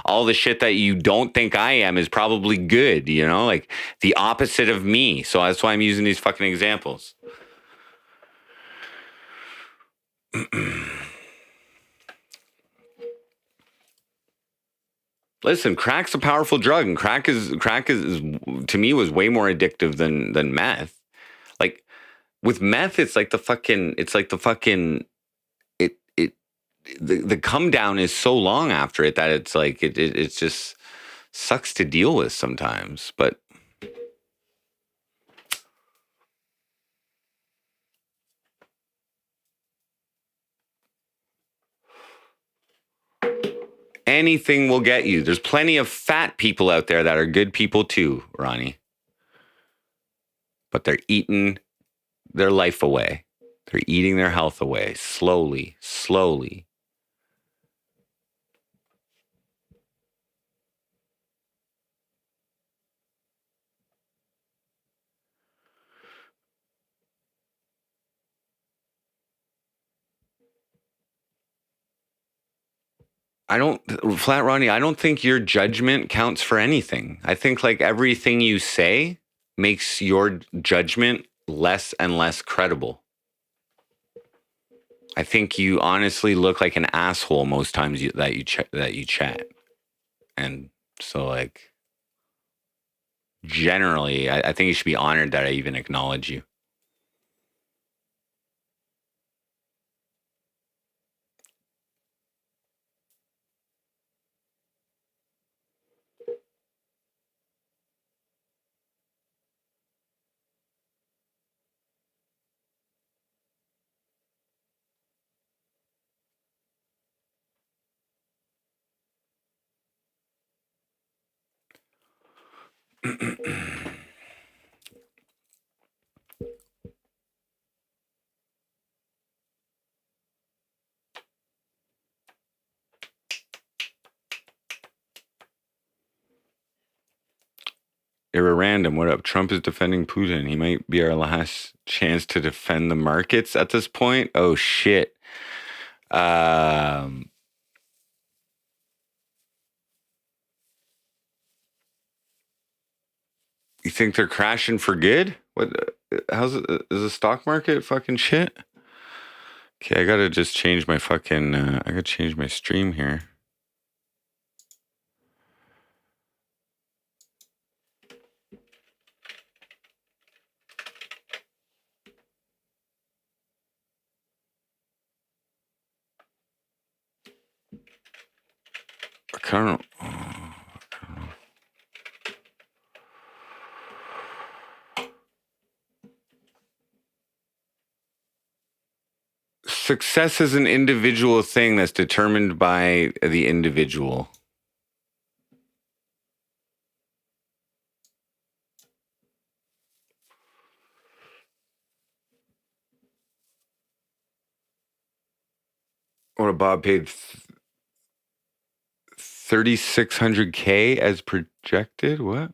all the shit that you don't think I am is probably good. You know, like the opposite of me. So that's why I'm using these fucking examples. Listen, crack's a powerful drug, and crack is to me was way more addictive than meth. Like with meth, it's like the come down is so long after it that it's like it just sucks to deal with sometimes. But anything will get you. There's plenty of fat people out there that are good people too, Ronnie. But they're eating their life away. They're eating their health away slowly. Flat Ronnie, I don't think your judgment counts for anything. I think like everything you say makes your judgment less and less credible. I think you honestly look like an asshole most times that you chat. And so like generally, I think you should be honored that I even acknowledge you. Era Random, what up? Trump is defending Putin. He might be our last chance to defend the markets at this point. Oh shit. You think they're crashing for good? What? Is the stock market fucking shit? Okay, I gotta just change my fucking. I gotta change my stream here. I don't know. Success is an individual thing that's determined by the individual. Or Bob paid 3,600K as projected. What?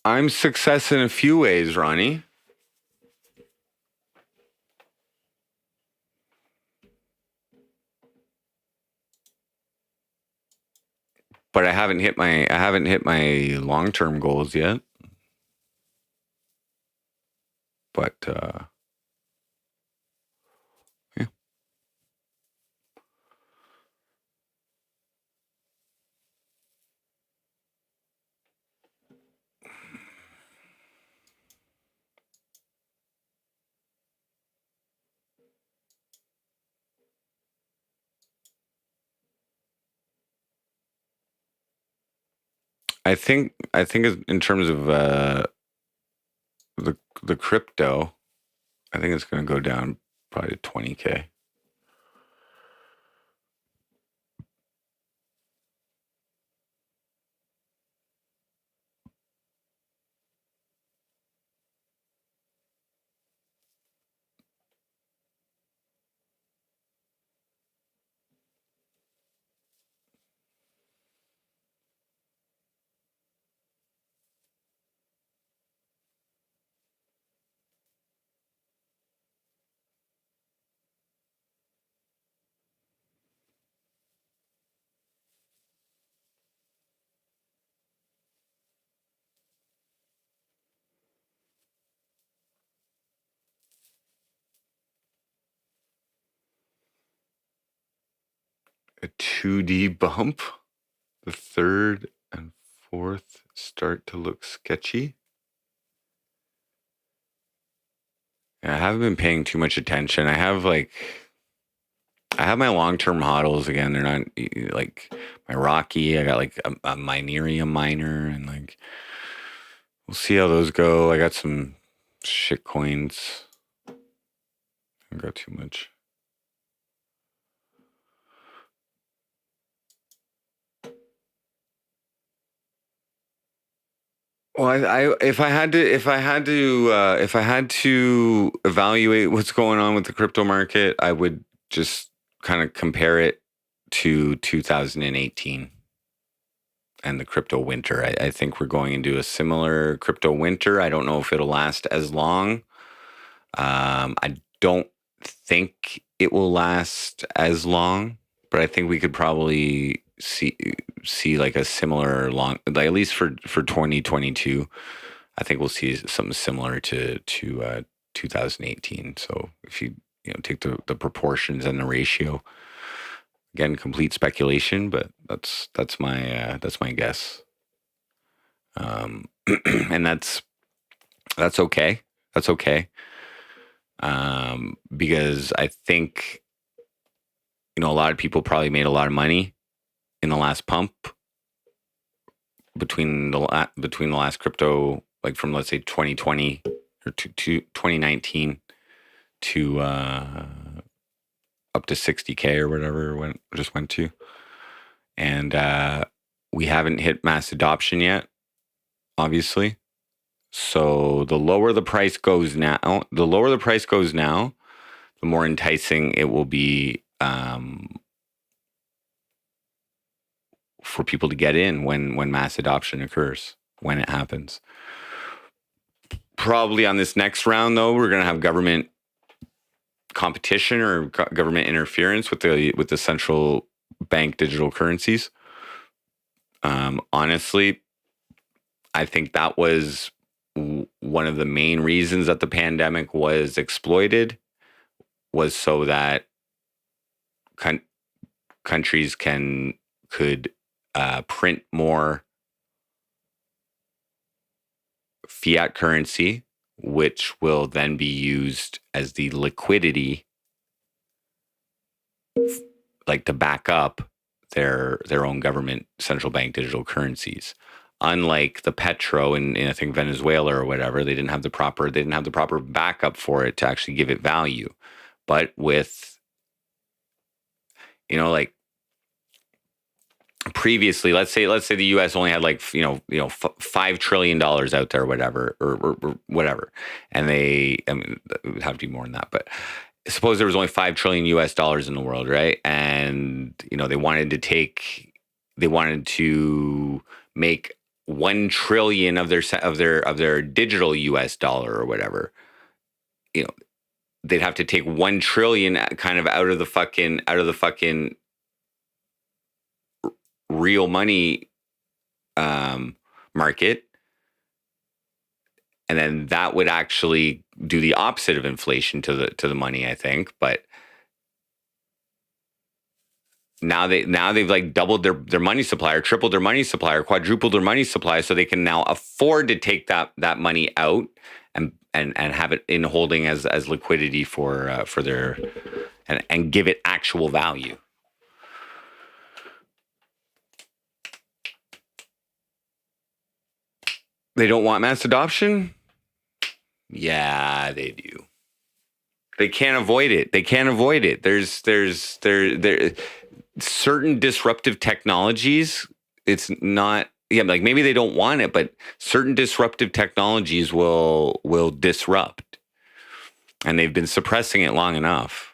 I'm success in a few ways, Ronnie. But I haven't hit my long-term goals yet. But yeah. I think in terms of the crypto, I think it's going to go down probably to 20K. A 2D bump. The third and fourth start to look sketchy. Yeah, I haven't been paying too much attention. I have my long-term hodls again. They're not like my Rocky. I got like a Minerium miner, and like we'll see how those go. I got some shit coins. I don't got too much. Well, if I had to evaluate what's going on with the crypto market, I would just kind of compare it to 2018 and the crypto winter. I think we're going into a similar crypto winter. I don't know if it'll last as long. I don't think it will last as long, but I think we could probably see like a similar long, like at least for 2022. I think we'll see something similar to 2018. So if you take the proportions and the ratio, again, complete speculation, but that's my guess. And that's okay. That's okay. Because I think a lot of people probably made a lot of money in the last pump between the last crypto, like from let's say 2020 or to 2019 to up to 60K or whatever went to, and we haven't hit mass adoption yet, obviously. So the lower the price goes now, the more enticing it will be for people to get in when mass adoption occurs, when it happens. Probably on this next round, though, we're going to have government competition or government interference with the central bank digital currencies. Honestly, I think that was one of the main reasons that the pandemic was exploited, was so that countries could print more fiat currency, which will then be used as the liquidity, like to back up their own government central bank digital currencies. Unlike the petro in I think Venezuela or whatever, they didn't have the proper backup for it to actually give it value. But with like previously, let's say the U.S. only had like $5 trillion out there, whatever, or whatever, and I mean, it would have to be more than that, but suppose there was only $5 trillion US dollars in the world, right? And they wanted to make 1 trillion of their digital US dollar or whatever. They'd have to take 1 trillion kind of out of the fucking real money market, and then that would actually do the opposite of inflation to the money, I think. But now they've like doubled their money supply, or tripled their money supply, or quadrupled their money supply, so they can now afford to take that money out and have it in holding as liquidity for their and give it actual value. They don't want mass adoption? Yeah, they do. They can't avoid it. There's certain disruptive technologies. It's not, yeah, like maybe they don't want it, but certain disruptive technologies will disrupt. And they've been suppressing it long enough.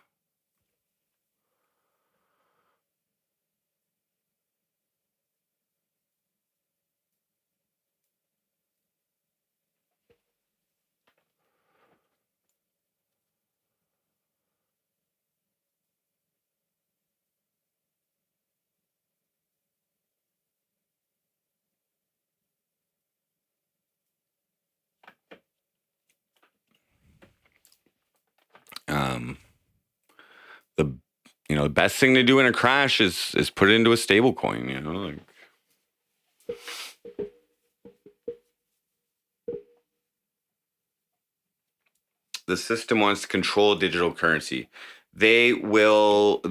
The best thing to do in a crash is put it into a stable coin, like. The system wants to control digital currency. They will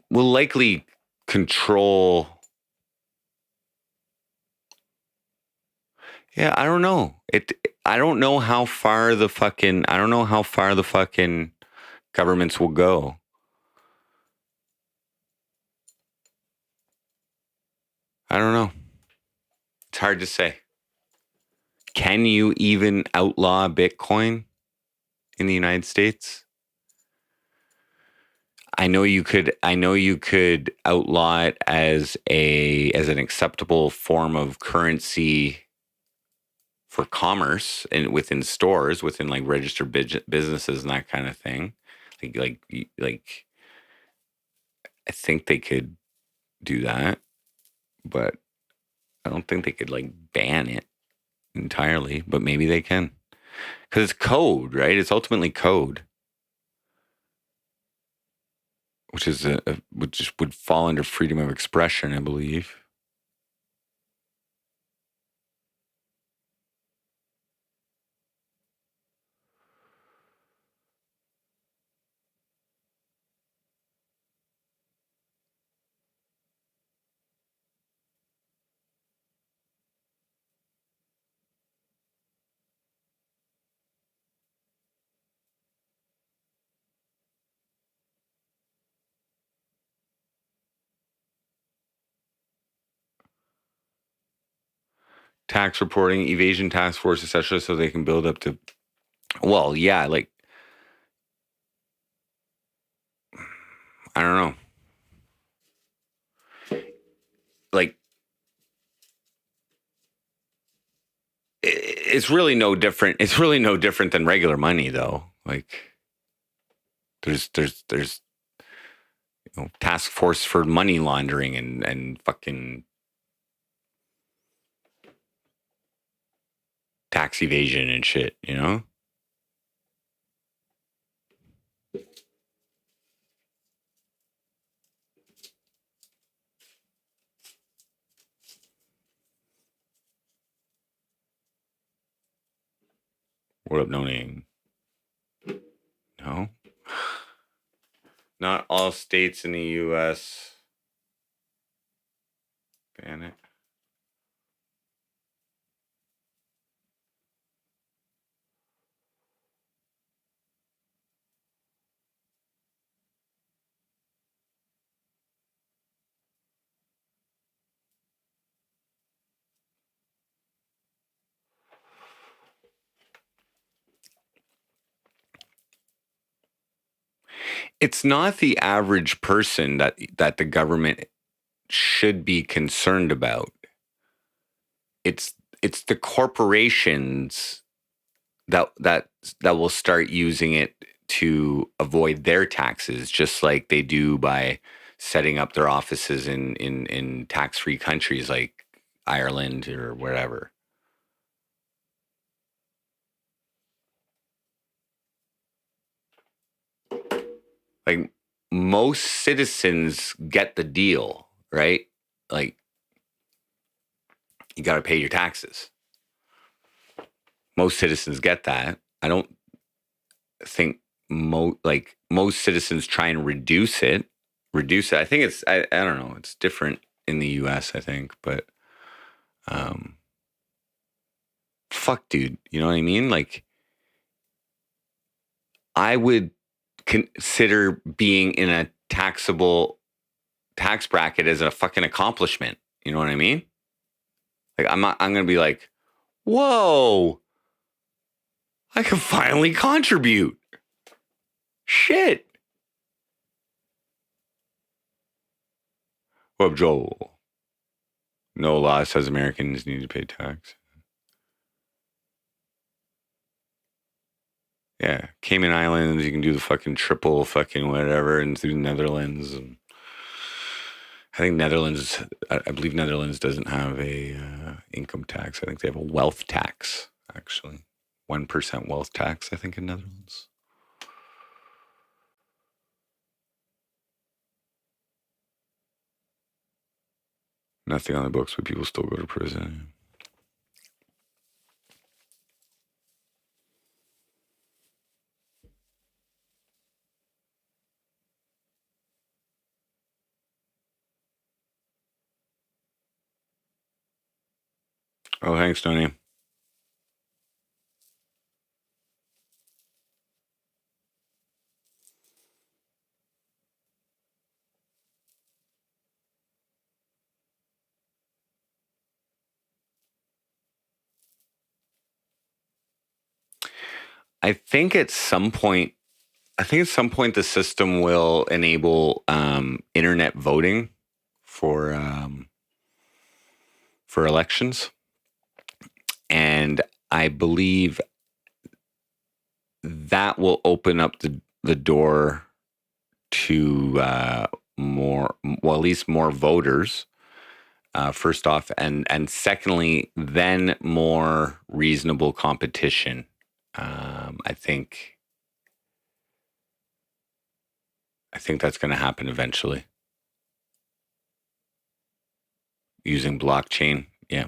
likely control. Yeah, I don't know. I don't know how far the fucking governments will go. I don't know. It's hard to say. Can you even outlaw Bitcoin in the United States? I know you could outlaw it as an acceptable form of currency for commerce and within stores, within like registered businesses and that kind of thing. Like I think they could do that, but I don't think they could like ban it entirely, but maybe they can. Because it's code, right? It's ultimately code, which is which would fall under freedom of expression, I believe. Tax reporting, evasion task force, etc., so they can build up to. Well, yeah, like I don't know, like it's really no different. It's really no different than regular money, though. Like there's task force for money laundering and fucking tax evasion and shit, What up, no name? No. Not all states in the U.S. ban it. it's not the average person that the government should be concerned about. It's the corporations that will start using it to avoid their taxes, just like they do by setting up their offices in tax-free countries like Ireland or wherever. Like, most citizens get the deal, right? Like, you got to pay your taxes. Most citizens get that. I don't think most citizens try and reduce it. I think it's I don't know. It's different in the US, I think, but fuck, dude. You know what I mean? Like, I would consider being in a taxable tax bracket as a fucking accomplishment. You know what I mean? Like, I'm going to be like, whoa, I can finally contribute. Shit. Well, Joel, no law says Americans need to pay tax. Yeah, Cayman Islands, you can do the fucking triple fucking whatever, and through Netherlands. And I think I believe Netherlands doesn't have a income tax. I think they have a wealth tax, actually. 1% wealth tax, I think, in Netherlands. Nothing on the books, but people still go to prison. Oh, thanks, Tony. I think at some point the system will enable internet voting for elections, and I believe that will open up the door to at least more voters. First off, and secondly, then more reasonable competition. I think that's going to happen eventually using blockchain. Yeah.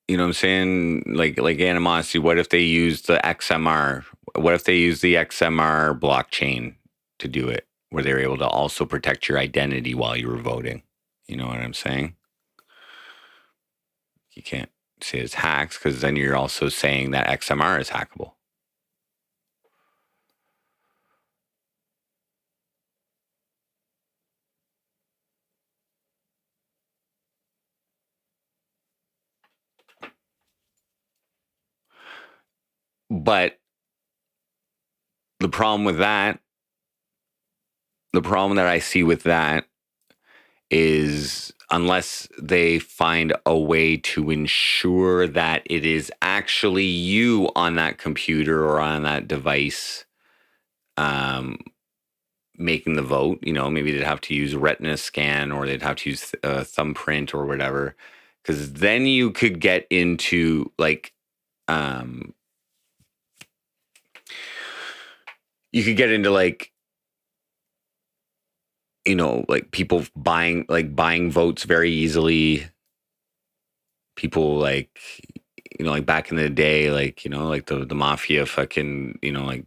You know what I'm saying? Like animosity. What if they use the XMR? What if they use the XMR blockchain to do it, where they're able to also protect your identity while you were voting? You know what I'm saying? You can't say it's hacks, because then you're also saying that XMR is hackable. But the problem that I see with that is, unless they find a way to ensure that it is actually you on that computer or on that device making the vote, maybe they'd have to use a retina scan, or they'd have to use a thumbprint or whatever, because then you could get into like like people buying votes very easily. People like back in the day, like the mafia fucking, like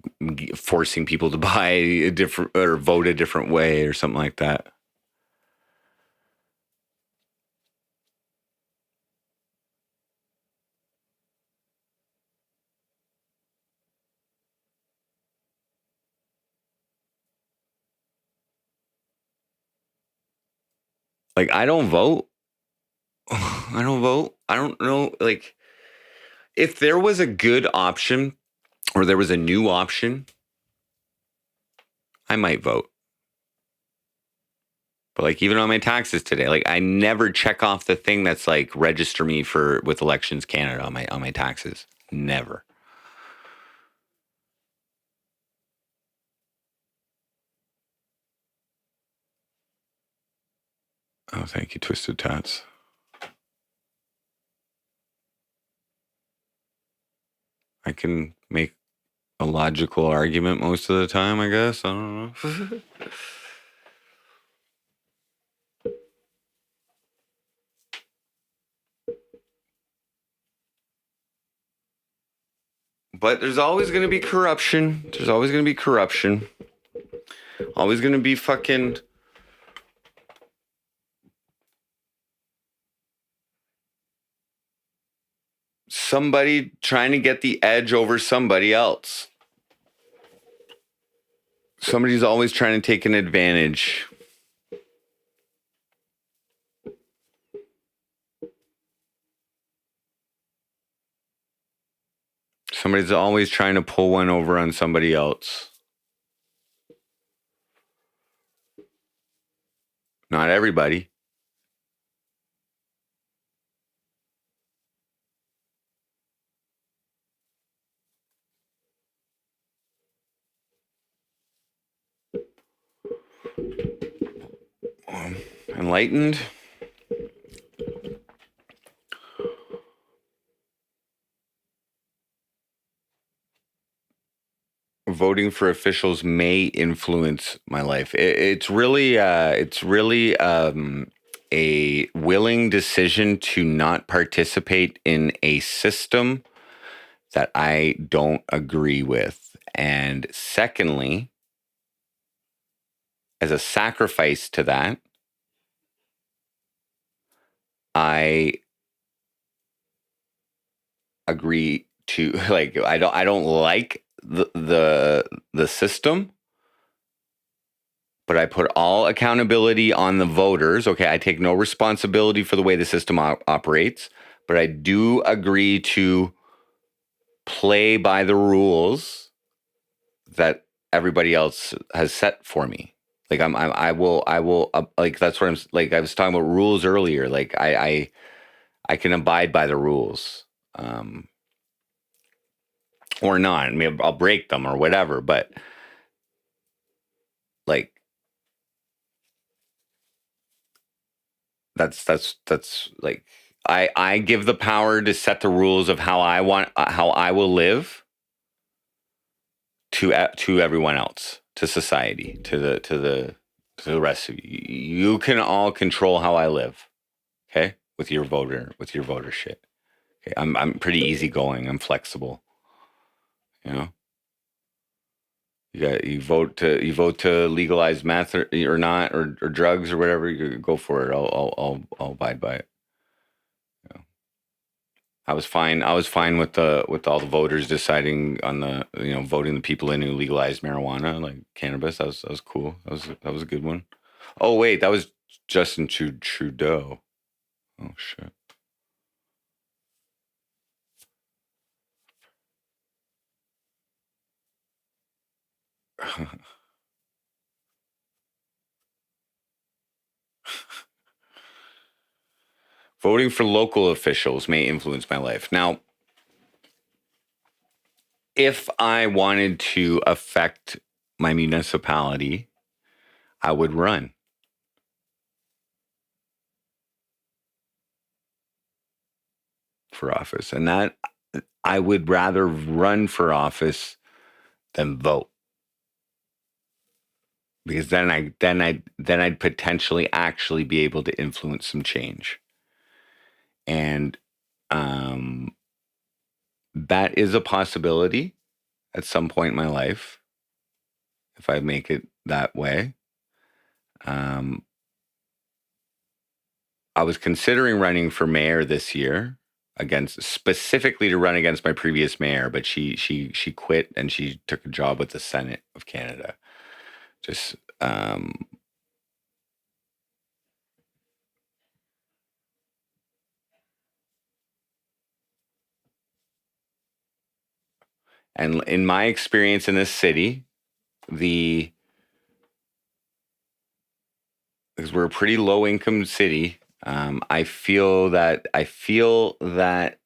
forcing people to buy a different or vote a different way or something like that. Like, I don't vote. I don't vote. I don't know, like, if there was a good option or there was a new option, I might vote. But like even on my taxes today, like I never check off the thing that's like register me for with Elections Canada on my taxes. Never. Oh, thank you, Twisted Tats. I can make a logical argument most of the time, I guess. I don't know. But there's always going to be corruption. There's always going to be corruption. Always going to be fucking somebody trying to get the edge over somebody else. Somebody's always trying to take an advantage. Somebody's always trying to pull one over on somebody else. Not everybody. Enlightened. Voting for officials may influence my life. It's really a willing decision to not participate in a system that I don't agree with. And secondly, as a sacrifice to that, I agree to like I don't like the system, but I put all accountability on the voters. Okay, I take no responsibility for the way the system operates, but I do agree to play by the rules that everybody else has set for me. Like I will like that's what I'm like I was talking about rules earlier. Like I can abide by the rules. Or not. I mean, I'll break them or whatever, but like that's like I give the power to set the rules of how I want how I will live to everyone else, to society, to the rest of you. You can all control how I live, okay? With your voter shit. Okay, I'm pretty easygoing. I'm flexible. You know, you vote to legalize meth or not or drugs or whatever. You go for it. I'll abide by it. I was fine with all the voters deciding on the voting the people in who legalized marijuana, like cannabis. That was cool. That was a good one. Oh wait, that was Justin Trudeau. Oh shit. Voting for local officials may influence my life. Now, if I wanted to affect my municipality, I would run. For office, and that I would rather run for office than vote, because then I'd potentially actually be able to influence some change, and that is a possibility at some point in my life if I make it that way. I was considering running for mayor this year specifically to run against my previous mayor, but she quit and she took a job with the Senate of Canada. Just And in my experience in this city, because we're a pretty low income city, I feel that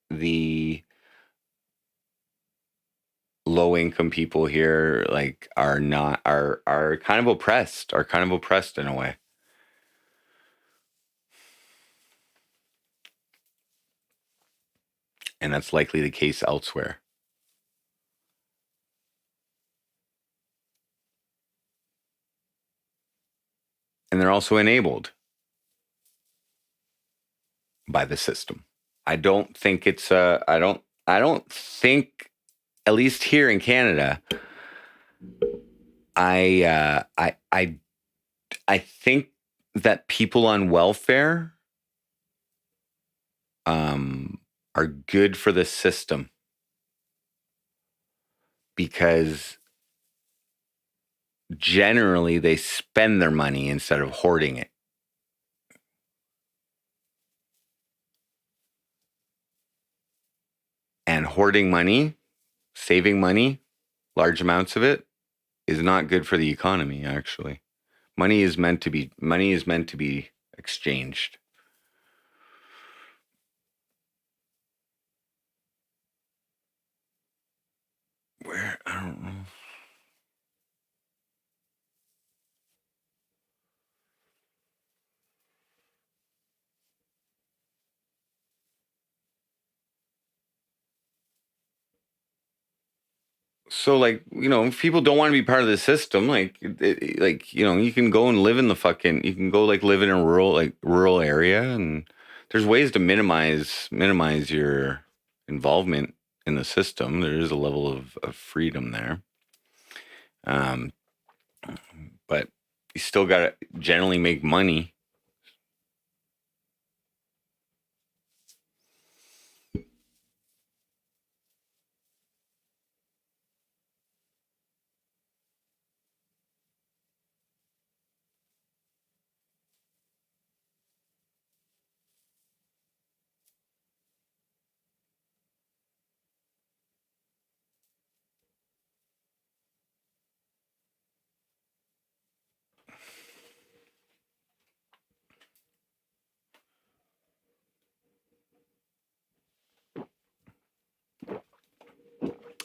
the low income people here like are kind of oppressed, in a way. And that's likely the case elsewhere. And they're also enabled by the system. I don't think I don't think, at least here in Canada, I think that people on welfare are good for the system because generally they spend their money instead of hoarding it. And hoarding money, saving money, large amounts of it, is not good for the economy, actually. Money is meant to be exchanged. Where? I don't know. So, like, if people don't want to be part of the system, like, you can go and live in you can go like live in a rural area, and there's ways to minimize your involvement in the system. There is a level of freedom there. But you still got to generally make money.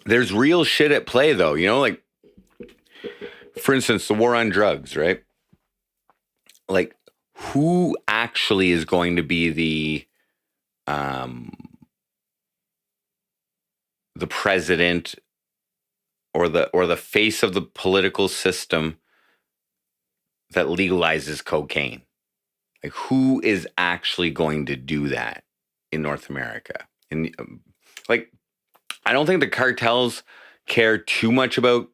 There's real shit at play, though. Like, for instance, the war on drugs, right? Like, who actually is going to be the president or the face of the political system that legalizes cocaine? Like, who is actually going to do that in North America? And like, I don't think the cartels care too much about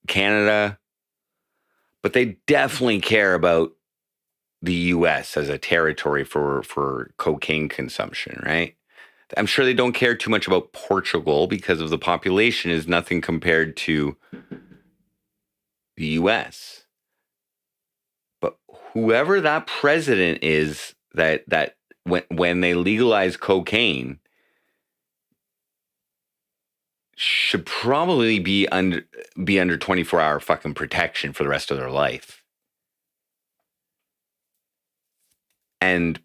Canada, but they definitely care about the U.S. as a territory for cocaine consumption, right? I'm sure they don't care too much about Portugal because of the population is nothing compared to the U.S. But whoever that president is, that when they legalize cocaine, should probably be under 24-hour fucking protection for the rest of their life. And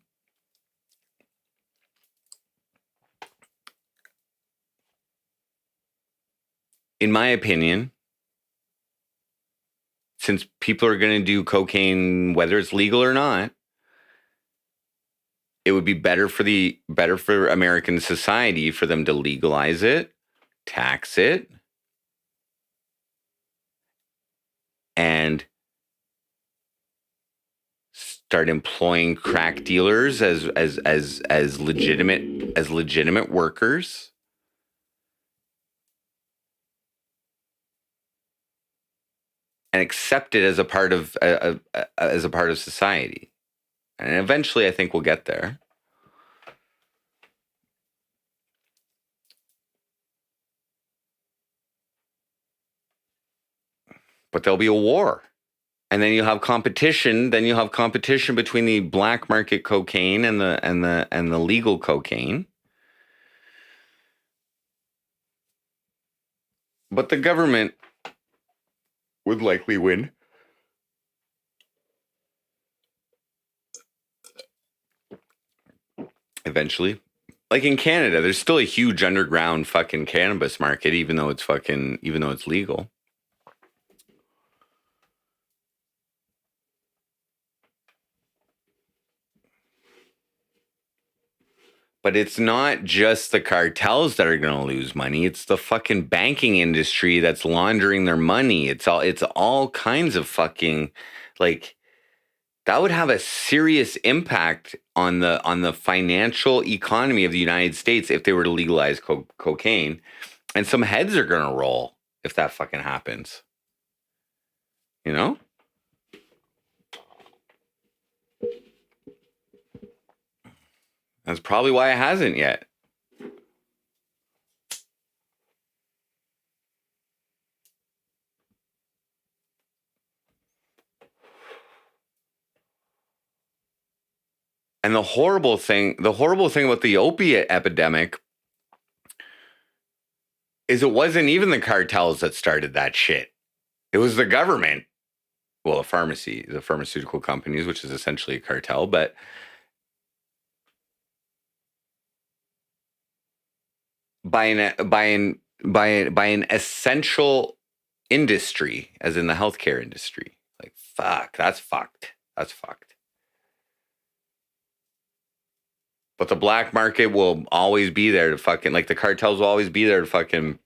in my opinion, since people are going to do cocaine, whether it's legal or not, it would be better for American society for them to legalize it, tax it, and start employing crack dealers as legitimate workers. And accept it as a part of society. And eventually I think we'll get there. But there'll be a war. And then you'll have competition. Then you'll have competition between the black market cocaine and the legal cocaine. But the government would likely win. Eventually. Like in Canada, there's still a huge underground fucking cannabis market, even though it's legal. But it's not just the cartels that are going to lose money. It's the fucking banking industry that's laundering their money. It's all kinds of fucking, like, that would have a serious impact on the financial economy of the United States if they were to legalize cocaine. And some heads are going to roll if that fucking happens. You know? That's probably why it hasn't yet. And the horrible thing about the opiate epidemic is it wasn't even the cartels that started that shit. It was the government. Well, the pharmaceutical companies, which is essentially a cartel, but by an essential industry, as in the healthcare industry. Like, fuck, that's fucked. That's fucked. But the black market will always be there to fucking, like, the cartels will always be there to fucking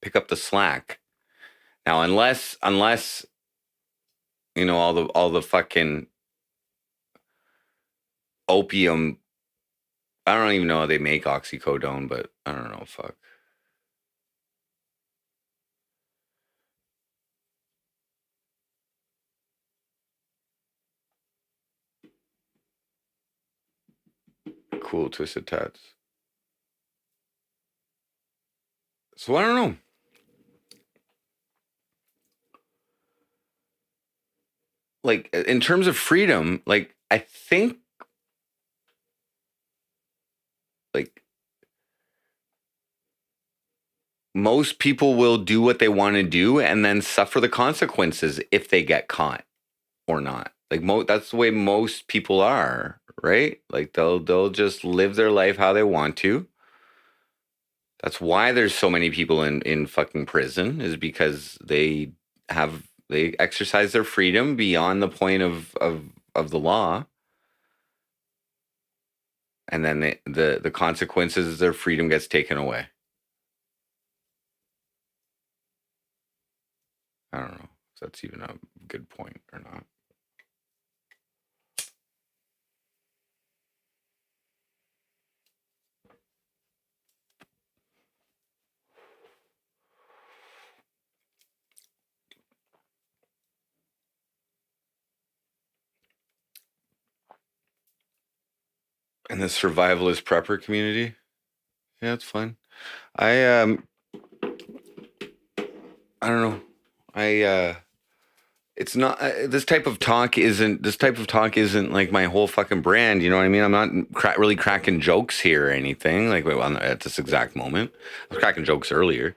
pick up the slack. Now, unless you know, all the fucking opium, I don't even know how they make oxycodone, but I don't know, fuck. Cool twisted tats. So I don't know. Like, in terms of freedom, like, I think, like, most people will do what they want to do and then suffer the consequences if they get caught or not. Like, that's the way most people are, right? Like, they'll just live their life how they want to. That's why there's so many people in fucking prison, is because they exercise their freedom beyond the point of the law. And then the consequences is their freedom gets taken away. I don't know if that's even a good point or not. And the survivalist prepper community, yeah, it's fine. I don't know. It's not this type of talk isn't like my whole fucking brand. You know what I mean? I'm not really cracking jokes here or anything. Like, well, at this exact moment, I was cracking jokes earlier.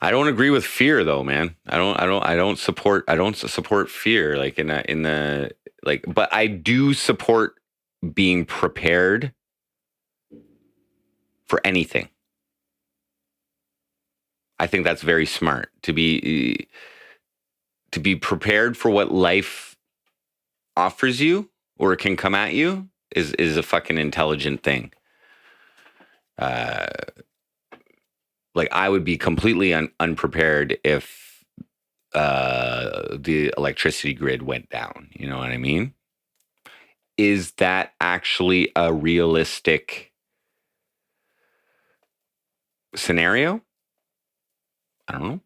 I don't agree with fear, though, man. I don't support fear. Like, in the like, but I do support being prepared for anything. I think that's very smart to be prepared for what life offers you or it can come at you is a fucking intelligent thing. Like, I would be completely unprepared if the electricity grid went down. You know what I mean? Is that actually a realistic scenario? I don't know.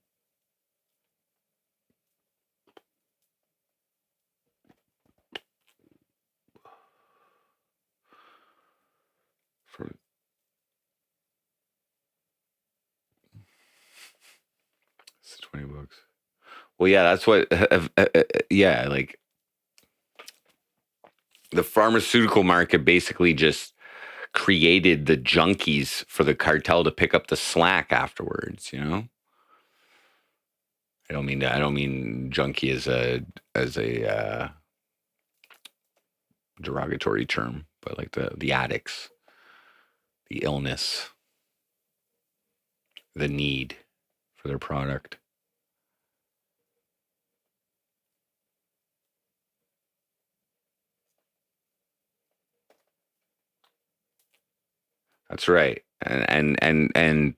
It's $20. Well, yeah, that's what. Yeah, like, the pharmaceutical market basically just created the junkies for the cartel to pick up the slack afterwards, you know? I don't mean junkie as a derogatory term, but like the addicts, the illness, the need for their product. That's right. And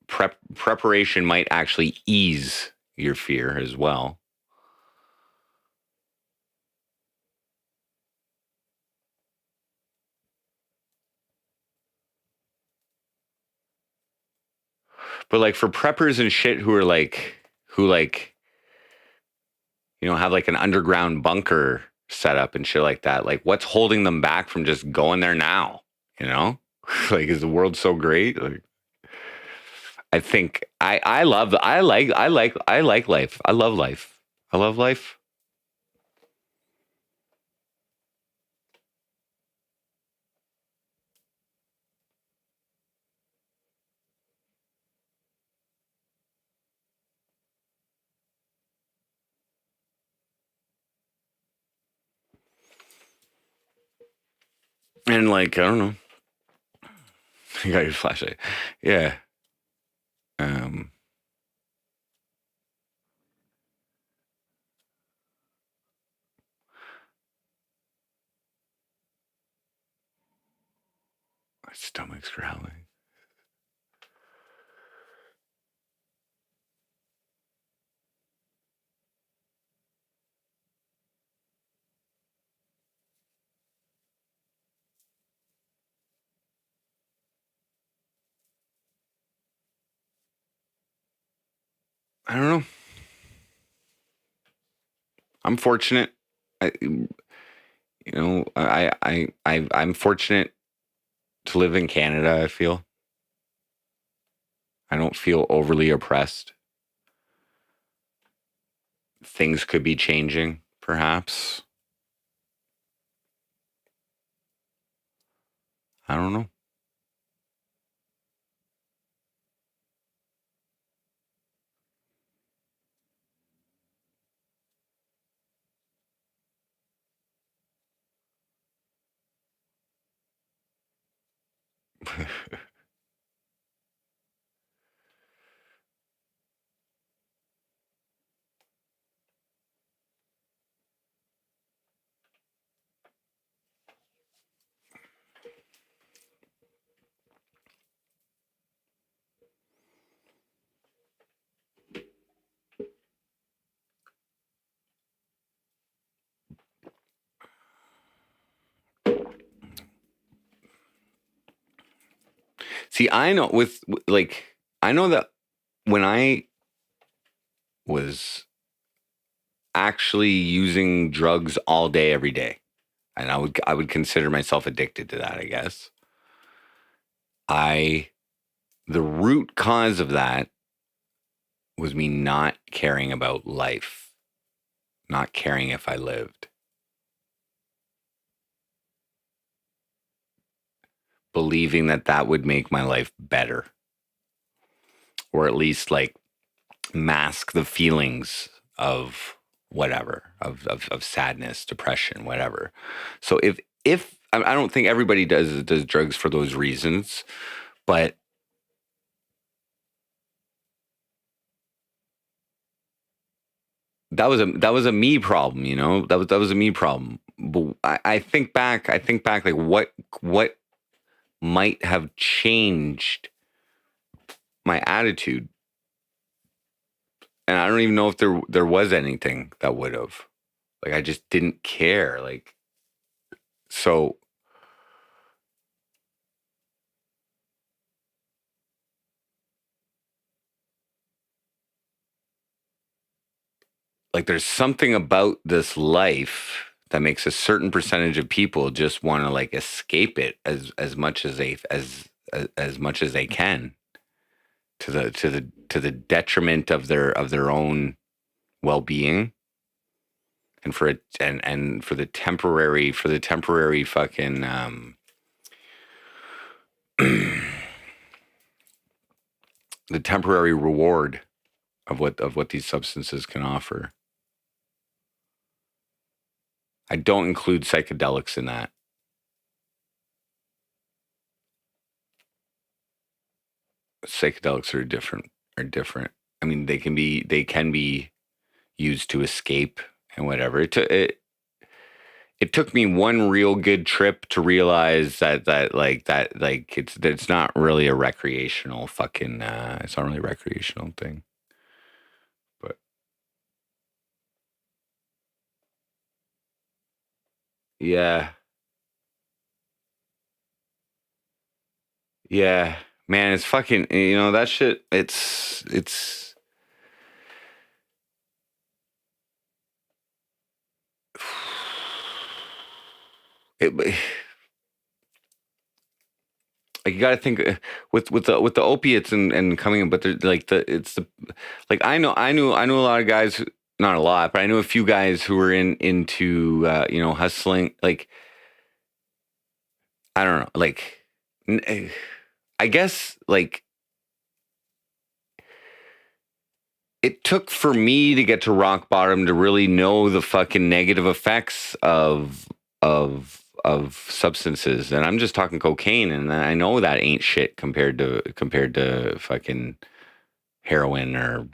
preparation might actually ease your fear as well. But like for preppers and shit who have like an underground bunker set up and shit like that, like what's holding them back from just going there now? You know? Like, is the world so great? Like, I think I like life. I love life. I love life. And like, I don't know. You got your flashlight. Yeah. My stomach's growling. I don't know. I'm fortunate. I'm fortunate to live in Canada, I feel. I don't feel overly oppressed. Things could be changing, perhaps. I don't know. See, I know I know that when I was actually using drugs all day, every day, and I would consider myself addicted to that, I guess. The root cause of that was me not caring about life, not caring if I lived. Believing that would make my life better, or at least like mask the feelings of whatever, of sadness, depression, whatever. So if I don't think everybody does drugs for those reasons, but that was a me problem, you know. That was a me problem. But I think back like what might have changed my attitude, and I don't even know if there was anything that would have. Like, I just didn't care. Like, so like there's something about this life that makes a certain percentage of people just want to like escape it as much as as much as they can, to the detriment of their own well-being, and for it and for the temporary fucking the temporary reward of what these substances can offer. I don't include psychedelics in that. Psychedelics are different. I mean, they can be used to escape and whatever. It took me one real good trip to realize that it's not really a recreational fucking it's not really a recreational thing. But yeah. Yeah. Man, it's fucking, that shit, it's it, like you got to think with the opiates and coming in, but I knew a lot of guys, not a lot, but I knew a few guys who were into hustling. Like, I don't know, like, I guess like it took for me to get to rock bottom to really know the fucking negative effects of substances, and I'm just talking cocaine, and I know that ain't shit compared to fucking heroin or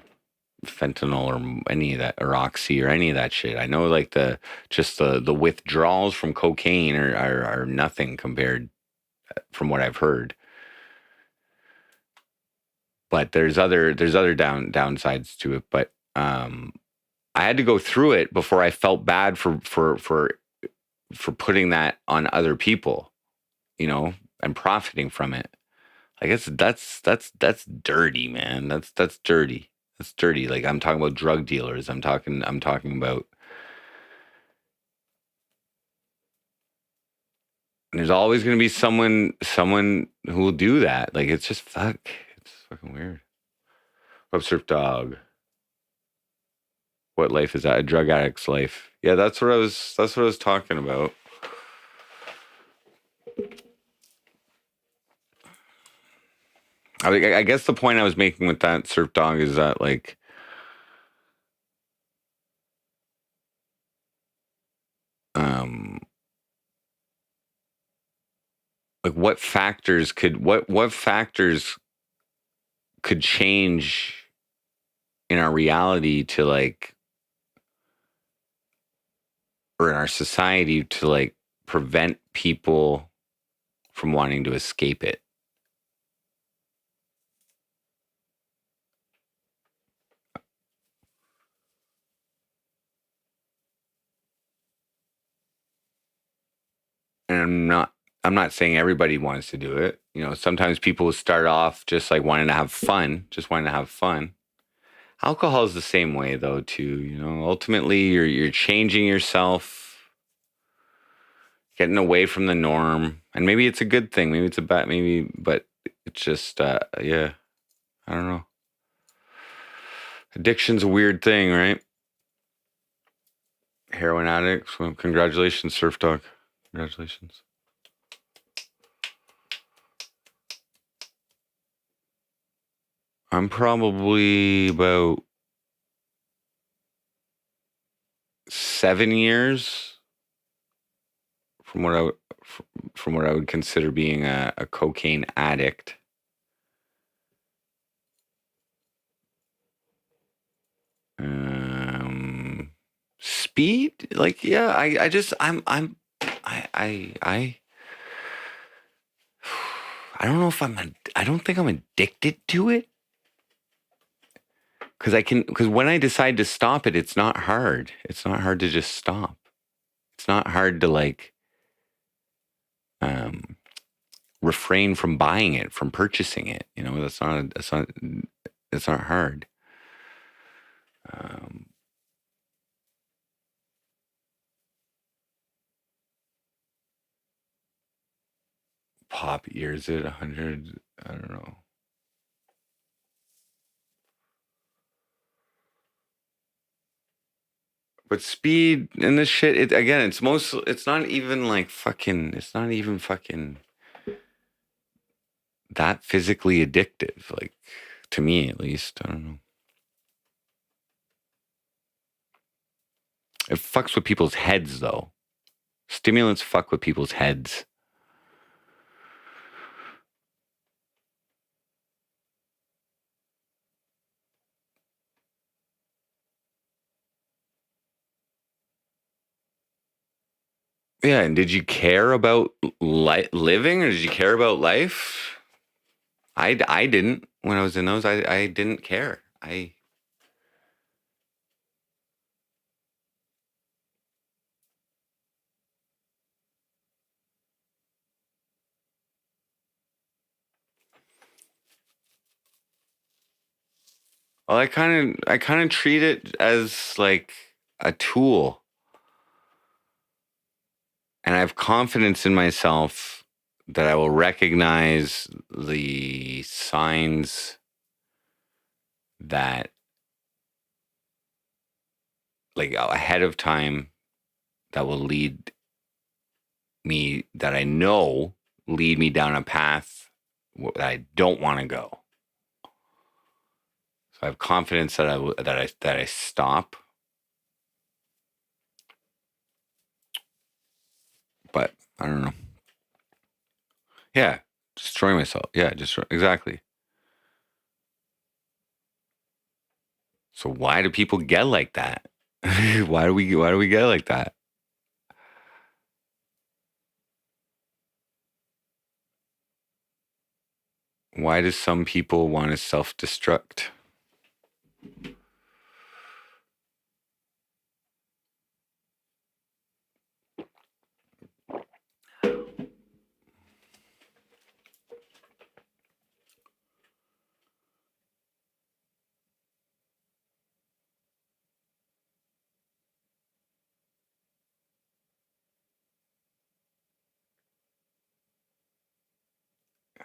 fentanyl or any of that, or oxy or any of that shit. I know like the withdrawals from cocaine are nothing compared, from what I've heard. But there's other downsides to it. But I had to go through it before I felt bad for putting that on other people, and profiting from it. I guess that's dirty, man. That's dirty. That's dirty. Like, I'm talking about drug dealers. I'm talking about. There's always going to be someone who will do that. Like, it's just it's fucking weird. What's Surf Dog? What life is that? A drug addict's life. Yeah, that's what I was talking about. I guess the point I was making with that, Surf Dog, is that like like what factors could change in our reality to like, or in our society to like prevent people from wanting to escape it. And I'm not saying everybody wants to do it. Sometimes people start off just like wanting to have fun. Alcohol is the same way though too. Ultimately you're changing yourself, getting away from the norm, and maybe it's a good thing. Maybe it's a bad. But it's just yeah. I don't know. Addiction's a weird thing, right? Heroin addicts. Well, congratulations, Surf Dog. Congratulations. I'm probably about 7 years from what I would consider being a cocaine addict. Speed, like, yeah, I don't know if I don't think I'm addicted to it. Because when I decide to stop it, it's not hard. It's not hard to just stop. It's not hard to like refrain from buying it, from purchasing it. That's not hard. Pop ears at 100. I don't know. But speed and this shit, it's not even fucking that physically addictive. Like, to me, at least. I don't know. It fucks with people's heads, though. Stimulants fuck with people's heads. Yeah, and did you care about living, or did you care about life? I didn't. When I was in those, I didn't care. Well, I kind of treat it as like a tool. And I have confidence in myself that I will recognize the signs that, like, ahead of time, that will lead me, that I know lead me down a path that I don't want to go. So I have confidence that I stop. But I don't know. Yeah, destroying myself. Yeah, exactly. So why do people get like that? Why do we get like that? Why do some people want to self-destruct?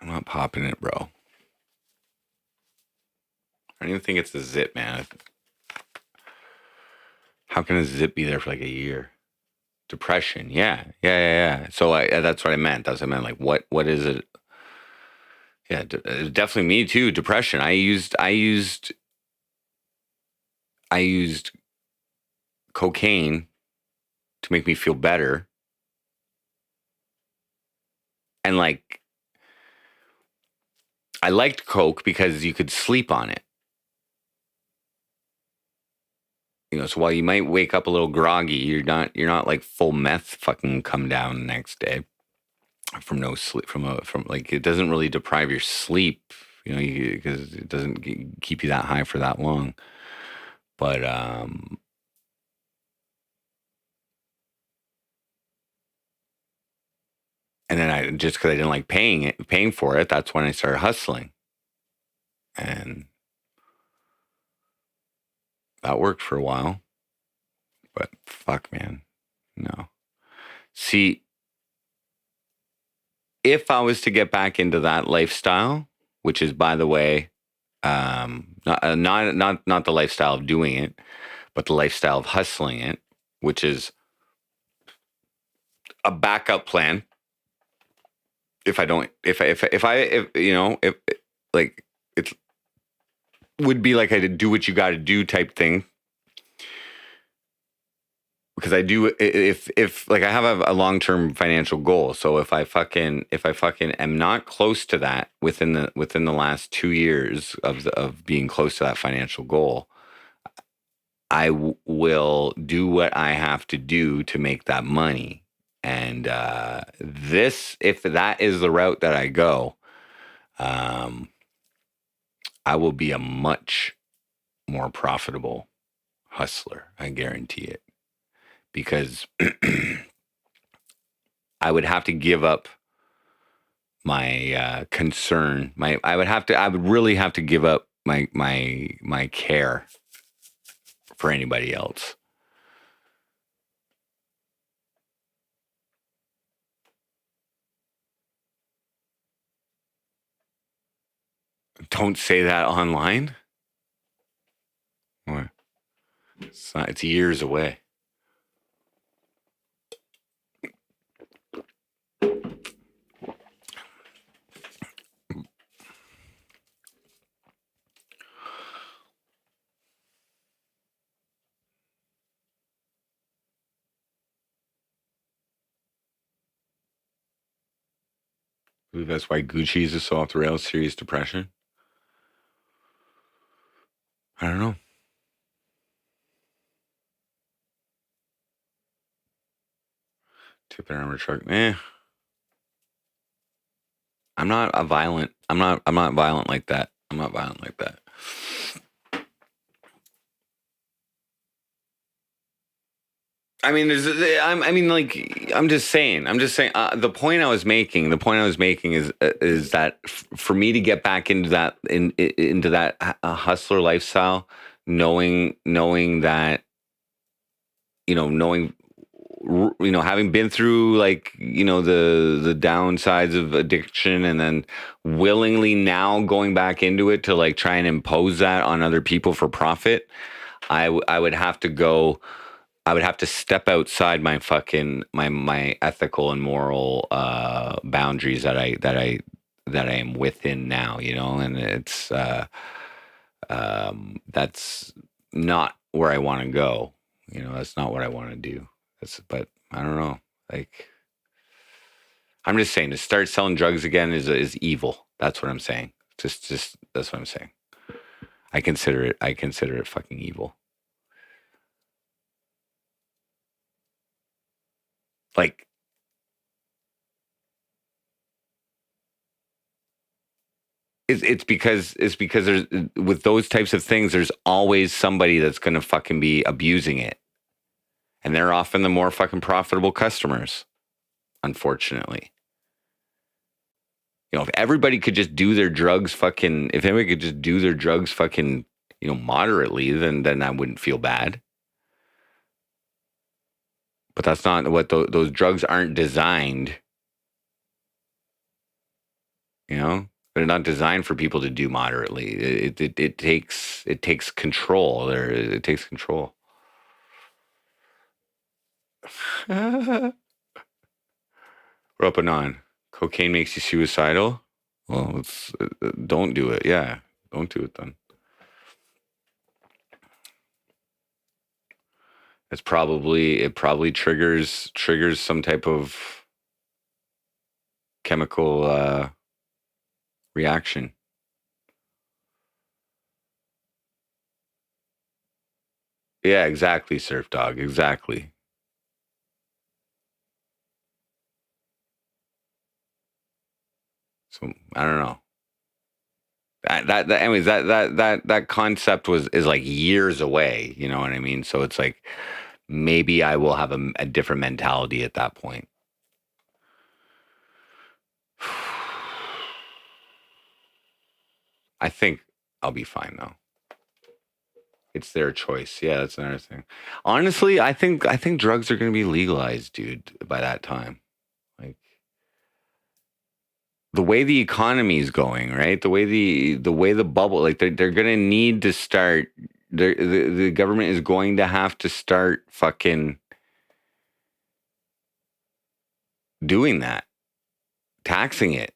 I'm not popping it, bro. I don't even think it's a zip, man. How can a zip be there for like a year? Depression, yeah. So that's what I meant. That's what I meant. Like, what is it? Yeah, definitely me too. Depression. I used cocaine to make me feel better, and like, I liked coke because you could sleep on it. You know, so while you might wake up a little groggy, you're not like full meth fucking come down the next day from no sleep, from like, it doesn't really deprive your sleep, you know, because it doesn't keep you that high for that long. But and then I, just because I didn't like paying for it, that's when I started hustling, and that worked for a while. But fuck, man, no. See, if I was to get back into that lifestyle, which is, by the way, not the lifestyle of doing it, but the lifestyle of hustling it, which is a backup plan. If I don't, if you know, if like, it would be like a do what you got to do type thing. Because I do, if like, I have a long-term financial goal. So if I fucking am not close to that within the last 2 years of being close to that financial goal, I will do what I have to do to make that money. And if that is the route that I go, I will be a much more profitable hustler. I guarantee it. Because I would have to give up my concern. I would really have to give up my care for anybody else. Don't say that online. What? It's years away. believe that's why Gucci's is so off the rails. Serious depression. I don't know. Tip an armor truck. I'm not violent like that. I'm not violent like that. I mean, I'm just saying. The point I was making is that for me to get back into that hustler lifestyle, knowing that, having been through like, the downsides of addiction, and then willingly now going back into it to like try and impose that on other people for profit, I would have to go. I would have to step outside my fucking my ethical and moral boundaries that I am within now, and it's that's not where I want to go. That's not what I want to do. But I don't know. Like, I'm just saying, to start selling drugs again is evil. That's what I'm saying. Just that's what I'm saying. I consider it fucking evil. Like, it's because there's, with those types of things, there's always somebody that's going to fucking be abusing it, and they're often the more fucking profitable customers, unfortunately. If everybody could just do their drugs fucking, moderately, then I wouldn't feel bad. But that's not what those drugs aren't designed. They're not designed for people to do moderately. It takes control. It takes control. We're up and on. Cocaine makes you suicidal? Well, don't do it. Yeah, don't do it then. It probably triggers some type of chemical reaction. Yeah, exactly, Surf Dog. Exactly. So I don't know. Anyways, that concept is like years away. You know what I mean? So it's like, maybe I will have a different mentality at that point. I think I'll be fine though. It's their choice. Yeah, that's another thing. Honestly, I think drugs are going to be legalized, dude, by that time. Like, the way the economy is going, right? The way the bubble, like, they're going to need to start. The government is going to have to start fucking doing that, taxing it.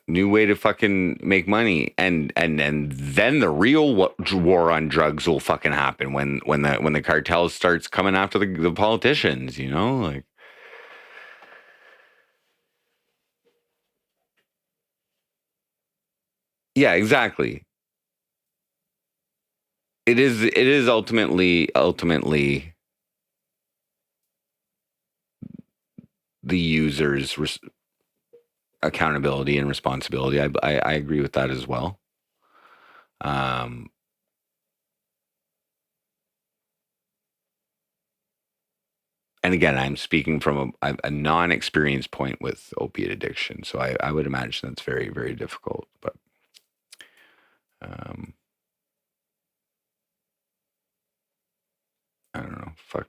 New way to fucking make money, and then the real war on drugs will fucking happen when the cartels starts coming after the politicians. Like, yeah, exactly. It is ultimately the user's accountability and responsibility. I agree with that as well. And again, I'm speaking from a non-experienced point with opiate addiction, so I would imagine that's very, very difficult. But I don't know. Fuck.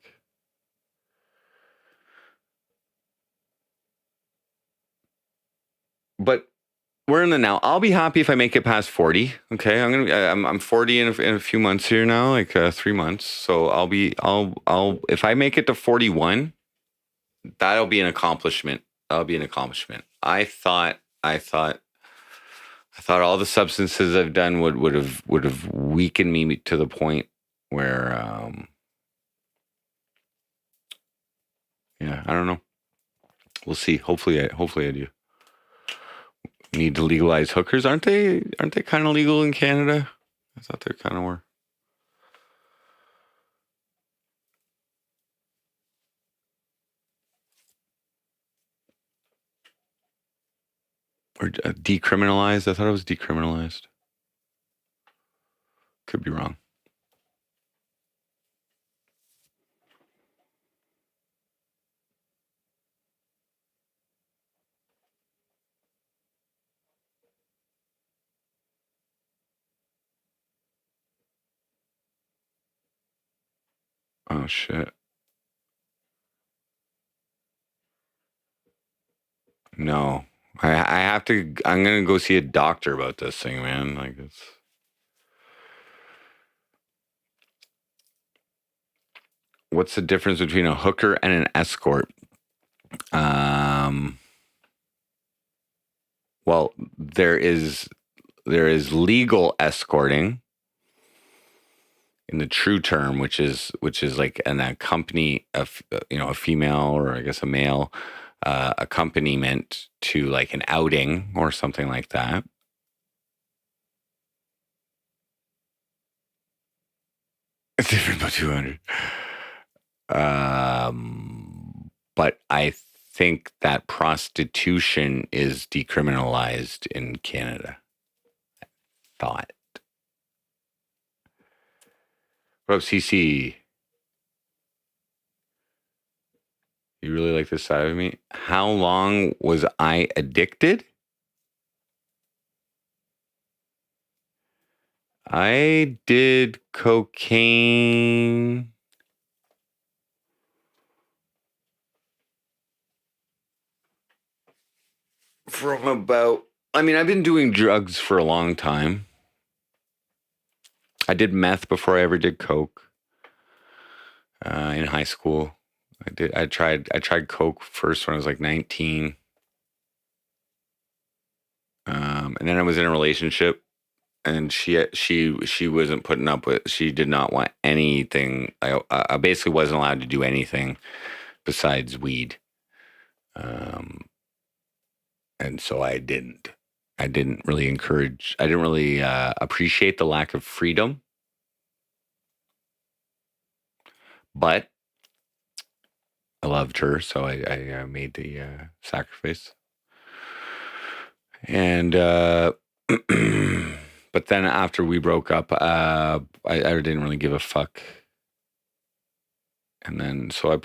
But we're in the now. I'll be happy if I make it past 40. Okay, I'm 40 in a few months here now, like 3 months. So I'll if I make it to 41, that'll be an accomplishment. That'll be an accomplishment. I thought all the substances I've done would have weakened me to the point where yeah, I don't know. We'll see. Hopefully I do. need to legalize hookers. Aren't they kind of legal in Canada? I thought they kind of were. Or decriminalized. I thought it was decriminalized. Could be wrong. Oh, shit. No. I have to, I'm going to go see a doctor about this thing, man. Like, it's. What's the difference between a hooker and an escort? Well, there is legal escorting in the true term, which is like an accompany of a female, or I guess a male accompaniment to like an outing or something like that. It's different by 200. But I think that prostitution is decriminalized in Canada. I thought. What up, CC? You really like this side of me? How long was I addicted? I did cocaine from about, I've been doing drugs for a long time. I did meth before I ever did coke. In high school, I tried coke first when I was like 19. And then I was in a relationship, and she wasn't putting up with. She did not want anything. I basically wasn't allowed to do anything besides weed. And so I didn't really encourage. I didn't really appreciate the lack of freedom. But I loved her, so I made the sacrifice. And but then after we broke up, I didn't really give a fuck. And then so I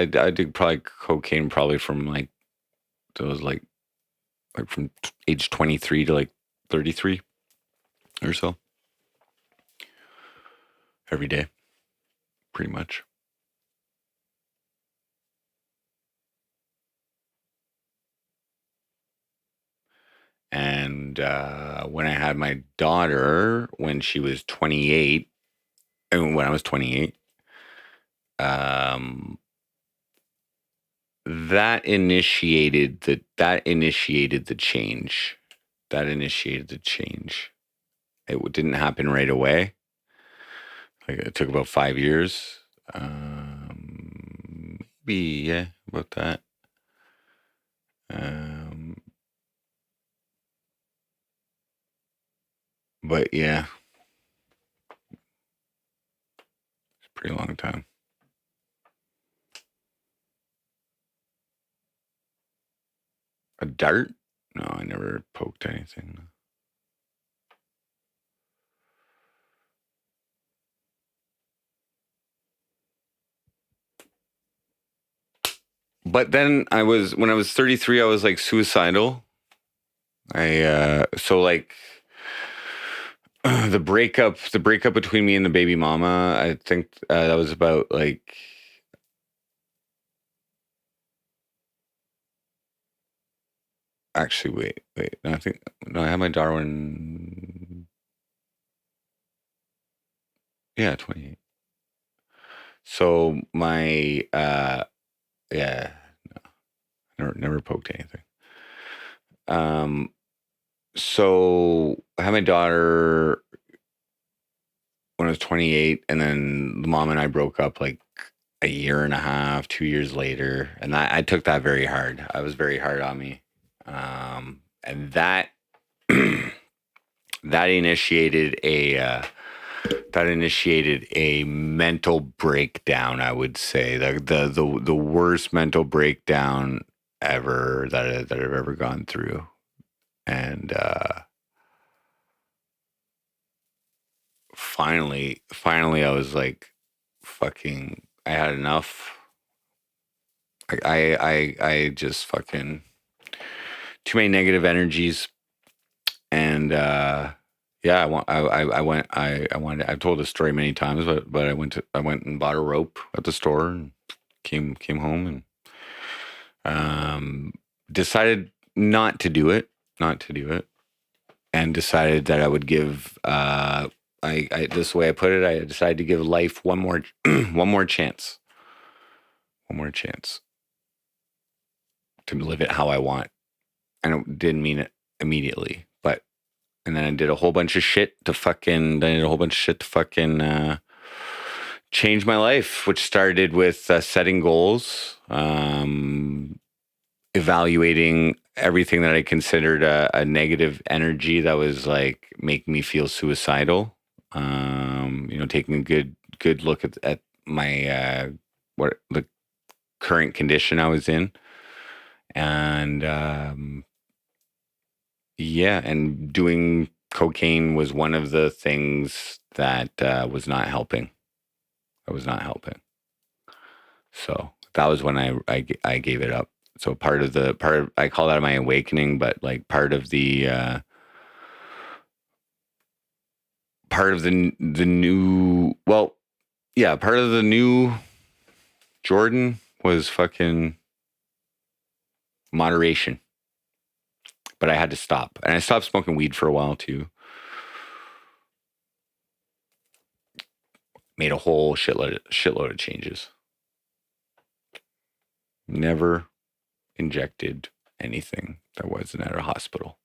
did probably cocaine probably from like those like from age 23 to like 33 or so. Every day, pretty much. And when I had my daughter, when she was 28, and when I was 28, that initiated the change. That initiated the change. It didn't happen right away. Like, it took about 5 years. Maybe, yeah, about that. But yeah, it's a pretty long time. A dart? No, I never poked anything. But then when I was 33, I was like suicidal. So like the breakup between me and the baby mama, I think that was about like, actually, wait. No, I had my Darwin. Yeah, 28. So my, yeah, no, never poked anything. So I had my daughter when I was 28, and then the mom and I broke up like a year and a half, 2 years later. And I took that very hard. I was very hard on me. And that that initiated a mental breakdown. I would say the worst mental breakdown ever that I've ever gone through, and finally, I was like, fucking, I had enough. I just fucking too many negative energies, and yeah, I wanted. I've told this story many times, but I went and bought a rope at the store and came home and decided not to do it, and decided that I would give. I this is the way I put it. I decided to give life one more one more chance to live it how I want. And it didn't mean it immediately, but and then I did a whole bunch of shit to fucking change my life, which started with setting goals, evaluating everything that I considered a negative energy that was like making me feel suicidal. Taking a good look at my what the current condition I was in, and yeah, and doing cocaine was one of the things that was not helping. So that was when I gave it up. So part of I call that my awakening, but like part of the new, well, yeah, part of the new Jordan was fucking moderation. But I had to stop, and I stopped smoking weed for a while too. Made a whole shitload of changes. Never injected anything that wasn't at a hospital.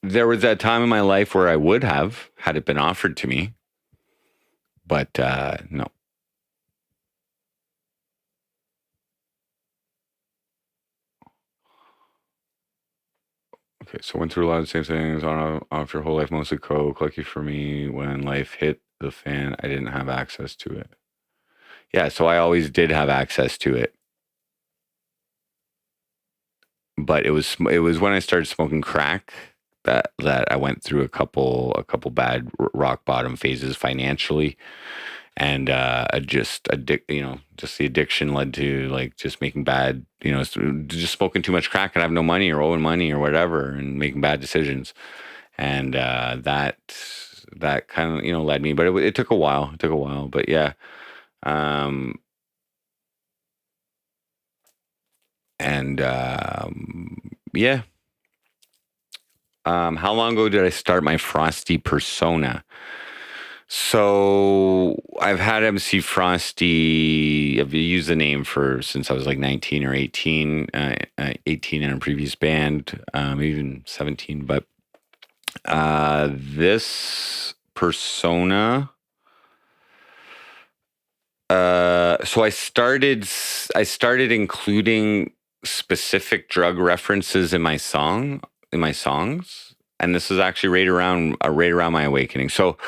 There was that time in my life where I would have, had it been offered to me, but no. Okay, so went through a lot of the same things on off your whole life, mostly coke. Lucky for me, when life hit the fan, I didn't have access to it. Yeah, so I always did have access to it, but it was when I started smoking crack that I went through a couple bad rock bottom phases financially, and just the addiction led to like just making bad, just smoking too much crack and have no money or owing money or whatever, and making bad decisions, and that kind of led me, but it took a while. But yeah, and yeah. How long ago did I start my Frosty persona? So I've had MC Frosty. I've used the name since I was like 19 or 18, 18 in a previous band, even 17. But this persona. So I started including specific drug references in my songs, and this is actually right around my awakening. So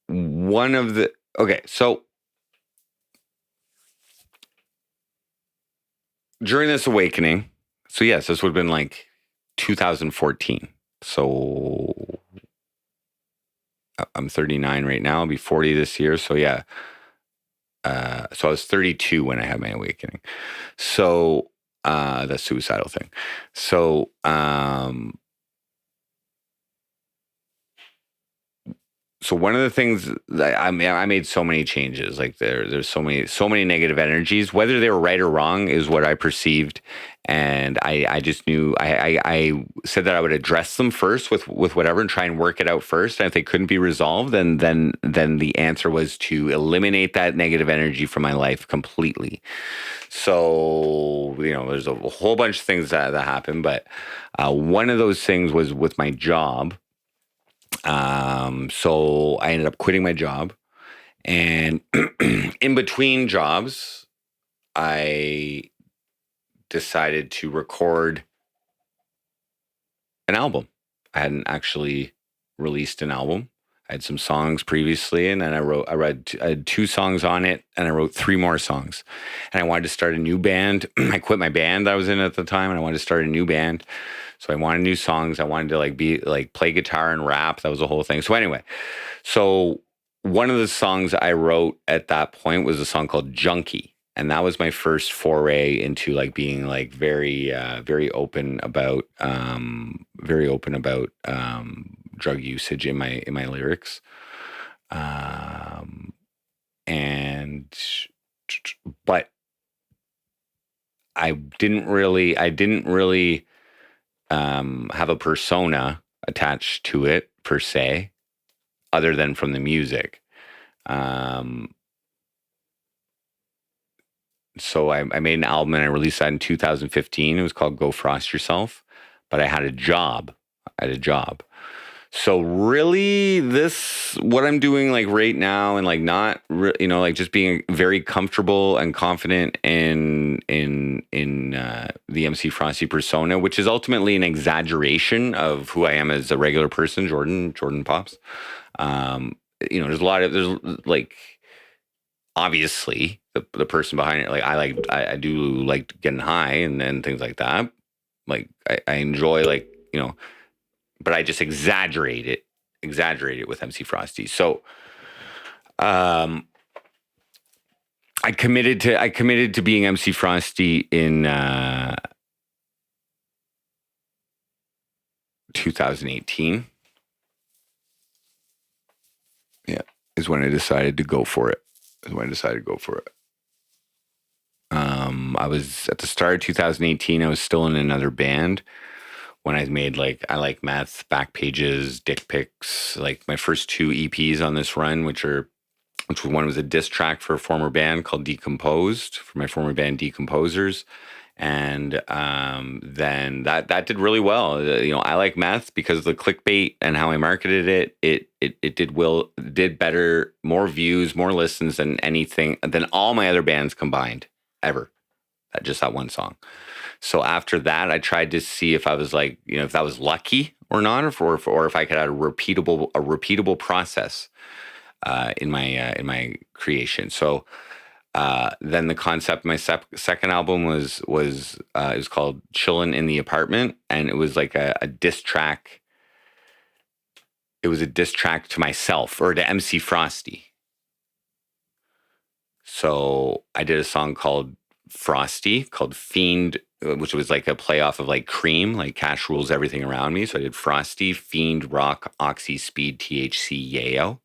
one of the so during this awakening, so yes, this would have been like 2014. So I'm 39 right now. I'll be 40 this year. So yeah. So I was 32 when I had my awakening. So the suicidal thing. So so one of the things that I made so many changes. Like there's so many negative energies. Whether they were right or wrong is what I perceived, and I just knew I said that I would address them first with whatever and try and work it out first. And if they couldn't be resolved, then the answer was to eliminate that negative energy from my life completely. So there's a whole bunch of things that happened, but one of those things was with my job. So I ended up quitting my job, and in between jobs, I decided to record an album. I hadn't actually released an album. I had some songs previously, and then I had 2 songs on it, and I wrote 3 more songs. And I wanted to start a new band. I quit my band that I was in at the time, and I wanted to start a new band. So I wanted new songs. I wanted to play guitar and rap. That was the whole thing. So anyway, so one of the songs I wrote at that point was a song called Junkie. And that was my first foray into being very open about drug usage in my lyrics. But I didn't really have a persona attached to it per se, other than from the music. So I made an album and I released that in 2015. It was called Go Frost Yourself, but I had a job. So really what I'm doing right now and not just being very comfortable and confident in the MC Frosty persona, which is ultimately an exaggeration of who I am as a regular person, Jordan Pops. There's obviously the person behind it. I do like getting high and things like that. I enjoy but I just exaggerate it with MC Frosty. So I committed to being MC Frosty in 2018. Yeah, is when I decided to go for it. I was at the start of 2018. I was still in another band when I made I Like Meth, Back Pages, Dick Pics, my first 2 EPs on this run, which one was a diss track for a former band called Decomposed, for my former band Decomposers. And then that did really well. I Like Meth, because of the clickbait and how I marketed it. It did better, more views, more listens than all my other bands combined ever. Just that one song. So after that, I tried to see if I was if that was lucky or not, or if I could have a repeatable process in my creation. So then the concept of my second album was called Chillin' in the Apartment, and it was a diss track. It was a diss track to myself, or to MC Frosty. So I did a song called Frosty, called Fiend, which was a playoff of Cream, Cash Rules Everything Around Me. So I did Frosty, Fiend, Rock, Oxy, Speed, THC, Yayo.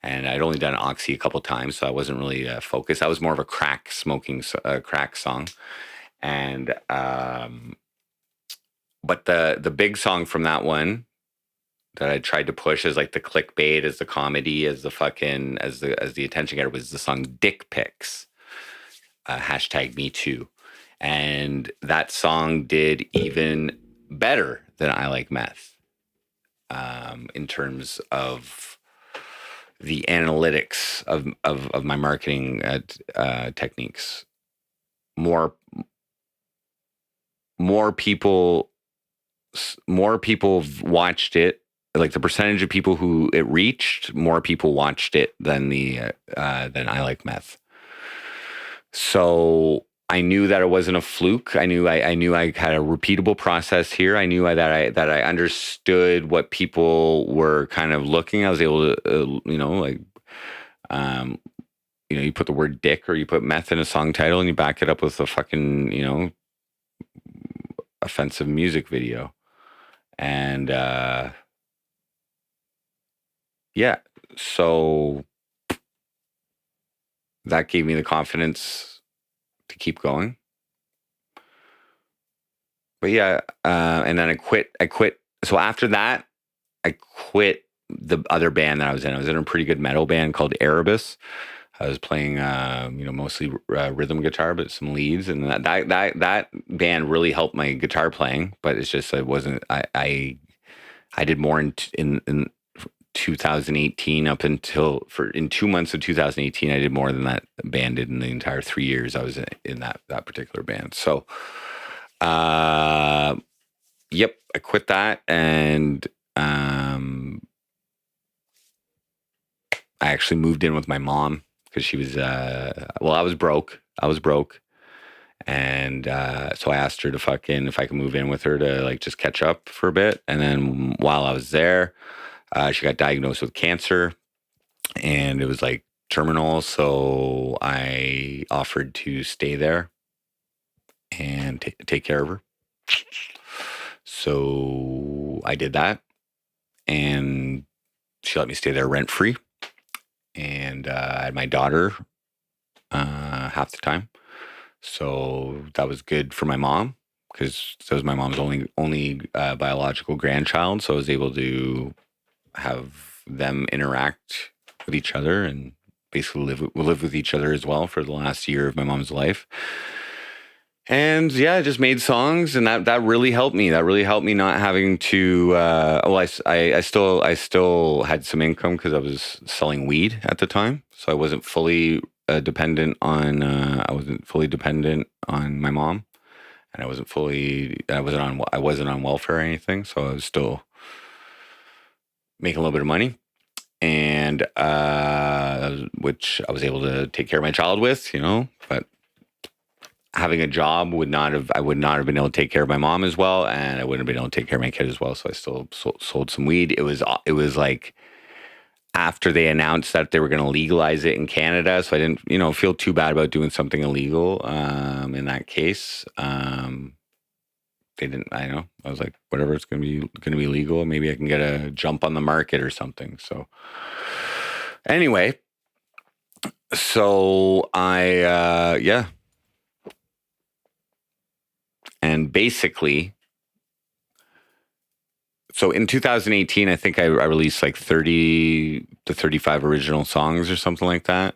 And I'd only done Oxy a couple times, so I wasn't really focused. I was more of a crack song. And but the big song from that one that I tried to push as the clickbait, as the comedy, as the attention getter, was the song Dick Pics. #MeToo. And that song did even better than I Like Meth in terms of the analytics of my marketing techniques. More people watched it. The percentage of people who it reached, more people watched it than I Like Meth. So I knew that it wasn't a fluke. I knew I had a repeatable process here. I knew that I understood what people were kind of looking. I was able to, you put the word dick or you put meth in a song title and you back it up with a fucking, offensive music video. And yeah, so that gave me the confidence to keep going. But yeah, and then I quit. So after that, I quit the other band that I was in. I was in a pretty good metal band called Erebus. I was playing, mostly rhythm guitar, but some leads, and that band really helped my guitar playing. But it's just I wasn't. I did more in 2018 up until in 2 months of 2018. I did more than that band did in the entire 3 years I was in that particular band. So, yep, I quit that, and I actually moved in with my mom because she was I was broke. And so I asked her to if I could move in with her to like just catch up for a bit. And then while I was there, she got diagnosed with cancer, and it was like terminal. So I offered to stay there and take care of her. So I did that, and she let me stay there rent free. And I had my daughter half the time. So that was good for my mom because that was my mom's only biological grandchild. So I was able to have them interact with each other and basically live with each other as well for the last year of my mom's life. And yeah, I just made songs, and that really helped me. That really helped me not having to. I still had some income because I was selling weed at the time, so I wasn't fully dependent on. I wasn't fully dependent on my mom, and I wasn't on welfare or anything. So I was still making a little bit of money, and which I was able to take care of my child with, but. Having a job I would not have been able to take care of my mom as well, and I wouldn't have been able to take care of my kid as well. So I still sold some weed. It was like after they announced that they were going to legalize it in Canada, so I didn't feel too bad about doing something illegal. In that case, they didn't. I know. I was like, whatever, it's going to be legal. Maybe I can get a jump on the market or something. So anyway, so I And basically, so in 2018, I think I released like 30 to 35 original songs or something like that.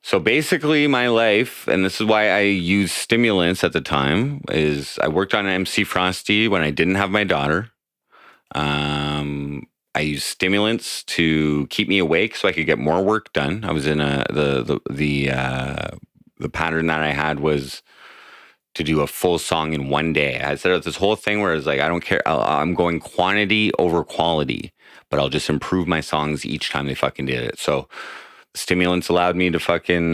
So basically my life, and this is why I used stimulants at the time, is I worked on MC Frosty when I didn't have my daughter. I used stimulants to keep me awake so I could get more work done. I was in the pattern that I had was to do a full song in one day. I set up this whole thing where it's like, I don't care. I'm going quantity over quality, but I'll just improve my songs each time they fucking did it. So stimulants allowed me to fucking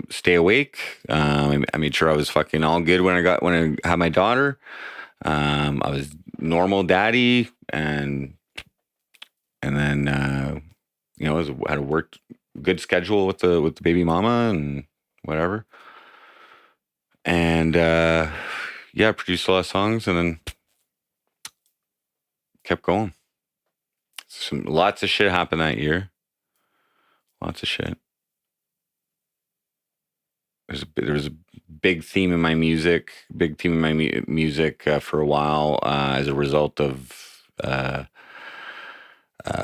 stay awake. I made sure I was fucking all good when I had my daughter. I was normal daddy, and then I had a good schedule with the baby mama and whatever. And produced a lot of songs, and then kept going. Lots of shit happened that year. Lots of shit. There was a big theme in my music. For a while as a result of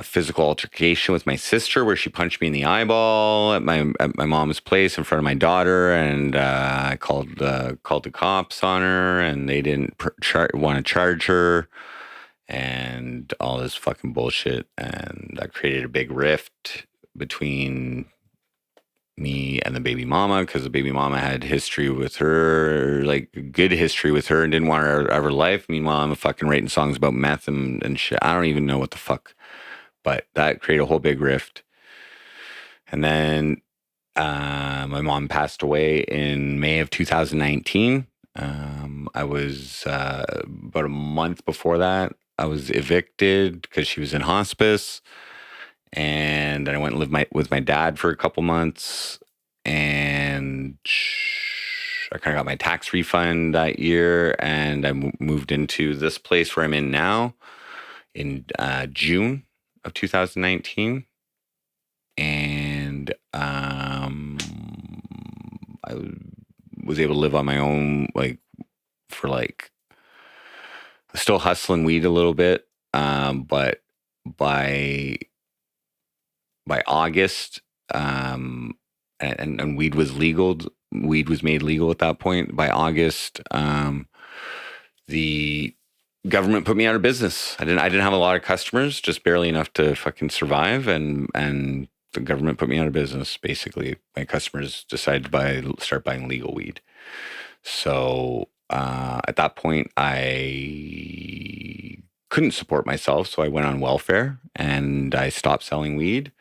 physical altercation with my sister, where she punched me in the eyeball at my mom's place in front of my daughter, and I called the cops on her, and they didn't want to charge her, and all this fucking bullshit, and that created a big rift between me and the baby mama, because the baby mama had history with her, like good history with her, and didn't want her out of her life. Meanwhile, I'm fucking writing songs about meth and shit. I don't even know what the fuck. But that created a whole big rift. And then my mom passed away in May of 2019. I was about a month before that, I was evicted because she was in hospice. And then I went and lived with my dad for a couple months. And I kind of got my tax refund that year. And I moved into this place where I'm in now in June of 2019. And I was able to live on my own, like, for like, still hustling weed a little bit. But by August, and weed was legal. Weed was made legal at that point. By August, the government put me out of business. I didn't have a lot of customers, just barely enough to fucking survive, and the government put me out of business. Basically, my customers decided to start buying legal weed. So at that point, I couldn't support myself, so I went on welfare and I stopped selling weed.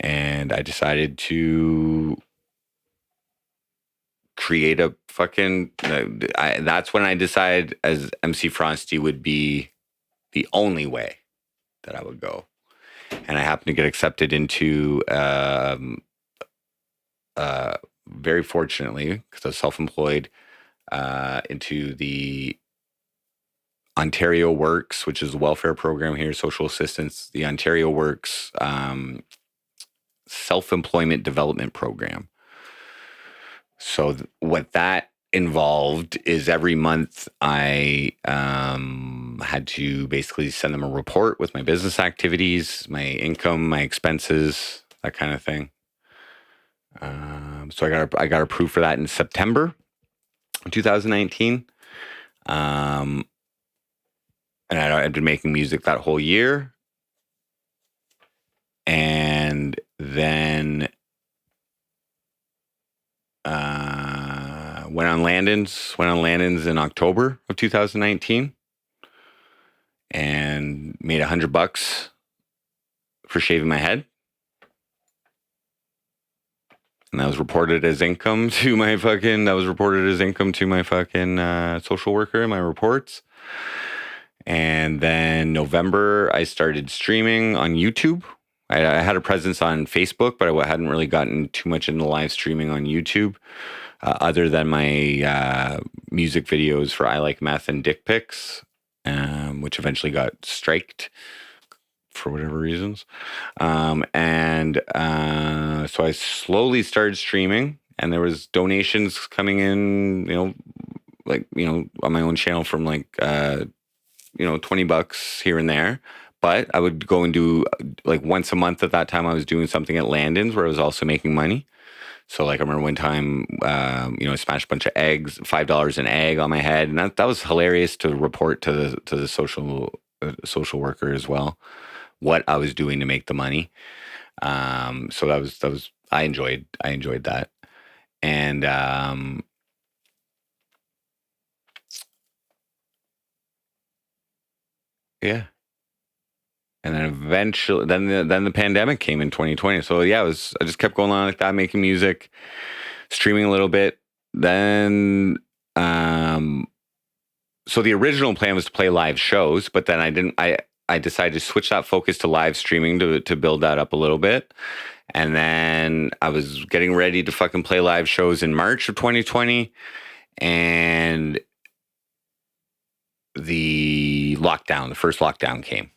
And I decided to create a fucking. That's when I decided as MC Frosty would be the only way that I would go. And I happened to get accepted into, very fortunately, because I was self-employed, into the Ontario Works, which is the welfare program here, social assistance, the Ontario Works self-employment development program. So what that involved is every month I had to basically send them a report with my business activities, my income, my expenses, that kind of thing. So I got approved for that in September 2019. And I'd been making music that whole year. And then went on Landon's in October of 2019 and made $100 for shaving my head. And that was reported as income to my fucking social worker in my reports. And then November, I started streaming on YouTube. I had a presence on Facebook, but I hadn't really gotten too much into live streaming on YouTube, other than my music videos for I Like Meth and Dick Pics, which eventually got striked for whatever reasons. So I slowly started streaming, and there was donations coming in, on my own channel from $20 here and there. But I would go and do like once a month. At that time, I was doing something at Landon's where I was also making money. So like I remember one time, I smashed a bunch of eggs, $5 an egg on my head, and that was hilarious to report to the social worker as well, what I was doing to make the money. So that was I enjoyed that, and yeah. And then eventually, then the pandemic came in 2020. So yeah, I just kept going on like that, making music, streaming a little bit. Then, so the original plan was to play live shows, but then I decided to switch that focus to live streaming to build that up a little bit. And then I was getting ready to fucking play live shows in March of 2020, and the first lockdown came.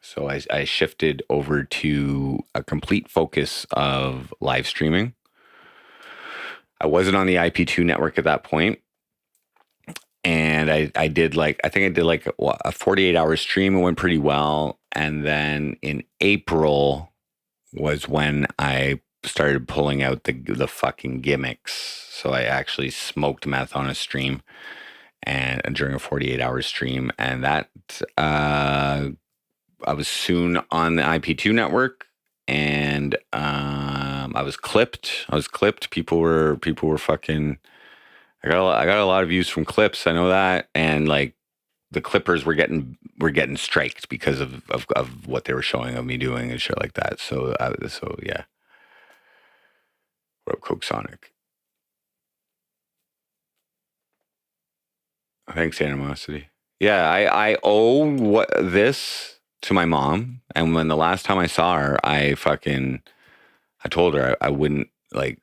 So I shifted over to a complete focus of live streaming. I wasn't on the IP2 network at that point. And I did like a 48-hour stream. It went pretty well. And then in April was when I started pulling out the fucking gimmicks. So I actually smoked meth on a stream and during a 48-hour stream. And that, I was soon on the IP2 network, and I was clipped. People were fucking. I got a lot of views from clips. I know that, and like the clippers were getting striked because of what they were showing of me doing and shit like that. So yeah. What up, Coke Sonic? Thanks, Animosity. Yeah, I owe this to my mom, and when the last time I saw her, I told her I wouldn't like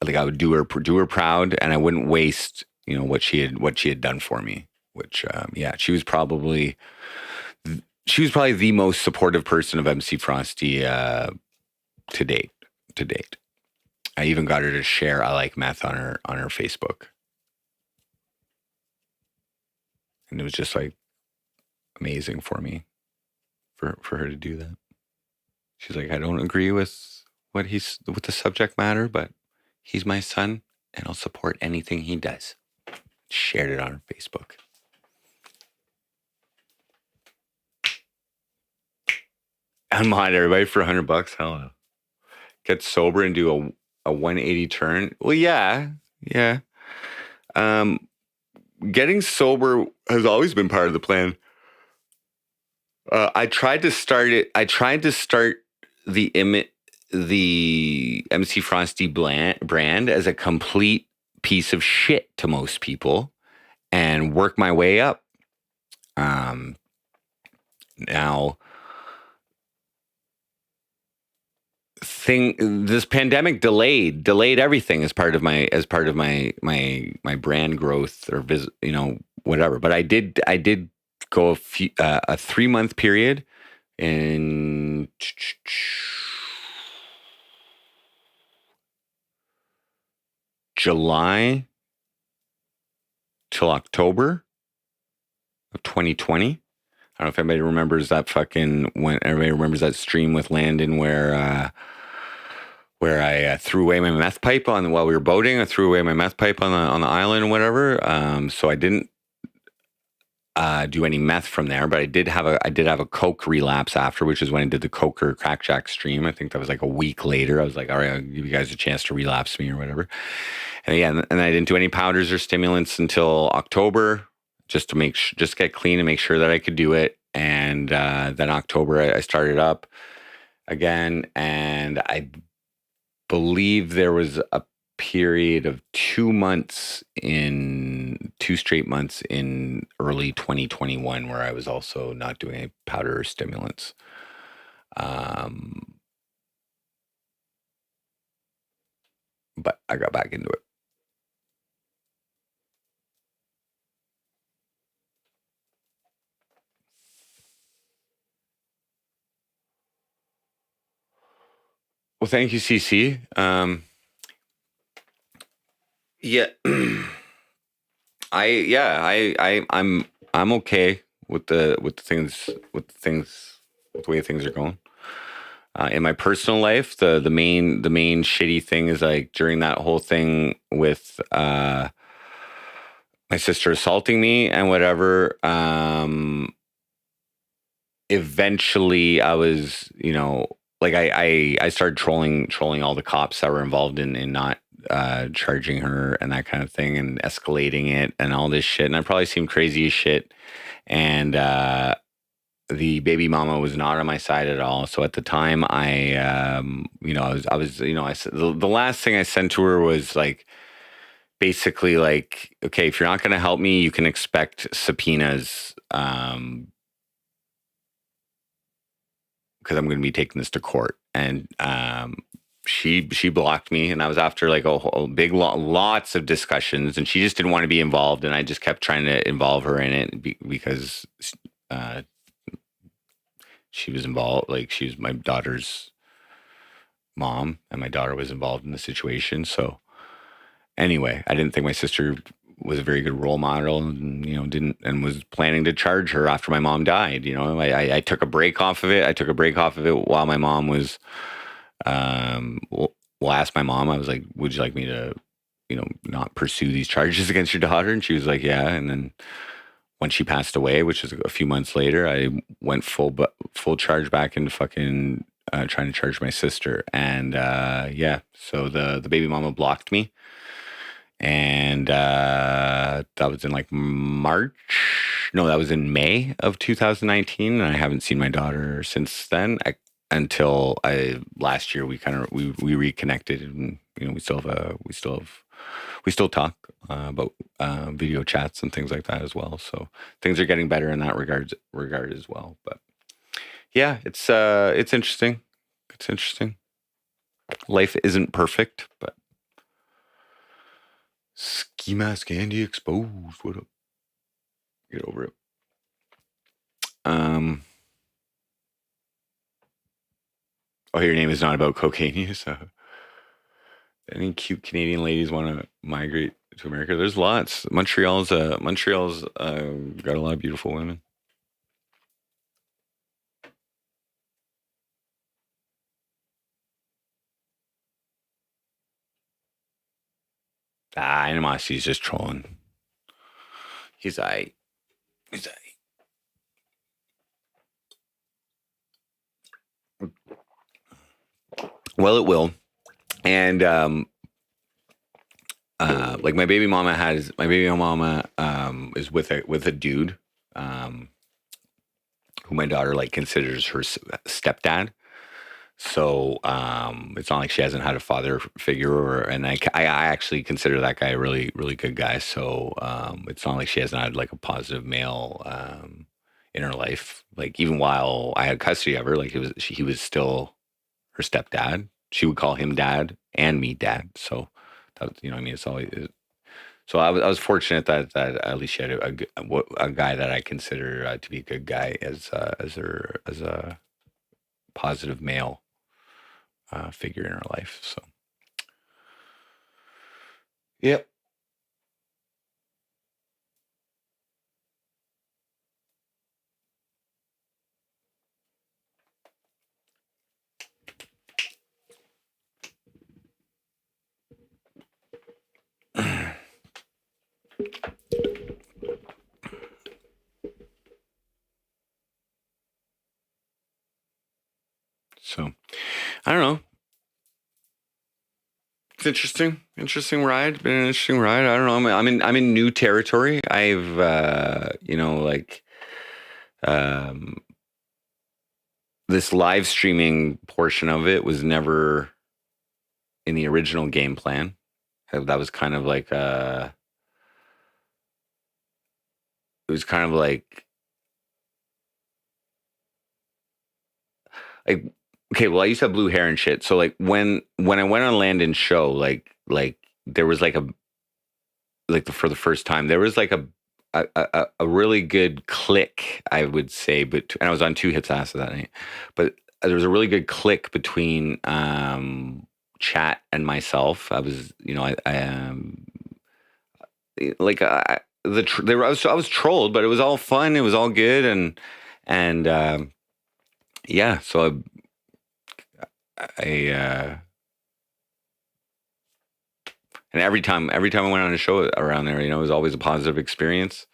I would do her proud, and I wouldn't waste what she had done for me. Which yeah, she was probably she was probably the most supportive person of MC Frosty to date. To date, I even got her to share "I Like Meth" on her Facebook, and it was just like amazing for me for her to do that. She's like, I don't agree with with the subject matter, but he's my son, and I'll support anything he does. Shared it on her Facebook. Unmod everybody for $100. Hell no. Get sober and do a 180 turn. Well, yeah. Getting sober has always been part of the plan. I tried to start it. I tried to start the MC Frosty brand as a complete piece of shit to most people, and work my way up. Now, this pandemic delayed everything as part of my brand growth or whatever. But I did go a 3-month period in July till October of 2020. I don't know if anybody remembers that when everybody remembers that stream with Landon where I threw away my meth pipe while we were boating. I threw away my meth pipe on the island or whatever. So I didn't do any meth from there, but I did have a coke relapse after, which is when I did the Coker Crackjack stream. I think that was like a week later. I was like, all right, I'll give you guys a chance to relapse me or whatever. And yeah, and I didn't do any powders or stimulants until October, just to just get clean and make sure that I could do it. And then October I started up again, and I believe there was a period of 2 straight months in early 2021 where I was also not doing any powder or stimulants. But I got back into it. Well, thank you, CC. Yeah, I'm okay with the way things are going. In my personal life, the main shitty thing is like during that whole thing with my sister assaulting me and whatever. Eventually, I was like I started trolling all the cops that were involved in not charging her and that kind of thing, and escalating it and all this shit. And I probably seemed crazy as shit. And the baby mama was not on my side at all. So at the time, I said the last thing I sent to her was like, basically like, okay, if you're not going to help me, you can expect subpoenas. Because I'm going to be taking this to court. And she blocked me, and I was after like a big lots of discussions, and she just didn't want to be involved, and I just kept trying to involve her in it because she was involved. Like, she was my daughter's mom, and my daughter was involved in the situation. So anyway, I didn't think my sister was a very good role model, and was planning to charge her after my mom died. I took a break off of it. I took a break off of it while my mom was, well, I asked my mom, I was like, would you like me to, not pursue these charges against your daughter? And she was like, yeah. And then when she passed away, which was a few months later, I went full charge back into fucking trying to charge my sister. And so the baby mama blocked me. And that was in like March. No, that was in May of 2019. And I haven't seen my daughter since then. Until last year, we reconnected, and we still talk about video chats and things like that as well. So things are getting better in that regard as well. But yeah, it's interesting. It's interesting. Life isn't perfect, but. Ski mask Andy exposed. What up? Get over it. Oh, your name is not about cocaine use. Any cute Canadian ladies want to migrate to America? There's lots. Montreal's got a lot of beautiful women. Animosity's just trolling. He's aight. He's aight. Well, it will. And like my baby mama is with a dude who my daughter like considers her stepdad. So it's not like she hasn't had a father figure, and I actually consider that guy a really really good guy. So it's not like she hasn't had like a positive male in her life. Like even while I had custody of her, like he was still her stepdad. She would call him dad and me dad. So that, I mean, it's always. So I was fortunate that at least she had a guy that I consider to be a good guy as a positive male figure in her life. So, yep. So, I don't know. It's interesting ride. Been an interesting ride. I don't know. I'm in new territory. I've this live streaming portion of it was never in the original game plan. That was kind of like it was kind of like okay, well I used to have blue hair and shit. So like when I went on Landon's show, like there was like for the first time there was like a really good click, I would say, but and I was on 2 hits acid that night, but there was a really good click between Chat and myself. I was, like I was trolled, but it was all fun. It was all good, and yeah. So I and every time I went on a show around there, it was always a positive experience.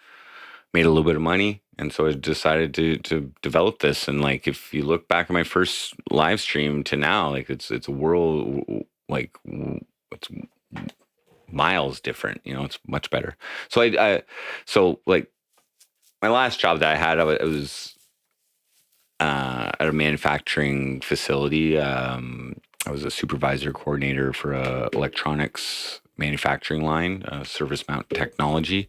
Made a little bit of money, and so I decided to develop this. And like, if you look back at my first live stream to now, like it's a world, like it's miles different. It's much better. So so like my last job that I had, it was at a manufacturing facility. I was a supervisor coordinator for a electronics manufacturing line, service mount technology.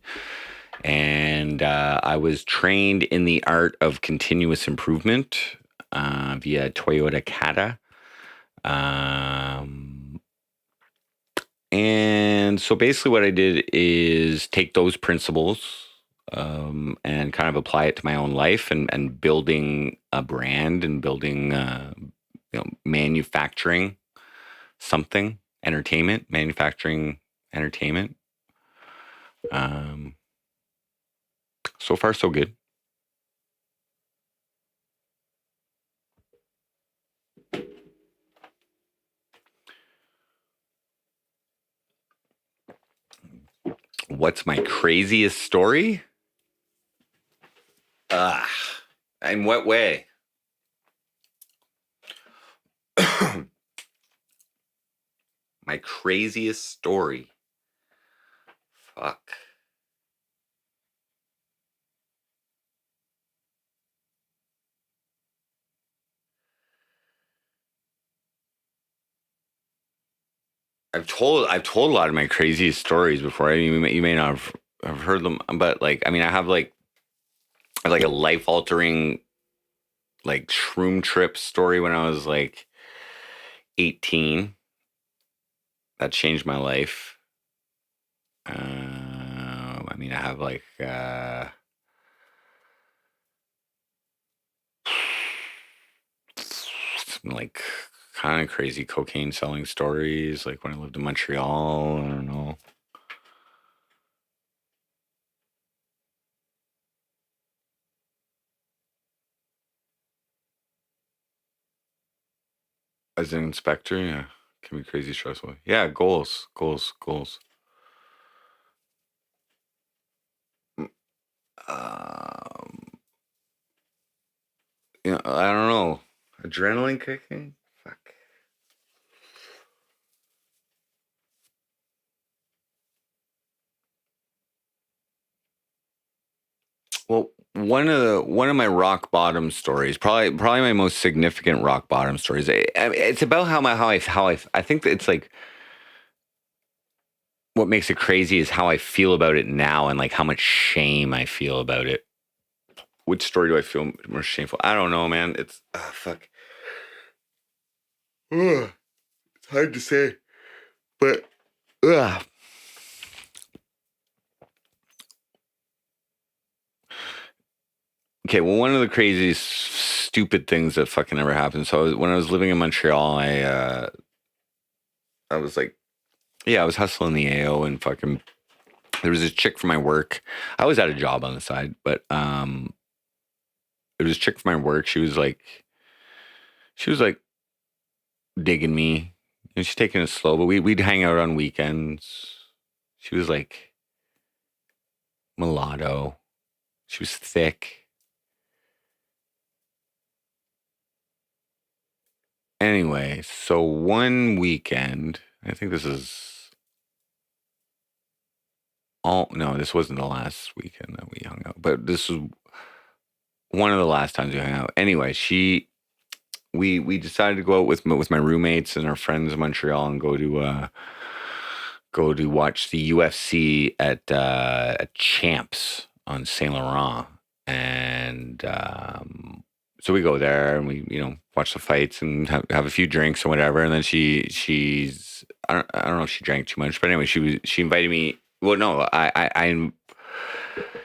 And I was trained in the art of continuous improvement via Toyota Kata. And so basically what I did is take those principles and kind of apply it to my own life, and building a brand and building, manufacturing something, manufacturing entertainment. So far, so good. What's my craziest story? In what way? My craziest story. Fuck. I've told a lot of my craziest stories before. You may not have heard them, but like, I mean, I have like a life altering like shroom trip story when I was like 18. That changed my life. I mean, I have like like kind of crazy cocaine selling stories, like when I lived in Montreal. I don't know. As an inspector, yeah, can be crazy stressful. Yeah, goals. Um, I don't know. Adrenaline kicking? Fuck. Well, one of my rock bottom stories, probably my most significant rock bottom stories. It's about I think that it's like what makes it crazy is how I feel about it now and like how much shame I feel about it. Which story do I feel more shameful? I don't know, man. It's fuck. Ugh, it's hard to say, but ugh. Okay, well, one of the craziest, stupid things that fucking ever happened. So when I was living in Montreal, I was like, yeah, I was hustling the AO and fucking. There was this chick from my work. I always had a job on the side, but there was this chick from my work. She was like digging me, and she's taking it slow. But we'd hang out on weekends. She was like mulatto. She was thick. Anyway, so one weekend, I think this is no, this wasn't the last weekend that we hung out, but this was one of the last times we hung out. Anyway, we decided to go out with my roommates and our friends in Montreal and go to watch the UFC at Champs on Saint Laurent, and so we go there and we watch the fights and have a few drinks and whatever. And then she's I don't know if she drank too much, but anyway, she invited me. Well, no,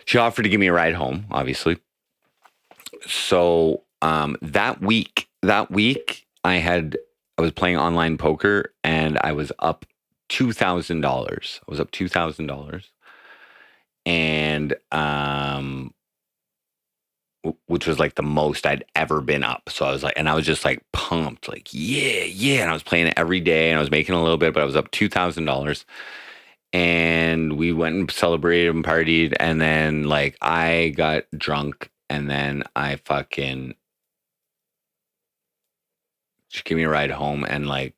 she offered to give me a ride home, obviously. So that week I was playing online poker and I was up $2,000. I was up $2,000, and which was like the most I'd ever been up. So I was like, and I was just like pumped, like yeah. And I was playing it every day, and I was making a little bit, but I was up $2,000. And we went and celebrated and partied, and then like I got drunk, and then I fucking she gave me a ride home, and like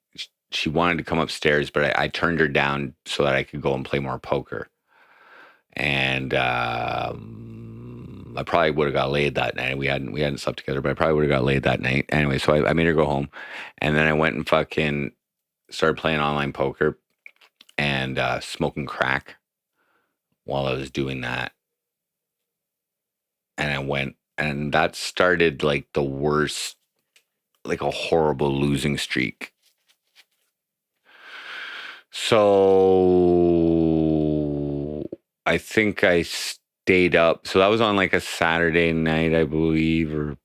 she wanted to come upstairs, but I turned her down so that I could go and play more poker. And I probably would have got laid that night. We hadn't slept together, but I probably would have got laid that night. Anyway, so I made her go home, and then I went and fucking started playing online poker and smoking crack while I was doing that. And I went, and that started like the worst, like a horrible losing streak. So I think I stayed up. So that was on like a Saturday night, I believe, or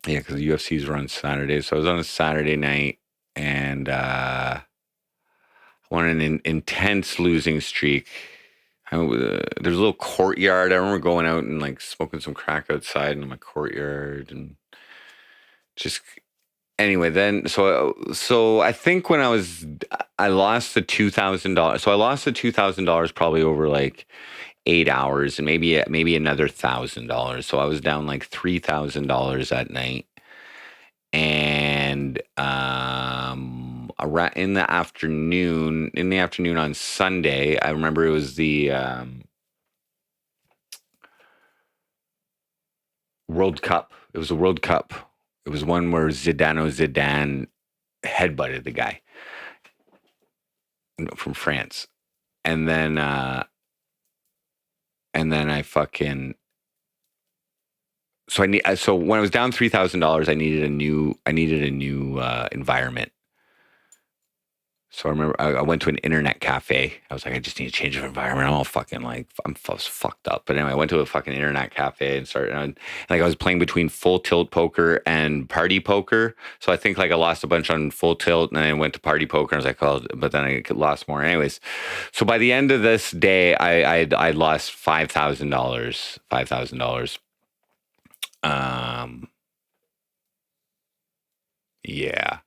yeah, because the UFCs were on Saturdays. So I was on a Saturday night, and I went on an intense losing streak. There's a little courtyard. I remember going out and like smoking some crack outside in my courtyard, and just anyway. Then so I think when I lost the $2,000. So I lost the $2,000 probably over like 8 hours, and maybe another $1,000. So I was down like $3,000 that night, and in the afternoon on Sunday, I remember it was the World Cup. It was a World Cup. It was one where Zidane headbutted the guy from France, and then I fucking. So when I was down $3,000, I needed a new environment. So I remember I went to an internet cafe. I was like, I just need a change of environment. I'm all fucking like, I was fucked up. But anyway, I went to a fucking internet cafe and started, and like I was playing between full tilt poker and party poker. So I think like I lost a bunch on full tilt and then I went to party poker and I was like, oh, but then I lost more. Anyways, so by the end of this day, I lost $5,000. $5,000. Yeah.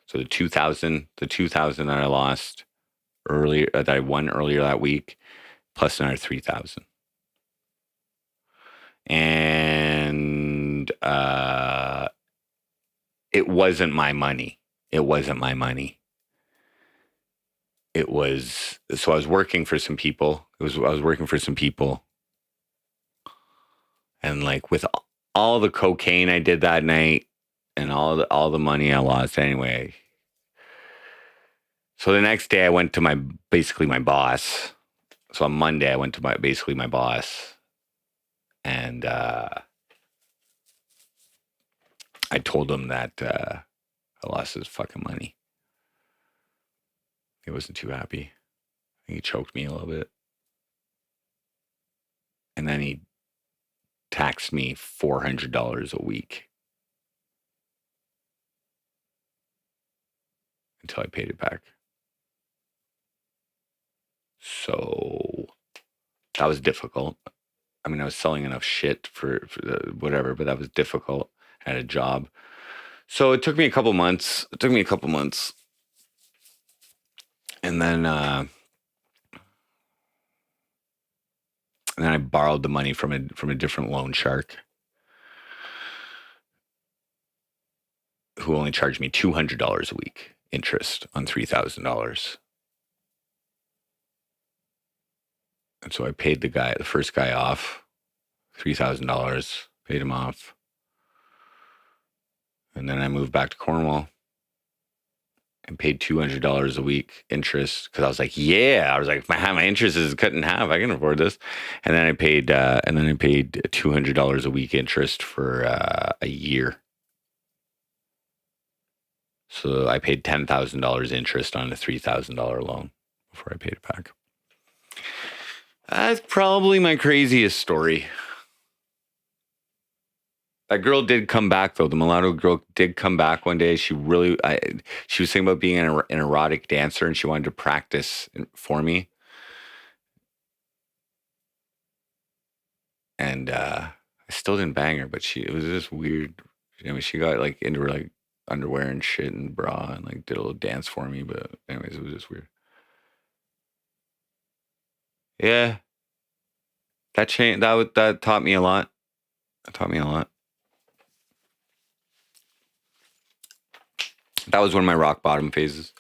So the 2000 that I lost earlier, that I won earlier that week, plus another 3,000. And it wasn't my money. It wasn't my money. It was, so I was working for some people. I was working for some people. And like with all the cocaine I did that night and all the money I lost anyway. So the next day I went to basically my boss. So on Monday I went to my boss, and I told him that I lost his fucking money. He wasn't too happy. I think he choked me a little bit. And then he taxed me $400 a week until I paid it back. So that was difficult. I mean, I was selling enough shit for whatever, but that was difficult. I had a job. So it took me a couple months. And then I borrowed the money from a different loan shark who only charged me $200 a week interest on $3,000. And so I paid the first guy off $3,000, paid him off. And then I moved back to Cornwall and paid $200 a week interest because I was like, my interest is cut in half. I can afford this. And then I paid $200 a week interest for a year. So I paid $10,000 interest on a $3,000 loan before I paid it back. That's probably my craziest story. That girl did come back, though. The mulatto girl did come back one day. She was thinking about being an erotic dancer, and she wanted to practice for me. And I still didn't bang her, but it was just weird. I mean, she got like into her like underwear and shit and bra and like did a little dance for me. But anyways, it was just weird. Yeah, that taught me a lot. That taught me a lot. That was one of my rock bottom phases.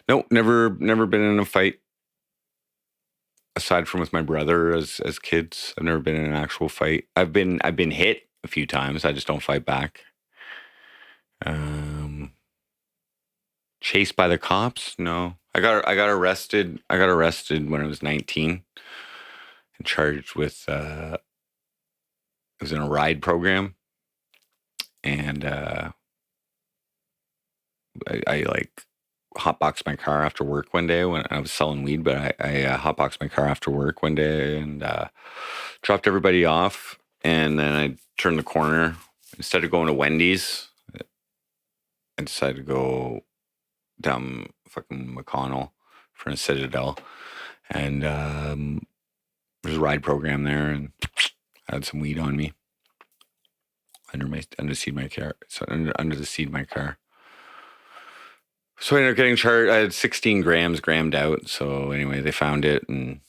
No, never been in a fight. Aside from with my brother as kids, I've never been in an actual fight. I've been hit a few times. I just don't fight back. Chased by the cops? No. I got arrested. I got arrested when I was 19 and charged with it was in a ride program. And I like hotboxed my car after work one day when I was selling weed, but I hotboxed my car after work one day and dropped everybody off. And then I turned the corner. Instead of going to Wendy's, I decided to go down fucking McConnell for a Citadel. And there's a ride program there, and I had some weed on me under the seat of my car. So under the seat of my car. So I ended up getting charged. I had 16 grams grammed out. So anyway, they found it and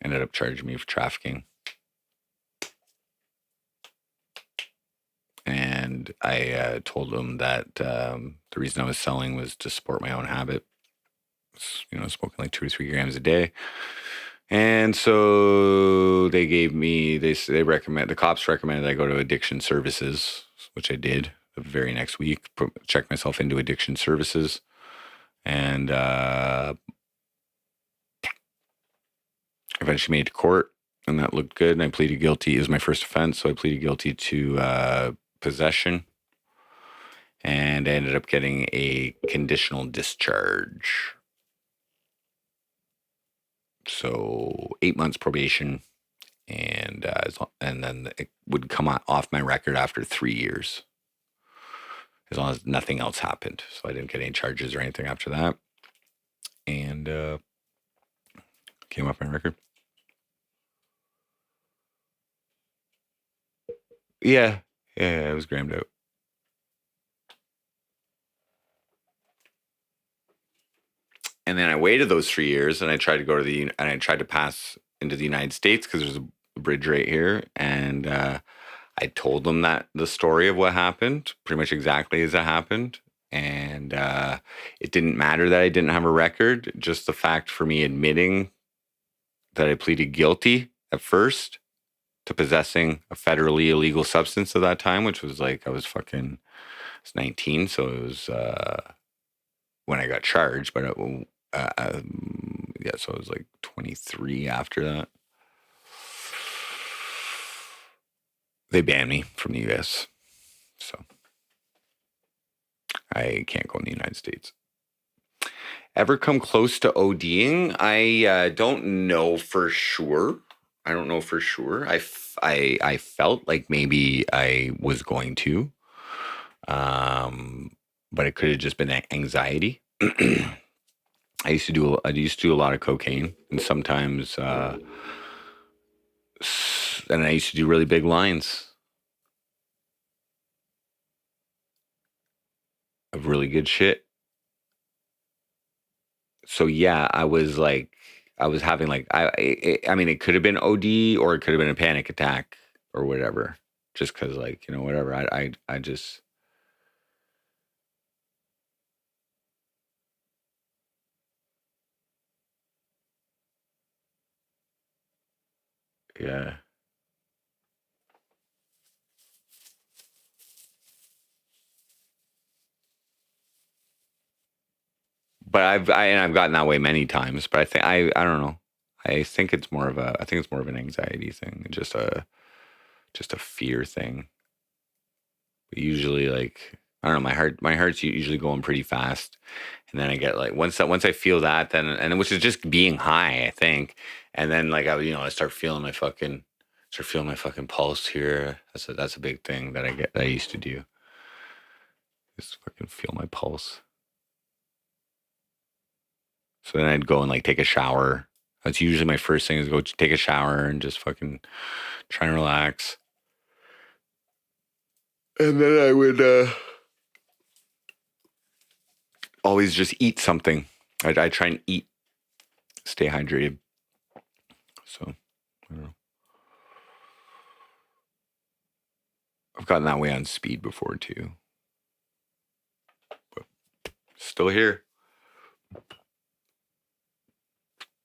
ended up charging me for trafficking. And I told them that the reason I was selling was to support my own habit. Smoking like 2 or 3 grams a day. And so they gave me, the cops recommended I go to addiction services, which I did the very next week, check myself into addiction services. And eventually made it to court. and that looked good. And I pleaded guilty. It was my first offense, so I pleaded guilty to possession, and I ended up getting a conditional discharge. So 8 months probation, and then it would come off my record after 3 years, as long as nothing else happened. So I didn't get any charges or anything after that, and came off my record. Yeah, it was grammed out. And then I waited those 3 years, and I tried to go to and I tried to pass into the United States because there's a bridge right here, and I told them that the story of what happened, pretty much exactly as it happened, and it didn't matter that I didn't have a record. Just the fact for me admitting that I pleaded guilty at first to possessing a federally illegal substance at that time, which was like I was 19, so it was when I got charged, but yeah, so I was like 23 after that. They banned me from the US, so I can't go in the United States. Ever come close to ODing? I don't know for sure. I don't know for sure. I felt like maybe I was going to, but it could have just been anxiety. I used to do a lot of cocaine, and sometimes, and I used to do really big lines of really good shit. So yeah, I was having like, I mean, it could have been OD or it could have been a panic attack or whatever, just cause like, whatever. I just, yeah. But I've gotten that way many times, but I don't know. I think it's more of an anxiety thing, just a fear thing. But usually, like, I don't know, my heart's usually going pretty fast, and then I get like once I feel that, then, and which is just being high, I think, and then like I start feeling my fucking pulse here. That's a big thing that I used to do. Just fucking feel my pulse. So then I'd go and like take a shower. That's usually my first thing, is go take a shower and just fucking try and relax. And then I would always just eat something. I try and eat, stay hydrated. So I don't know. I've gotten that way on speed before too. But still here.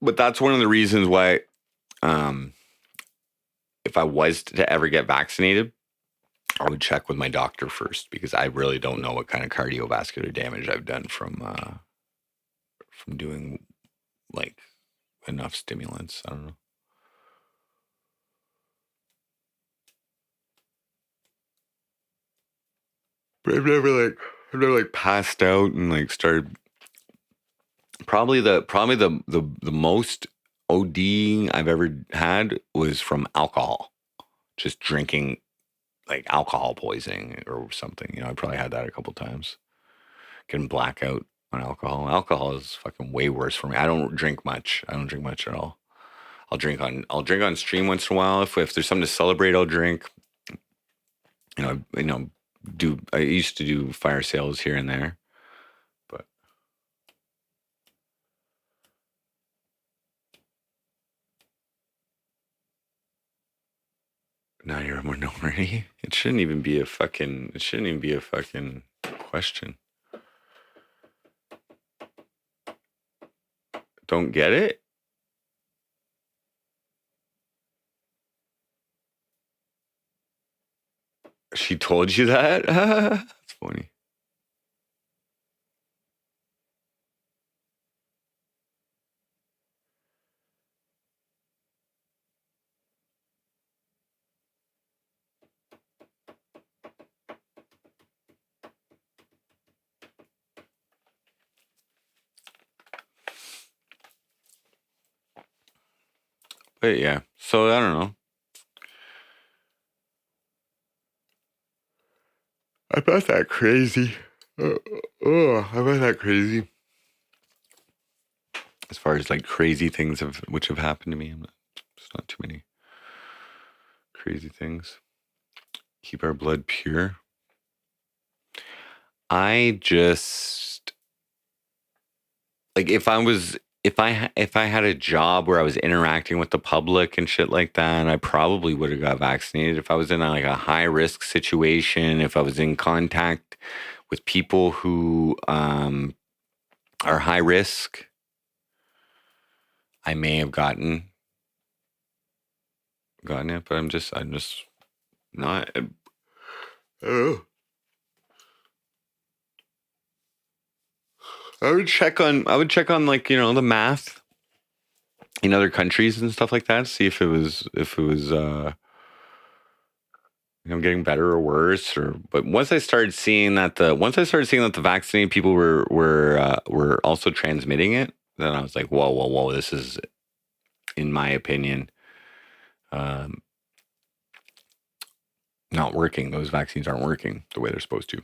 But that's one of the reasons why, if I was to ever get vaccinated, I would check with my doctor first, because I really don't know what kind of cardiovascular damage I've done from doing like enough stimulants. I don't know. But I've never passed out and like started. Probably the most ODing I've ever had was from alcohol, just drinking, like alcohol poisoning or something. I probably had that a couple times. Getting blackout on alcohol. Alcohol is fucking way worse for me. I don't drink much. I don't drink much at all. I'll drink on stream once in a while. If there's something to celebrate, I'll drink. I used to do fire sales here and there, but now you're a minority. It shouldn't even be a fucking question. Don't get it? She told you that? That's funny. But yeah, so I don't know. I'm not that crazy. I'm not that crazy. As far as like crazy things which have happened to me, there's not too many crazy things. Keep our blood pure. I just like if I had a job where I was interacting with the public and shit like that, I probably would have got vaccinated. If I was in a high risk situation, if I was in contact with people who are high risk, I may have gotten it, but I'm just not. Oh. I would check on like, the math in other countries and stuff like that, see if it was getting better or worse, but once I started seeing that the vaccinated people were also transmitting it, then I was like, whoa, this is, in my opinion, not working. Those vaccines aren't working the way they're supposed to.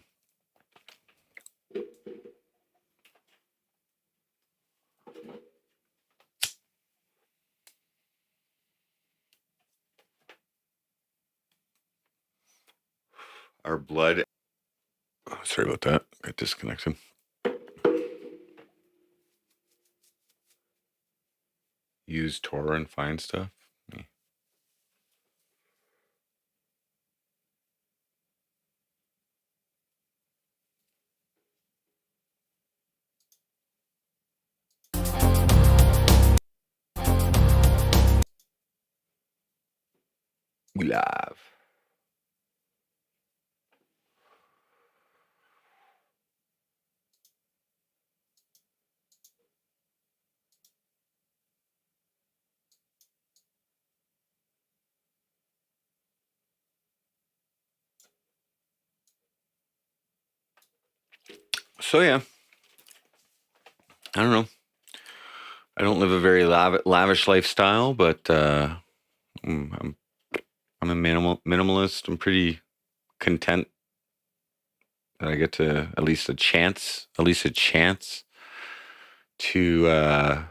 Our blood. Oh, sorry about that. Got disconnected. Use Torah and find stuff. Me. We live. So yeah, I don't know. I don't live a very lavish lifestyle, but I'm a minimalist. I'm pretty content that I get to at least a chance to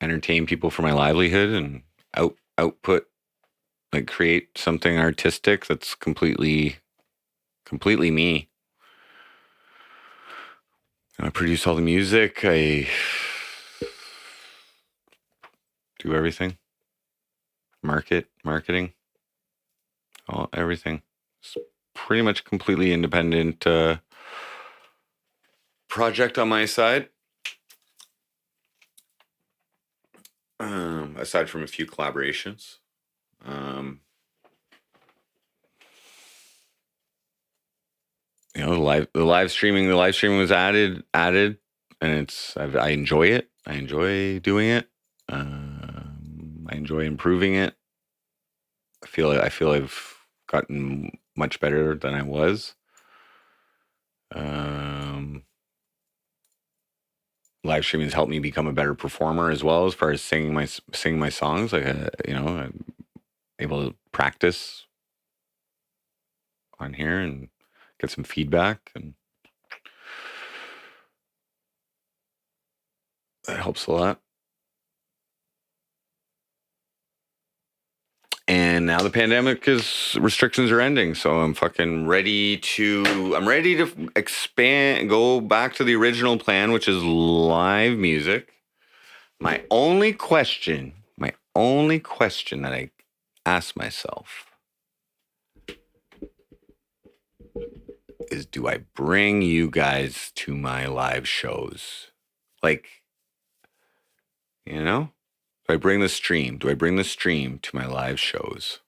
entertain people for my livelihood and output, like create something artistic that's completely me. I produce all the music. I do everything. Marketing, everything. It's pretty much completely independent project on my side. Aside from a few collaborations. The live streaming was added, and I enjoy it. I enjoy doing it. I enjoy improving it. I feel I've gotten much better than I was. Live streaming has helped me become a better performer as well, as far as singing my songs. Like I'm able to practice on here and get some feedback, and that helps a lot. And now the pandemic restrictions are ending, so I'm fucking ready to expand, go back to the original plan, which is live music. My only question that I ask myself is, do I bring you guys to my live shows? Like, do I bring the stream? Do I bring the stream to my live shows?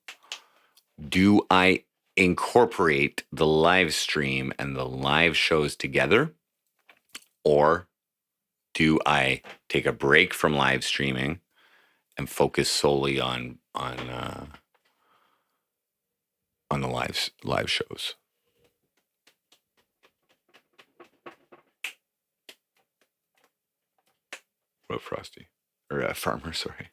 Do I incorporate the live stream and the live shows together? Or do I take a break from live streaming and focus solely on the live shows? What, Frosty? or a farmer, sorry.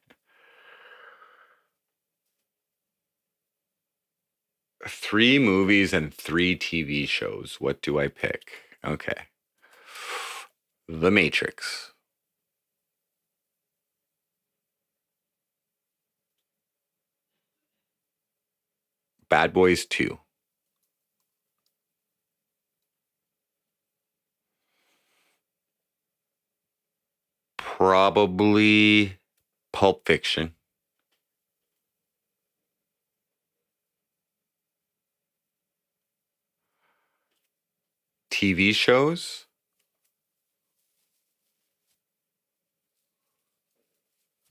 3 movies and 3 TV shows. What do I pick? Okay. The Matrix. Bad Boys 2. Probably Pulp Fiction. TV shows.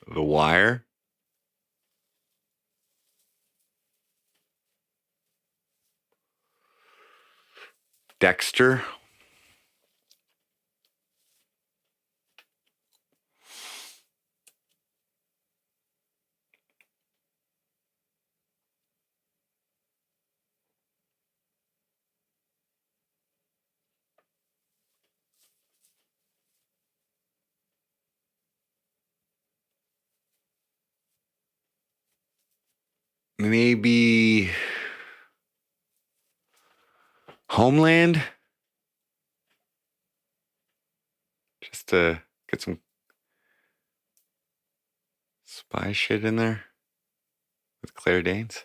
The Wire. Dexter. Maybe Homeland. Just to get some spy shit in there with Claire Danes.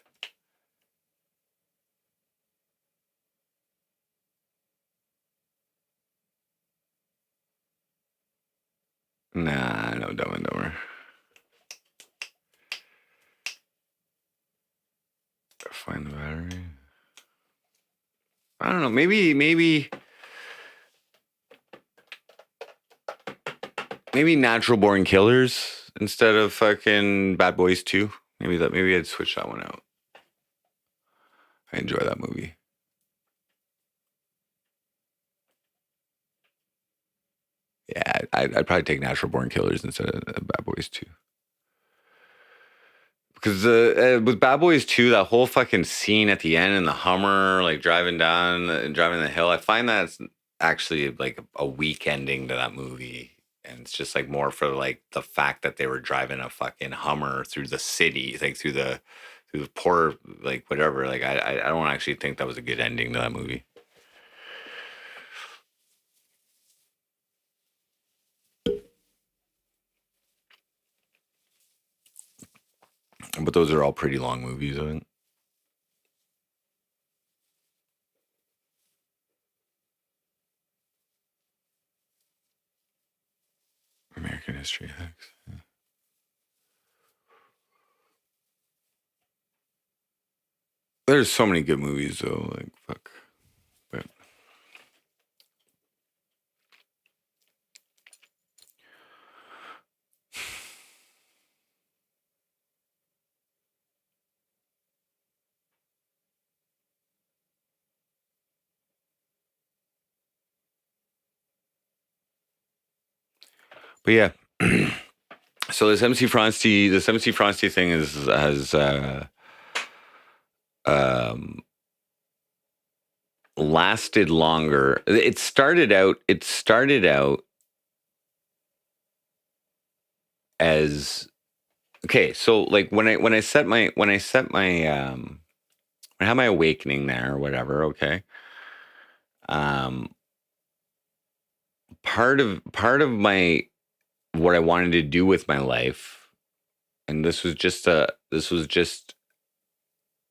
Nah, no Dumb and Dumber. Find the battery. I don't know. Maybe Natural Born Killers instead of fucking Bad Boys 2. Maybe I'd switch that one out. I enjoy that movie. Yeah, I'd probably take Natural Born Killers instead of Bad Boys 2. Because with Bad Boys 2, that whole fucking scene at the end in the Hummer, like driving the hill, I find that's actually like a weak ending to that movie. And it's just like more for like the fact that they were driving a fucking Hummer through the city, like through the poor, like whatever. Like I don't actually think that was a good ending to that movie. But those are all pretty long movies, I think. American History X. Yeah. There's so many good movies though, like fuck. But yeah. So this MC Frosty thing has lasted longer. It started out as okay. So like when I have my awakening there or whatever. Okay. Part of my what I wanted to do with my life, and this was just I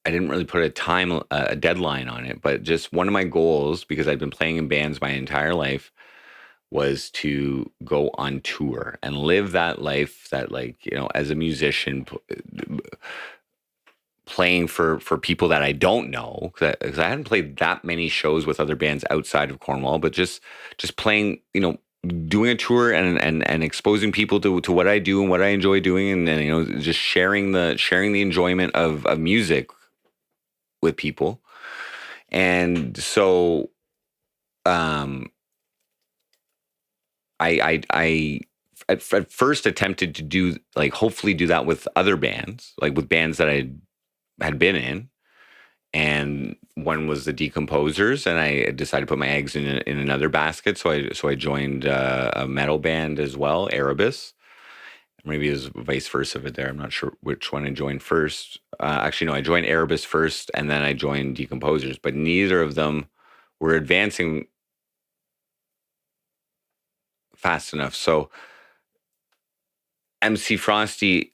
didn't really put a deadline on it, but just one of my goals, because I've been playing in bands my entire life, was to go on tour and live that life that, like, you know, as a musician, playing for people that I don't know, because I hadn't played that many shows with other bands outside of Cornwall, but just playing, you know, doing a tour and exposing people to what I do and what I enjoy doing, and you know, just sharing the enjoyment of music with people. And so I at first attempted to do, like, hopefully do that with other bands, like with bands that I had been in. And one was the Decomposers, and I decided to put my eggs in another basket. So I joined a metal band as well, Erebus. Maybe it was vice versa of it there. I'm not sure which one I joined first. Actually, no, I joined Erebus first, and then I joined Decomposers. But neither of them were advancing fast enough. So MC Frosty,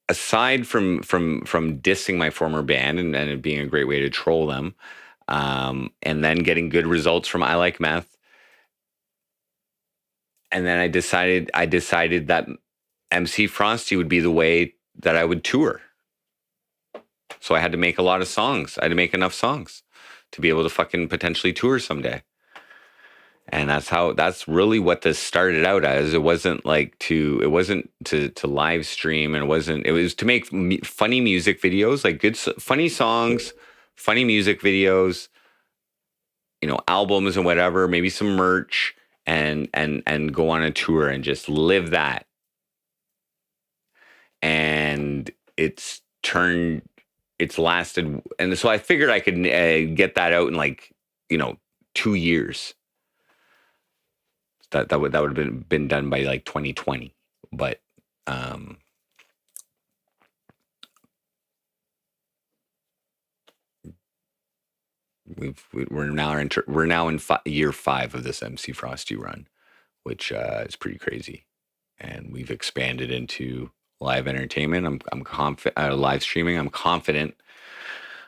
aside from dissing my former band and it being a great way to troll them, and then getting good results from I Like Meth, and then I decided that MC Frosty would be the way that I would tour. So I had to make a lot of songs. I had to make enough songs to be able to fucking potentially tour someday. And that's really what this started out as. It wasn't to live stream, and it was to make funny music videos, like good, funny songs, funny music videos, albums and whatever, maybe some merch, and go on a tour and just live that. And it's lasted. And so I figured I could get that out in 2 years. That would have been done by like 2020, but we're now in year 5 of this MC Frosty run, which is pretty crazy, and we've expanded into live entertainment. I'm confident, live streaming. I'm confident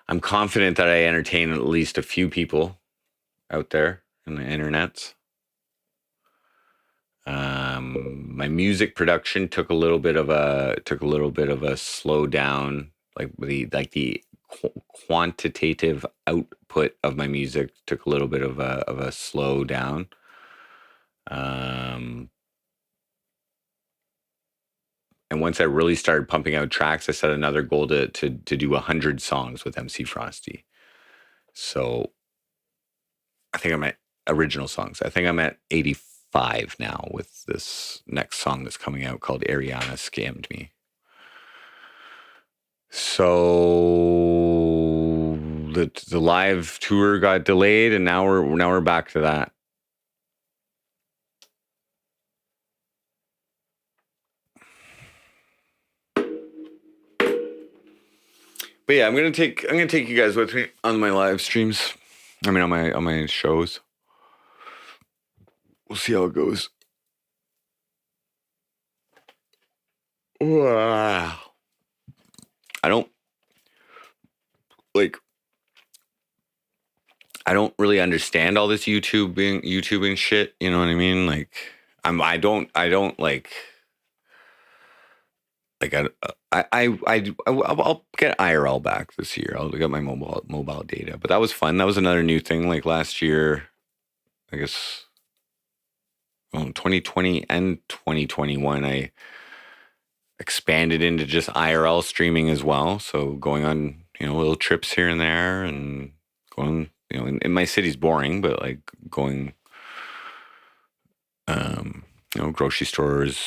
that I entertain at least a few people out there in the internets. My music production took a little bit of a slowdown. Like the quantitative output of my music took a little bit of a slowdown. And once I really started pumping out tracks, I set another goal to do 100 songs with MC Frosty. So I think I'm at original songs. I think I'm at 85 now with this next song that's coming out called Ariana Scammed Me. So the live tour got delayed, and now we're back to that. But yeah, I'm gonna take you guys with me on my live streams. I mean, on my shows. We'll see how it goes. Wow. I don't really understand all this YouTubing shit. You know what I mean? Like, I'll get IRL back this year. I'll get my mobile data. But that was fun. That was another new thing. Like last year, I guess, 2020 and 2021, I expanded into just IRL streaming as well. So going on, little trips here and there, and going, in my city's boring, but like going, grocery stores,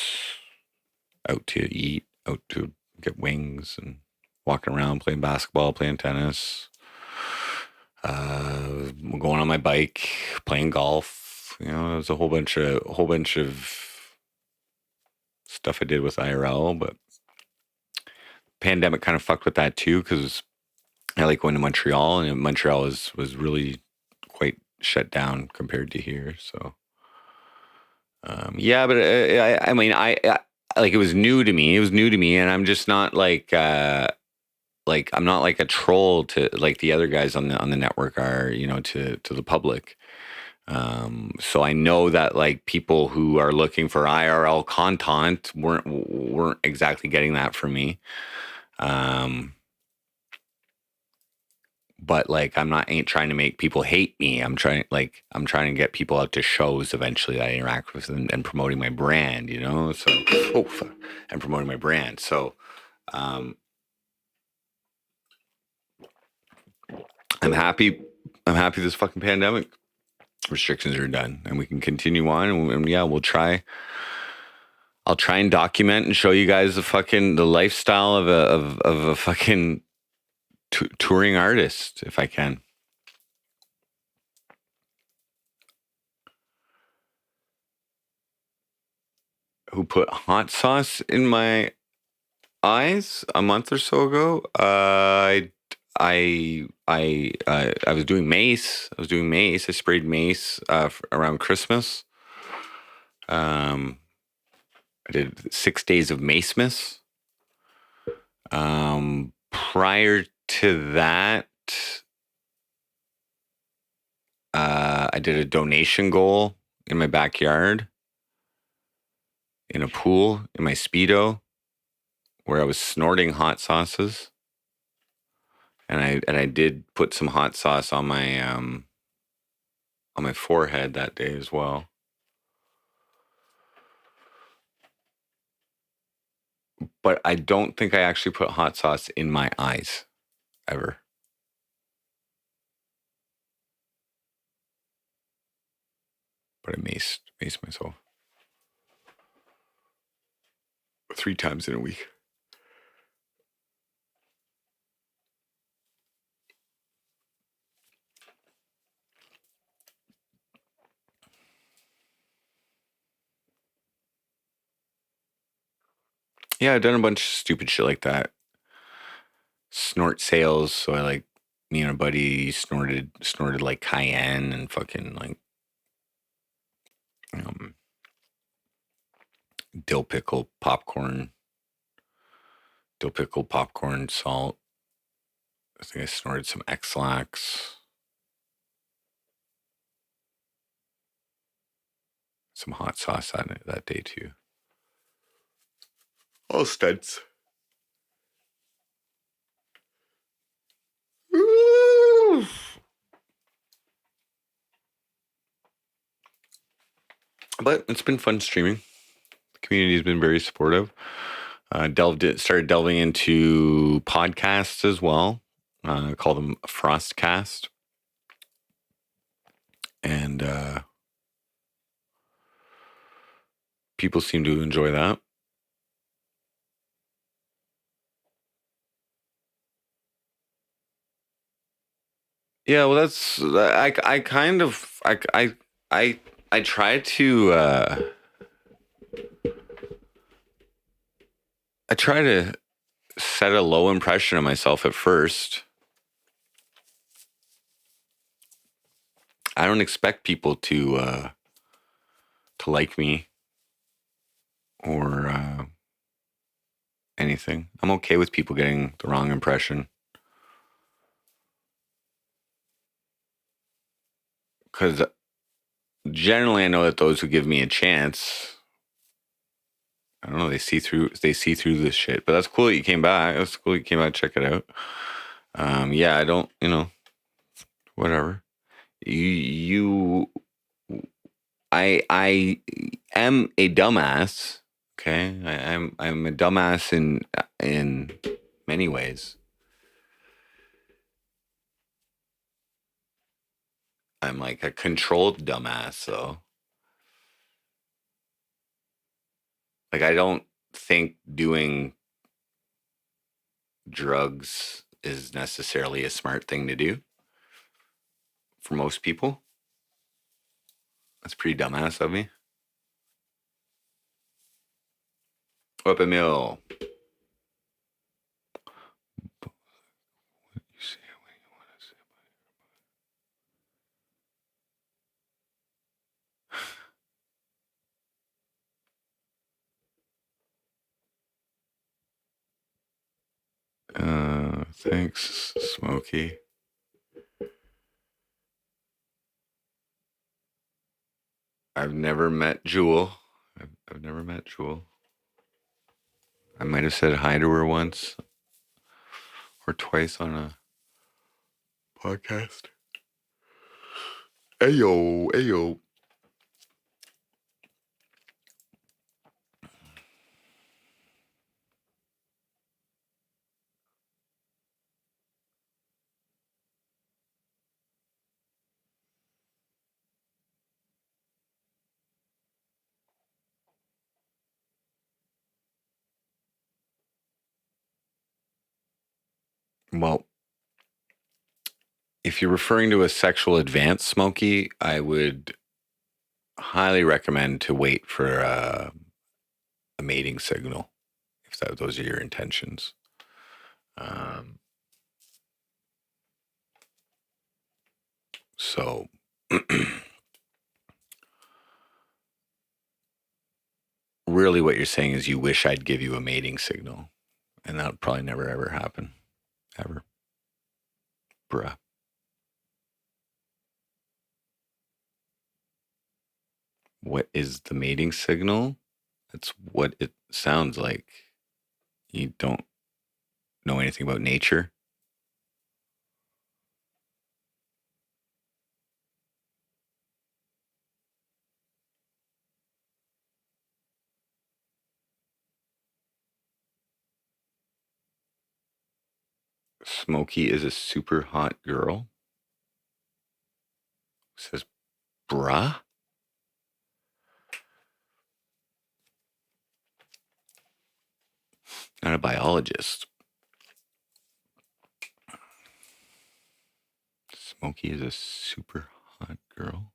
out to eat, out to get wings, and walking around, playing basketball, playing tennis, going on my bike, playing golf. There's a whole bunch of stuff I did with IRL, but pandemic kind of fucked with that too, because I like going to Montreal, and Montreal was really quite shut down compared to here. So yeah, but I mean, I like, it was new to me, and I'm just not like I'm not like a troll to like the other guys on the network are, to the public. So I know that like people who are looking for IRL content weren't exactly getting that from me. But like, ain't trying to make people hate me. I'm trying to get people out to shows eventually that I interact with, and promoting my brand, so, and promoting my brand. So, I'm happy this fucking pandemic restrictions are done, and we can continue on. And yeah, I'll try and document and show you guys the lifestyle of a fucking touring artist, if I can. who put hot sauce in my eyes a month or so ago. I was doing mace. I sprayed mace around Christmas. I did 6 days of Macemas. Prior to that, I did a donation goal in my backyard, in a pool, in my Speedo, where I was snorting hot sauces, and I did put some hot sauce on my forehead that day as well. But I don't think I actually put hot sauce in my eyes ever. But I maced myself 3 times in a week. Yeah, I've done a bunch of stupid shit like that. Snort sales. So I like, me and a buddy snorted like cayenne and fucking like dill pickle popcorn salt. I think I snorted some X-Lax. Some hot sauce that day too. All stunts. But it's been fun streaming. The community has been very supportive. Started delving into podcasts as well. Call them Frostcast. And people seem to enjoy that. Yeah, well, that's I kind of I try to set a low impression of myself at first. I don't expect people to like me or anything. I'm okay with people getting the wrong impression. Because generally I know that those who give me a chance, I don't know, they see through this shit. But that's cool that you came back. That's cool you came back to check it out. Yeah, I don't, whatever. I am a dumbass. Okay, I'm a dumbass in many ways. I'm like a controlled dumbass, though. Like, I don't think doing drugs is necessarily a smart thing to do for most people. That's pretty dumbass of me. Up a mill. Thanks, Smokey. I've never met Jewel. I've never met Jewel. I might have said hi to her once or twice on a podcast. Ayo, ayo. Well, if you're referring to a sexual advance, Smokey, I would highly recommend to wait for a mating signal, if those are your intentions. So really what you're saying is you wish I'd give you a mating signal, and that would probably never ever happen. Ever. Bruh. What is the mating signal? That's what it sounds like. You don't know anything about nature? Smokey is a super hot girl. Says, bruh? Not a biologist. Smokey is a super hot girl.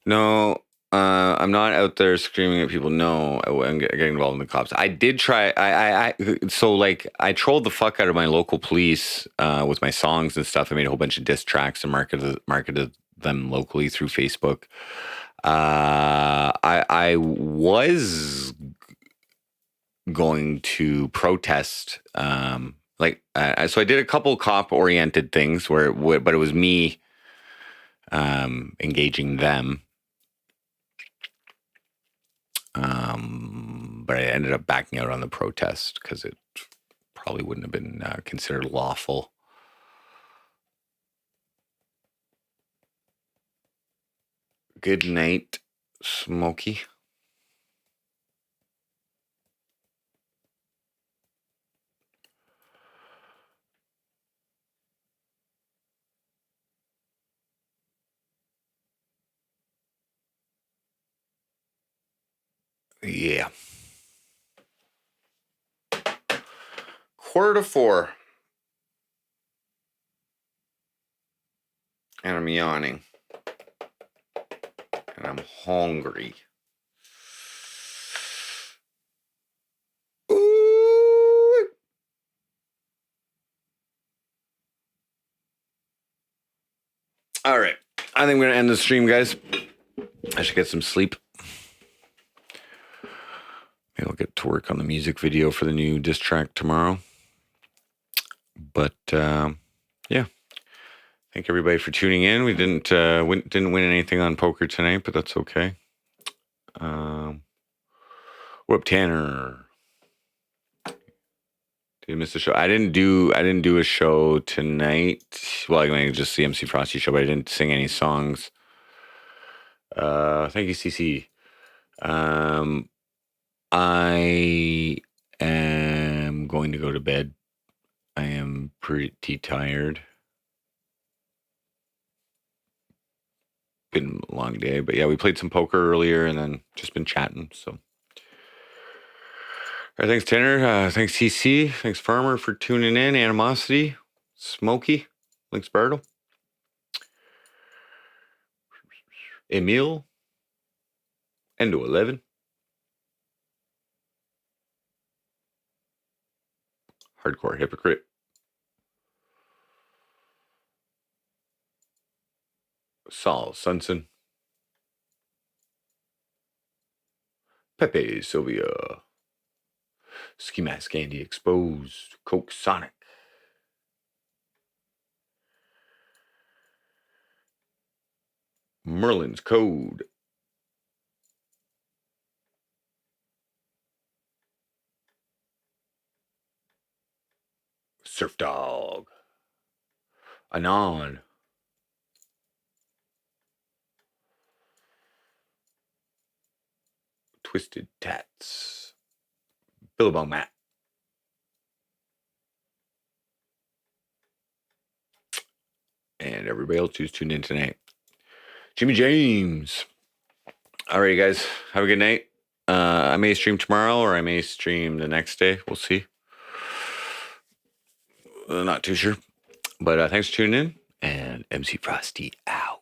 No, I'm not out there screaming at people. No, I'm getting involved in the cops. I did try. So like I trolled the fuck out of my local police with my songs and stuff. I made a whole bunch of diss tracks and marketed them locally through Facebook. I was going to protest. So I did a couple cop oriented things but it was me engaging them. But I ended up backing out on the protest because it probably wouldn't have been considered lawful. Good night, Smokey. Yeah. 3:45. And I'm yawning. And I'm hungry. Ooh. All right. I think we're going to end the stream, guys. I should get some sleep. Maybe I'll get to work on the music video for the new diss track tomorrow. But yeah. Thank everybody for tuning in. We didn't win anything on poker tonight, but that's okay. What up, Tanner? Did you miss the show? I didn't do a show tonight. Well, I mean, just the MC Frosty show, but I didn't sing any songs. Thank you, CC. I am going to go to bed. I am pretty tired. Been a long day, but yeah, we played some poker earlier and then just been chatting. So, all right, thanks, Tanner. Thanks, CC. Thanks, Farmer, for tuning in. Animosity, Smokey, thanks, Bartle, Emil, Endo 11, Hardcore Hypocrite, Saul Sunson, Pepe Sylvia, Ski Mask Andy Exposed, Coke Sonic, Merlin's Code, Surf Dog, Anon, Twisted Tats, Billabong Matt, and everybody else who's tuned in tonight. Jimmy James. All right, guys. Have a good night. I may stream tomorrow or I may stream the next day. We'll see. Not too sure. But thanks for tuning in. And MC Frosty out.